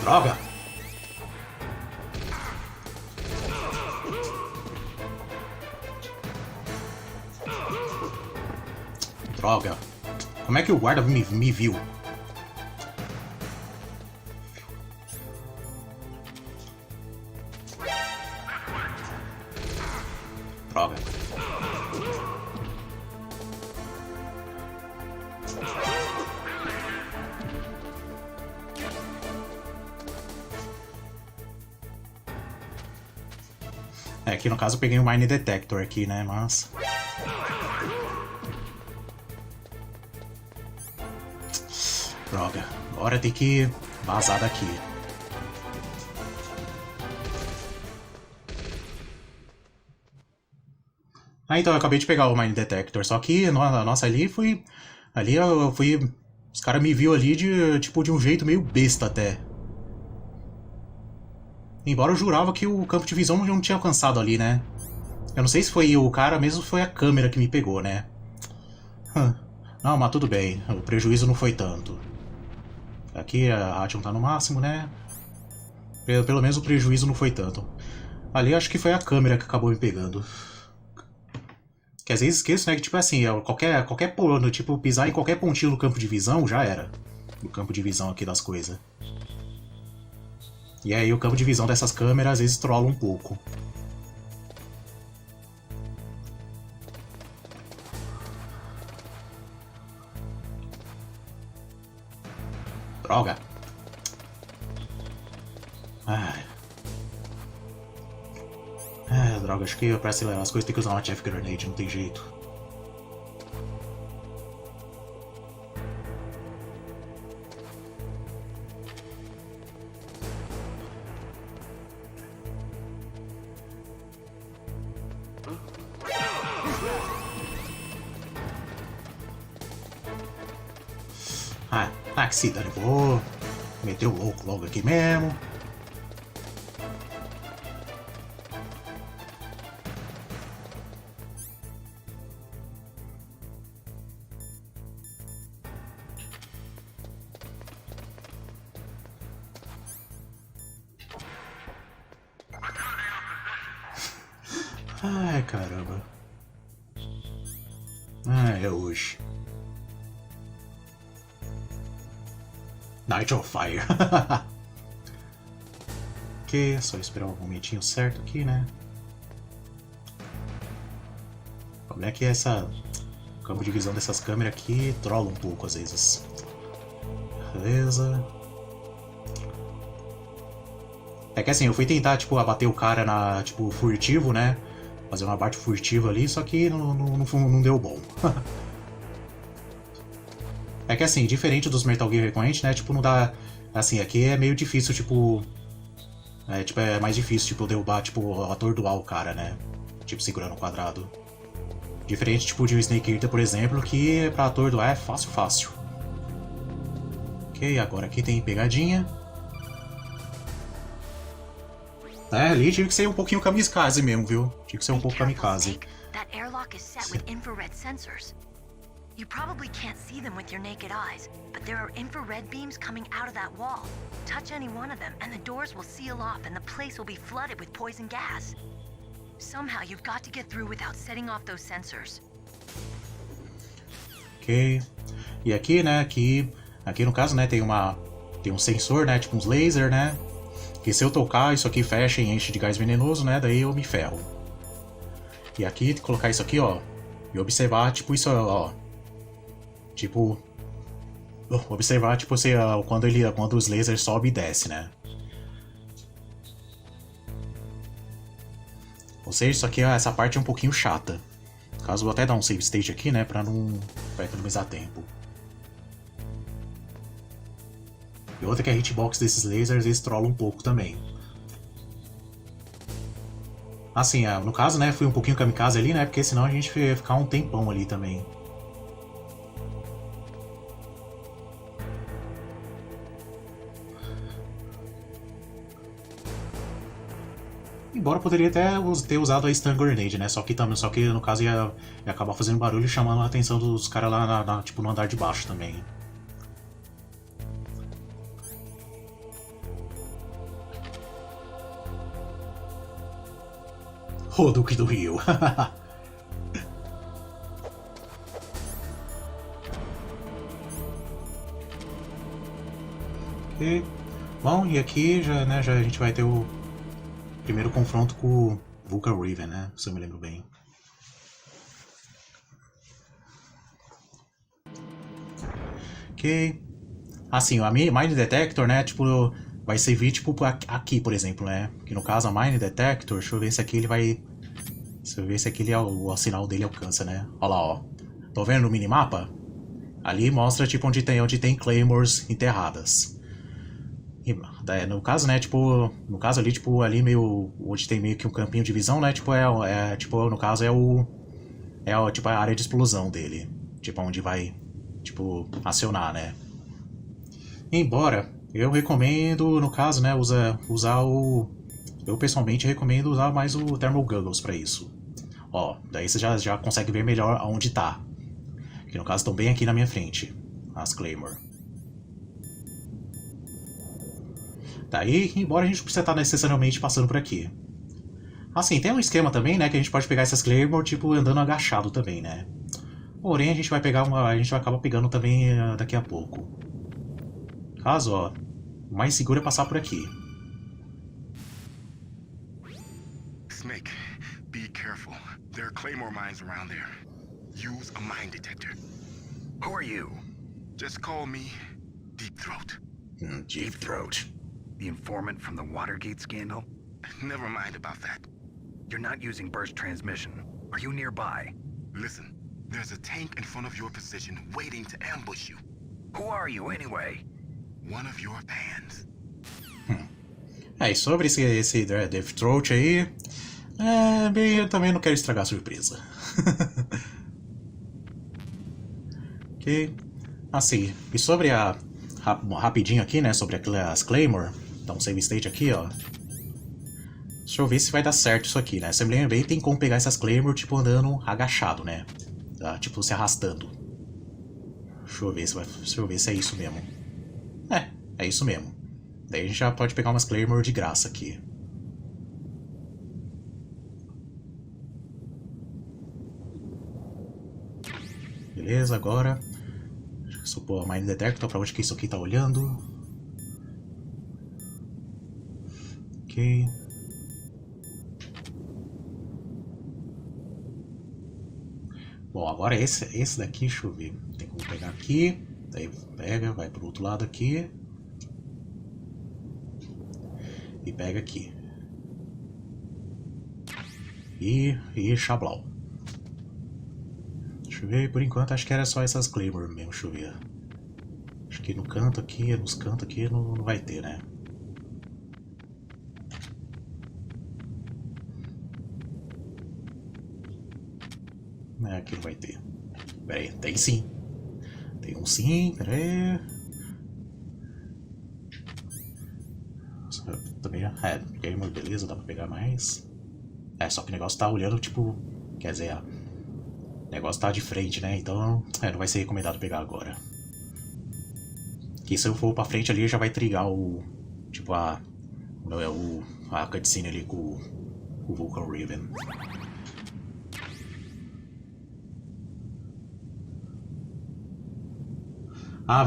Droga! Droga! Como é que o guarda me viu? Droga. É, aqui no caso eu peguei o Mine Detector aqui, né, mas... Droga, agora tem que vazar daqui. Ah, então eu acabei de pegar o Mine Detector, só que, nossa, ali eu fui... Os caras me viu ali de um jeito meio besta até. Embora eu jurava que o campo de visão não tinha alcançado ali, né? Eu não sei se foi o cara mesmo ou foi a câmera que me pegou, né? Não, mas tudo bem, o prejuízo não foi tanto. Aqui a Ration tá no máximo, né? Pelo menos o prejuízo não foi tanto. Ali acho que foi a câmera que acabou me pegando. Que às vezes esqueço, né? Que tipo assim, qualquer ponto, tipo, pisar em qualquer pontinho no campo de visão já era. No campo de visão aqui das coisas. E aí o campo de visão dessas câmeras às vezes trola um pouco. Droga! Droga, acho que pra acelerar as coisas tem que usar uma Chaff Grenade, não tem jeito. Que se dane, vou meter o louco logo aqui mesmo. Ai, caramba. É hoje. Night of Fire. Ok, só esperar um momentinho certo aqui, né? Como é que é essa... O campo de visão dessas câmeras aqui trola um pouco às vezes. Beleza. É que assim, eu fui tentar, tipo, abater o cara na, tipo, furtivo, né? Fazer um abate furtivo ali, só que não deu bom. É que assim, diferente dos Metal Gear recorrentes, né? Tipo, não dá... Assim, aqui é meio difícil, tipo... É mais difícil, tipo, derrubar, tipo, atordoar o cara, né? Tipo, segurando o quadrado. Diferente, tipo, de um Snake Eater, por exemplo, que pra atordoar é fácil, fácil. Ok, agora aqui tem pegadinha. Ali tive que ser um pouquinho kamikaze mesmo, viu? Tive que ser um pouco kamikaze. That airlock is set with infrared sensors. You probably can't see them with your naked eyes, but there are infrared beams coming out of that wall. Touch any one of them, and the doors will seal off, and the place will be flooded with poison gas. Somehow you've got to get through without setting off those sensors. Ok. E aqui, né, aqui no caso, né, tem um sensor, né, tipo uns laser, né? Que se eu tocar, isso aqui fecha e enche de gás venenoso, né? Daí eu me ferro. E aqui, colocar isso aqui, ó. E observar, tipo, isso, ó. Tipo... Observar, tipo, quando os lasers sobem e descem, né? Ou seja, isso aqui, essa parte é um pouquinho chata. No caso, vou até dar um save state aqui, né? Pra economizar tempo. E outra que a hitbox desses lasers, eles trollam um pouco também. Assim, no caso, né, fui um pouquinho kamikaze ali, né, porque senão a gente ia ficar um tempão ali também. Embora eu poderia até ter usado a Stun Grenade, né, só que no caso ia acabar fazendo barulho e chamando a atenção dos caras lá, tipo, no andar de baixo também. O Duque do Rio. Ok. Bom, e aqui já a gente vai ter o primeiro confronto com o Vulcan Raven, né? Se eu me lembro bem. Ok. Assim, a Mine Detector, né? Tipo, vai servir, tipo, aqui, por exemplo, né? Que no caso, a Mine Detector, deixa eu ver se aqui ele vai... Deixa eu ver se aqui o sinal dele alcança, né? Olha lá, ó. Tô vendo no minimapa? Ali mostra, tipo, onde tem Claymores enterradas. E, no caso, né, tipo... No caso ali, tipo, ali meio... Onde tem meio que um campinho de visão, né? Tipo, tipo, no caso, tipo, a área de explosão dele. Tipo, onde vai, tipo, acionar, né? Embora... Eu recomendo, no caso, né, usar o... Eu pessoalmente recomendo usar mais o Thermal Goggles para isso. Ó, daí você já consegue ver melhor aonde tá. Que no caso estão bem aqui na minha frente, as Claymore. Daí, embora a gente não precise estar necessariamente passando por aqui. Assim, tem um esquema também, né, que a gente pode pegar essas Claymore, tipo, andando agachado também, né. Porém, a gente vai acabar pegando também daqui a pouco. Caso, ó, o mais seguro é passar por aqui. Snake, be careful. There are Claymore mines around there. Use a mine detector. Who are you? Just call me Deep Throat. Deep Throat? The informant from the Watergate scandal? Never mind about that. You're not using burst transmission. Are you nearby? Listen, there's a tank in front of your position waiting to ambush you. Who are you anyway? One of your fans. E sobre esse Deep Throat aí... bem, eu também não quero estragar a surpresa. Ok. Assim, e sobre rapidinho aqui, né, sobre as Claymore, dá um save state aqui, ó. Deixa eu ver se vai dar certo isso aqui, né? Você me lembra bem, tem como pegar essas Claymore, tipo, andando agachado, né? Tá? Tipo, se arrastando. Deixa eu ver se é isso mesmo. É isso mesmo. Daí a gente já pode pegar umas Claymore de graça aqui. Beleza, agora... Deixa eu supor a Mind Detector, pra onde que isso aqui tá olhando. Ok. Bom, agora esse daqui, deixa eu ver. Tem como pegar aqui. Daí pega, vai pro outro lado aqui. E pega aqui. E chablau. Deixa eu ver, por enquanto acho que era só essas Claymore mesmo, deixa eu ver. Acho que no canto aqui, nos cantos aqui não vai ter, né? Aqui não vai ter. Pera aí, tem sim. Tem um sim, pera aí. Também, Claymore, beleza, dá pra pegar mais. Só que o negócio tá olhando, tipo, quer dizer, o negócio tá de frente, né? Então, não vai ser recomendado pegar agora. Que se eu for pra frente ali, já vai trigar o, tipo, a cutscene ali com o Vulcan Raven.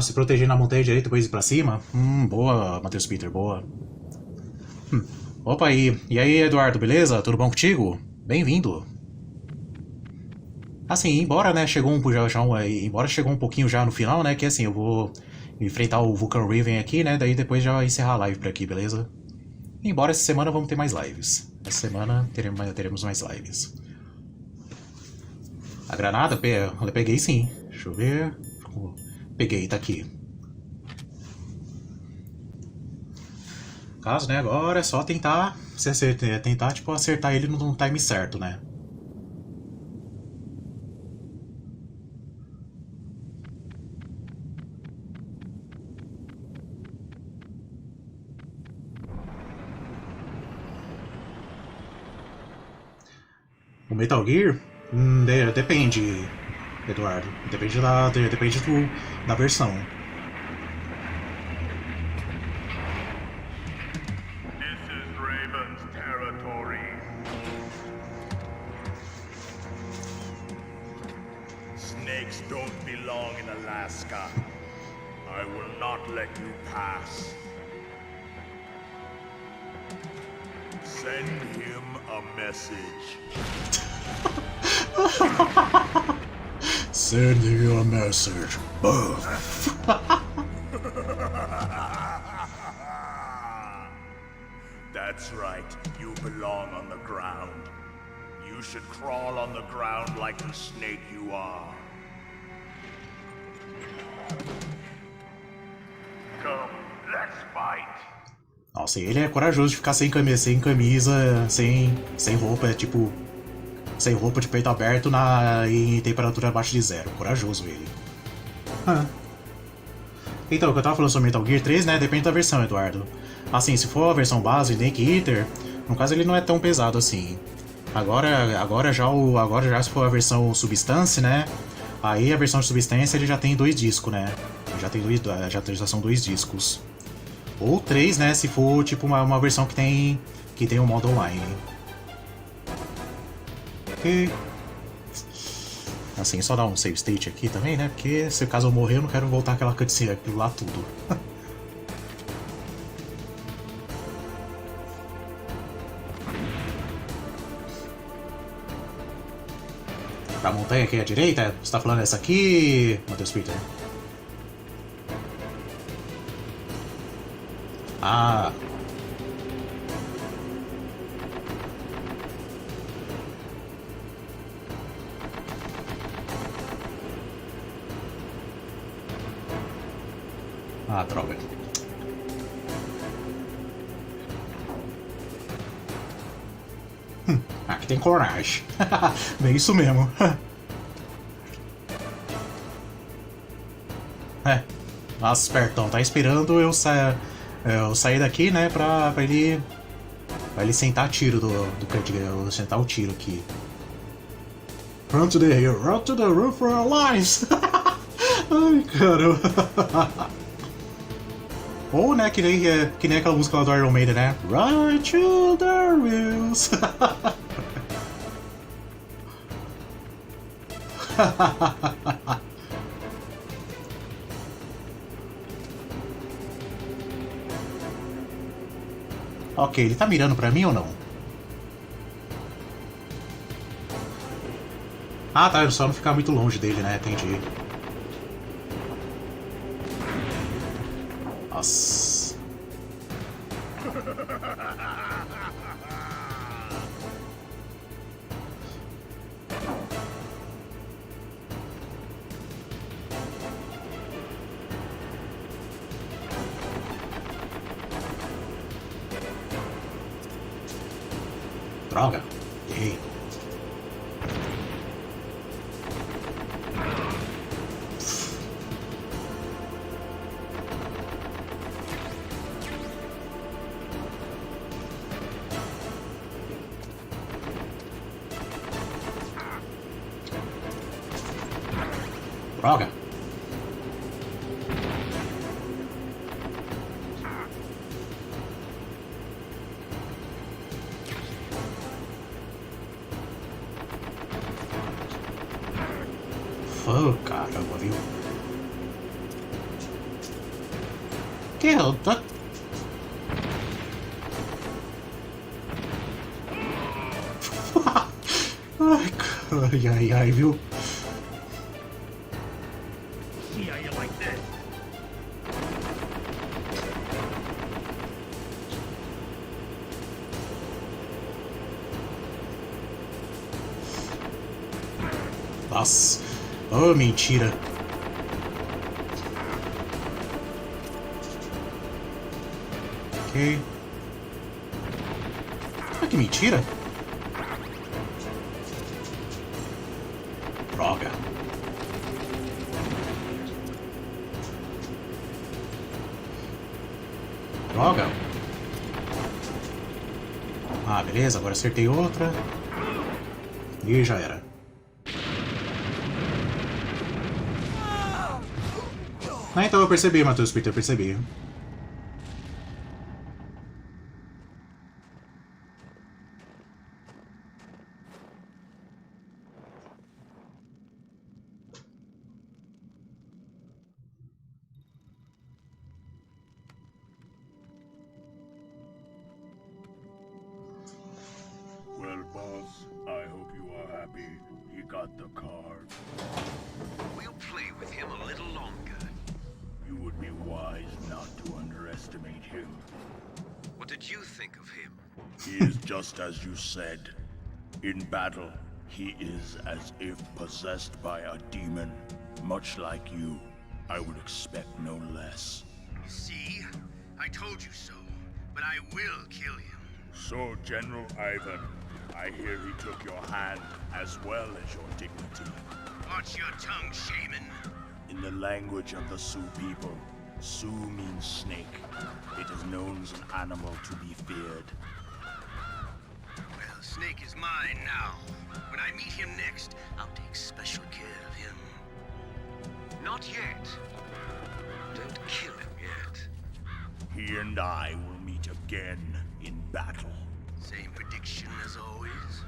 Se proteger na montanha direita e depois ir pra cima? Boa, Matheus Peter, boa. Opa, e aí, Eduardo, beleza? Tudo bom contigo? Bem-vindo. Assim, embora, né, embora chegou um pouquinho já no final, né, que assim, eu vou enfrentar o Vulcan Raven aqui, né, daí depois já encerrar a live por aqui, beleza? Embora essa semana vamos ter mais lives. Essa semana teremos mais lives. A granada, eu peguei sim. Deixa eu ver. Peguei, tá aqui. No caso, né, agora é só tentar tipo, acertar ele no time certo, né? O Metal Gear? Depende, Eduardo. Depende da versão. This is Raven's territory. Snakes don't belong in Alaska. I will not let you pass. Send him a message. Send you a message. That's right. You belong on the ground. You should crawl on the ground like the snake you are. Come, let's fight. Nossa, ele é corajoso de ficar sem camisa, sem roupa, tipo... Sem roupa de peito aberto em temperatura abaixo de 0. Corajoso ele. Então, o que eu tava falando sobre Metal Gear 3, né? Depende da versão, Eduardo. Assim, se for a versão base, Snake Eater, no caso ele não é tão pesado assim. Agora já se for a versão Substance, né? Aí a versão de Substance ele já tem 2 discos, né? Já são 2 discos. Ou 3, né? Se for tipo uma versão que tem um modo online. Ok. Assim, só dar um save state aqui também, né? Porque se caso eu morrer, eu não quero voltar aquela cutscene, aquilo lá tudo. A montanha aqui à direita? Você tá falando essa aqui, Matheus Peter? Ah. Ah, droga. Aqui tem coragem. Bem isso mesmo. É. Nossa, espertão, tá esperando eu sair daqui, né, pra ele sentar tiro do cantinho, sentar o tiro aqui. Run to the hill, run to the roof for our lives! Ai, caramba! Ou, né, que nem aquela música lá do Iron Maiden, né? Run to the wheels! Ok, ele tá mirando pra mim ou não? Ah, tá, eu só não ficar muito longe dele, né? Entendi. Nossa. Droga. Errei. Droga. Oh, caramba, viu? Que eu tô... Ai, viu? Nossa. Oh, mentira. Ok. Ah, que mentira. Droga. Droga. Ah, beleza. Agora acertei outra. E já era. Ah, então eu percebi, Matheus Pinto, eu percebi. Well, boss, I hope you are happy. He got the card. We'll play with him a little longer. You would be wise not to underestimate him. What did you think of him? He is just as you said. In battle, he is as if possessed by a demon. Much like you, I would expect no less. See? I told you so. But I will kill him. So, General Ivan, I hear he took your hand as well as your dignity. Watch your tongue, shaman. In the language of the Sioux people, Sioux means snake. It is known as an animal to be feared. Well, Snake is mine now. When I meet him next, I'll take special care of him. Not yet. Don't kill him yet. He and I will meet again in battle. Same prediction as always?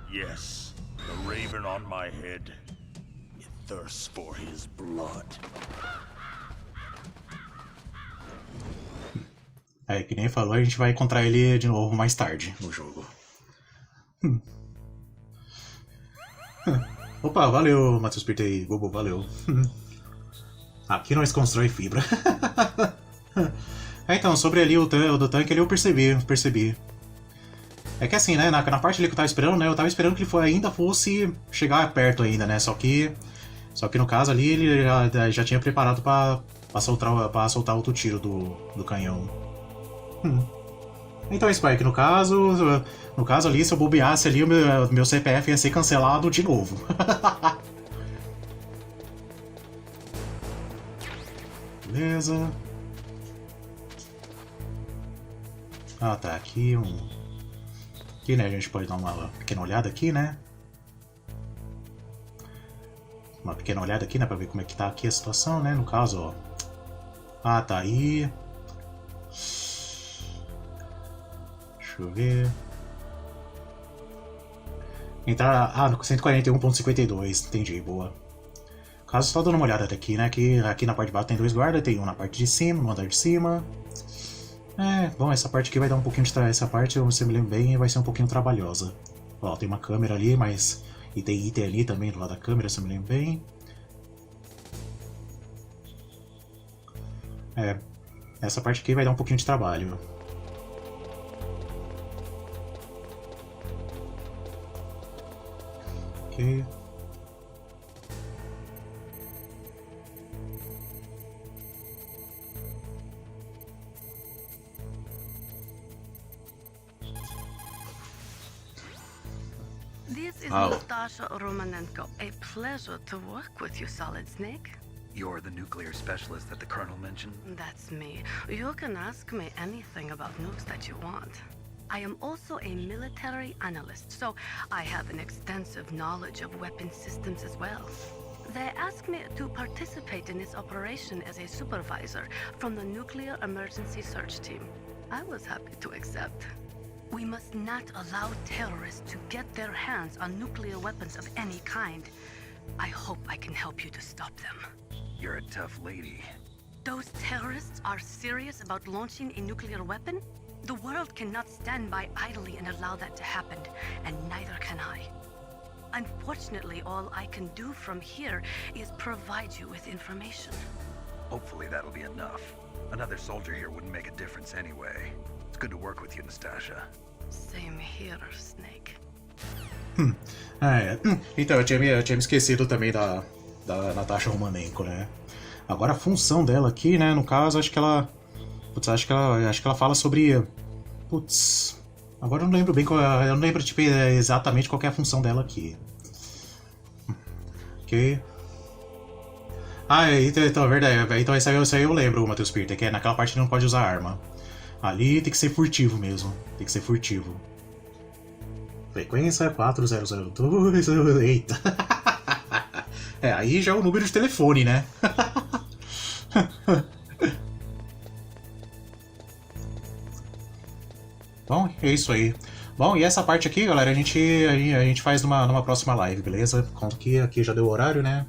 Yes, the raven on my head. It thirsts for his blood. É, que nem falou, a gente vai encontrar ele de novo mais tarde no jogo. Opa, valeu, Matheus Pinto aí, Bobo, valeu. Aqui nós constrói fibra. Então, sobre ali o do tanque, ali eu percebi. É que assim, né, na parte ali que eu tava esperando, né, eu tava esperando que ele ainda fosse chegar perto ainda, né, só que no caso ali ele já tinha preparado pra soltar outro tiro do canhão. Então, Spike, no caso ali, se eu bobeasse ali, o meu CPF ia ser cancelado de novo. Beleza. Ah, tá. Aqui Aqui, né? A gente pode dar uma pequena olhada aqui, né? Uma pequena olhada aqui, né? Pra ver como é que tá aqui a situação, né? No caso, ó. Ah, tá aí. Deixa eu ver. Entrar. Ah, no 141.52. Entendi, boa. Caso só dando uma olhada aqui, né? Aqui na parte de baixo tem 2 guardas, tem um na parte de cima, no andar de cima. Bom, essa parte aqui vai dar um pouquinho de essa parte, se me lembro bem, vai ser um pouquinho trabalhosa. Ó, tem uma câmera ali, mas... E tem item ali também do lado da câmera, se me lembro bem. Essa parte aqui vai dar um pouquinho de trabalho. Ok. This is Natasha Romanenko. A pleasure to work with you, Solid Snake. You're the nuclear specialist that the Colonel mentioned? That's me. You can ask me anything about nukes that you want. I am also a military analyst, so I have an extensive knowledge of weapon systems as well. They asked me to participate in this operation as a supervisor from the Nuclear Emergency Search Team. I was happy to accept. We must not allow terrorists to get their hands on nuclear weapons of any kind. I hope I can help you to stop them. You're a tough lady. Those terrorists are serious about launching a nuclear weapon? The world cannot stand by idly and allow that to happen, and neither can I. Unfortunately, all I can do from here is provide you with information. Hopefully that'll be enough. Another soldier here wouldn't make a difference anyway. It's good to work with you, Nastasha. Same here, Snake. Então, eu tinha me esquecido também da Natasha Romanenko, né? Agora a função dela aqui, né? No caso, acho que ela fala sobre... Putz... Agora eu não lembro bem qual... Eu não lembro, tipo, exatamente qual é a função dela aqui. Ok. Ah, então é verdade. Então isso aí eu lembro, Matheus Pirta, que é naquela parte que não pode usar arma. Ali tem que ser furtivo mesmo. Tem que ser furtivo. Frequência 4002... Eita. Aí já é o número de telefone, né? Bom, é isso aí. Bom, e essa parte aqui, galera, a gente faz numa próxima live, beleza? Conto que aqui já deu o horário, né?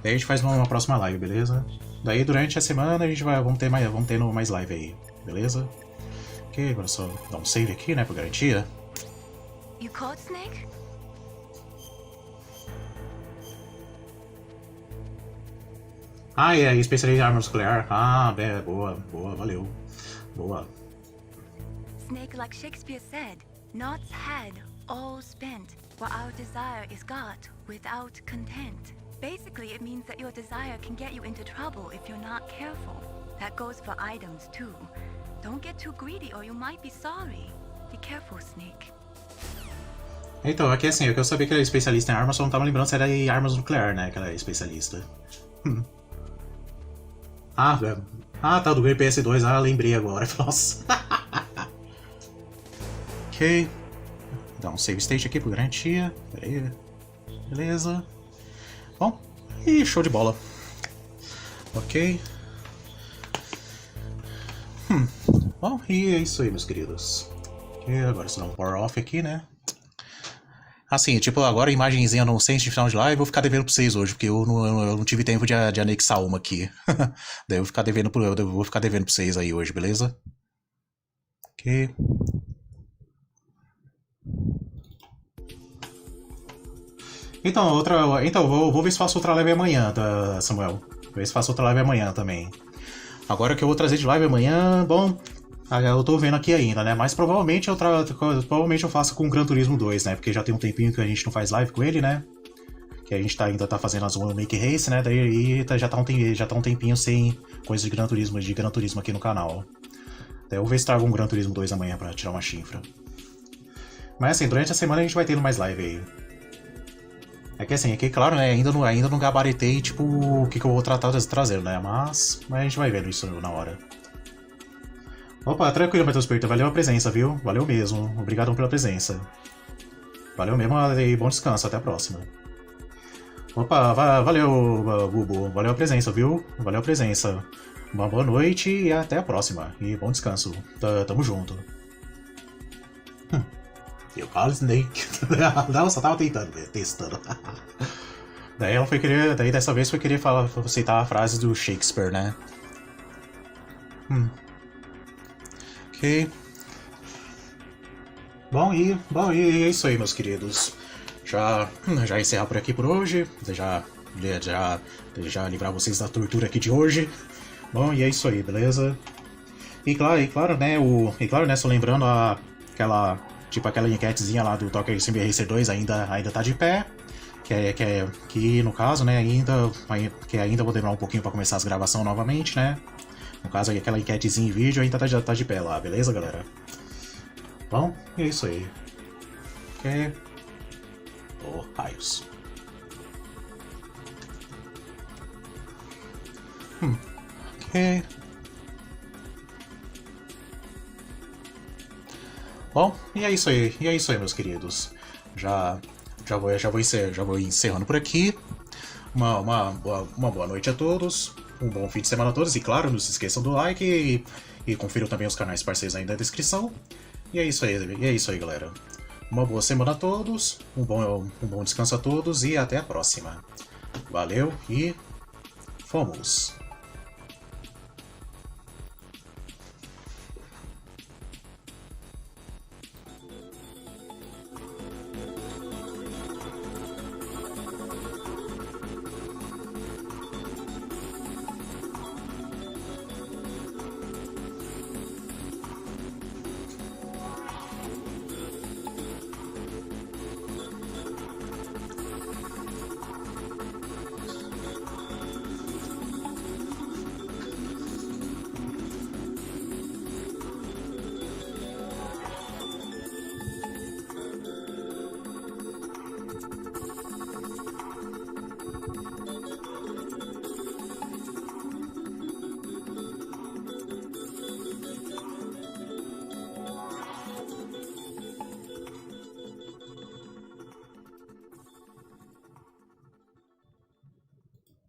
Daí a gente faz numa próxima live, beleza? Daí durante a semana a gente vamos tendo mais live aí, beleza? Ok, agora só dar um save aqui, né, por garantia. You caught Snake? Ah, é, especialista em arma nuclear. Ah, boa, valeu. Boa. Snake, like Shakespeare said, knots had, all spent, where our desire is got, without content. Basically, it means that your desire can get you into trouble if you're not careful. That goes for items, too. Don't get too greedy or you might be sorry. Be careful, Snake. Então, aqui assim, eu sabia que ela é especialista em armas, só não tava lembrando se era em armas nuclear, né, que ela é especialista. Ah, tá, do game PS2, lembrei agora, nossa. Ok. Dá um save state aqui por garantia. Pera aí. Beleza. Bom, e show de bola. Ok. Bom, e é isso aí, meus queridos. Ok, agora só dá um power off aqui, né? Assim, tipo, agora a imagenzinha no sense de final de live, eu vou ficar devendo pra vocês hoje, porque eu não tive tempo de anexar uma aqui. Daí eu vou ficar devendo pra vocês aí hoje, beleza? Ok. Então, vou ver se faço outra live amanhã, tá, Samuel? Vou ver se faço outra live amanhã também. Agora que eu vou trazer de live amanhã, bom, eu tô vendo aqui ainda, né? Mas provavelmente eu faço com o Gran Turismo 2, né? Porque já tem um tempinho que a gente não faz live com ele, né? Que a gente ainda tá fazendo as One Make Race, né? Daí já tá um tempinho sem coisa de Gran Turismo aqui no canal. Daí eu vou ver se trago um Gran Turismo 2 amanhã pra tirar uma chifra. Mas assim, durante a semana a gente vai tendo mais live aí. É que assim, aqui, claro, né, ainda não gabaritei, tipo, o que eu vou trazer, né, mas a gente vai vendo isso na hora. Opa, tranquilo, Matheus Pinto, valeu a presença, viu? Valeu mesmo, obrigado pela presença. Valeu mesmo e bom descanso, até a próxima. Opa, valeu, Bubu, valeu a presença, viu? Valeu a presença. Uma boa noite e até a próxima. E bom descanso, tamo junto. Eu falo Snake. Não, só tava testando. Daí ela foi querer. Daí dessa vez foi querer citar a frase do Shakespeare, né? Ok. Bom, e é isso aí, meus queridos. Já encerrar por aqui por hoje. Já livrar vocês da tortura aqui de hoje. Bom, e é isso aí, beleza? E claro, né, só lembrando aquela enquetezinha lá do Tokyo Sim Racer 2 ainda tá de pé. Que no caso, né, ainda vou demorar um pouquinho pra começar as gravações novamente, né? No caso, aí, aquela enquetezinha em vídeo ainda tá de pé lá, beleza, galera? Bom, e é isso aí. Ok. Oh, raios. Ok. Bom, e é isso aí, meus queridos. Já vou encerrando por aqui. Uma boa noite a todos. Um bom fim de semana a todos. E claro, não se esqueçam do like e confiram também os canais parceiros aí na descrição. E é isso aí, galera. Uma boa semana a todos. Um bom descanso a todos e até a próxima. Valeu e fomos!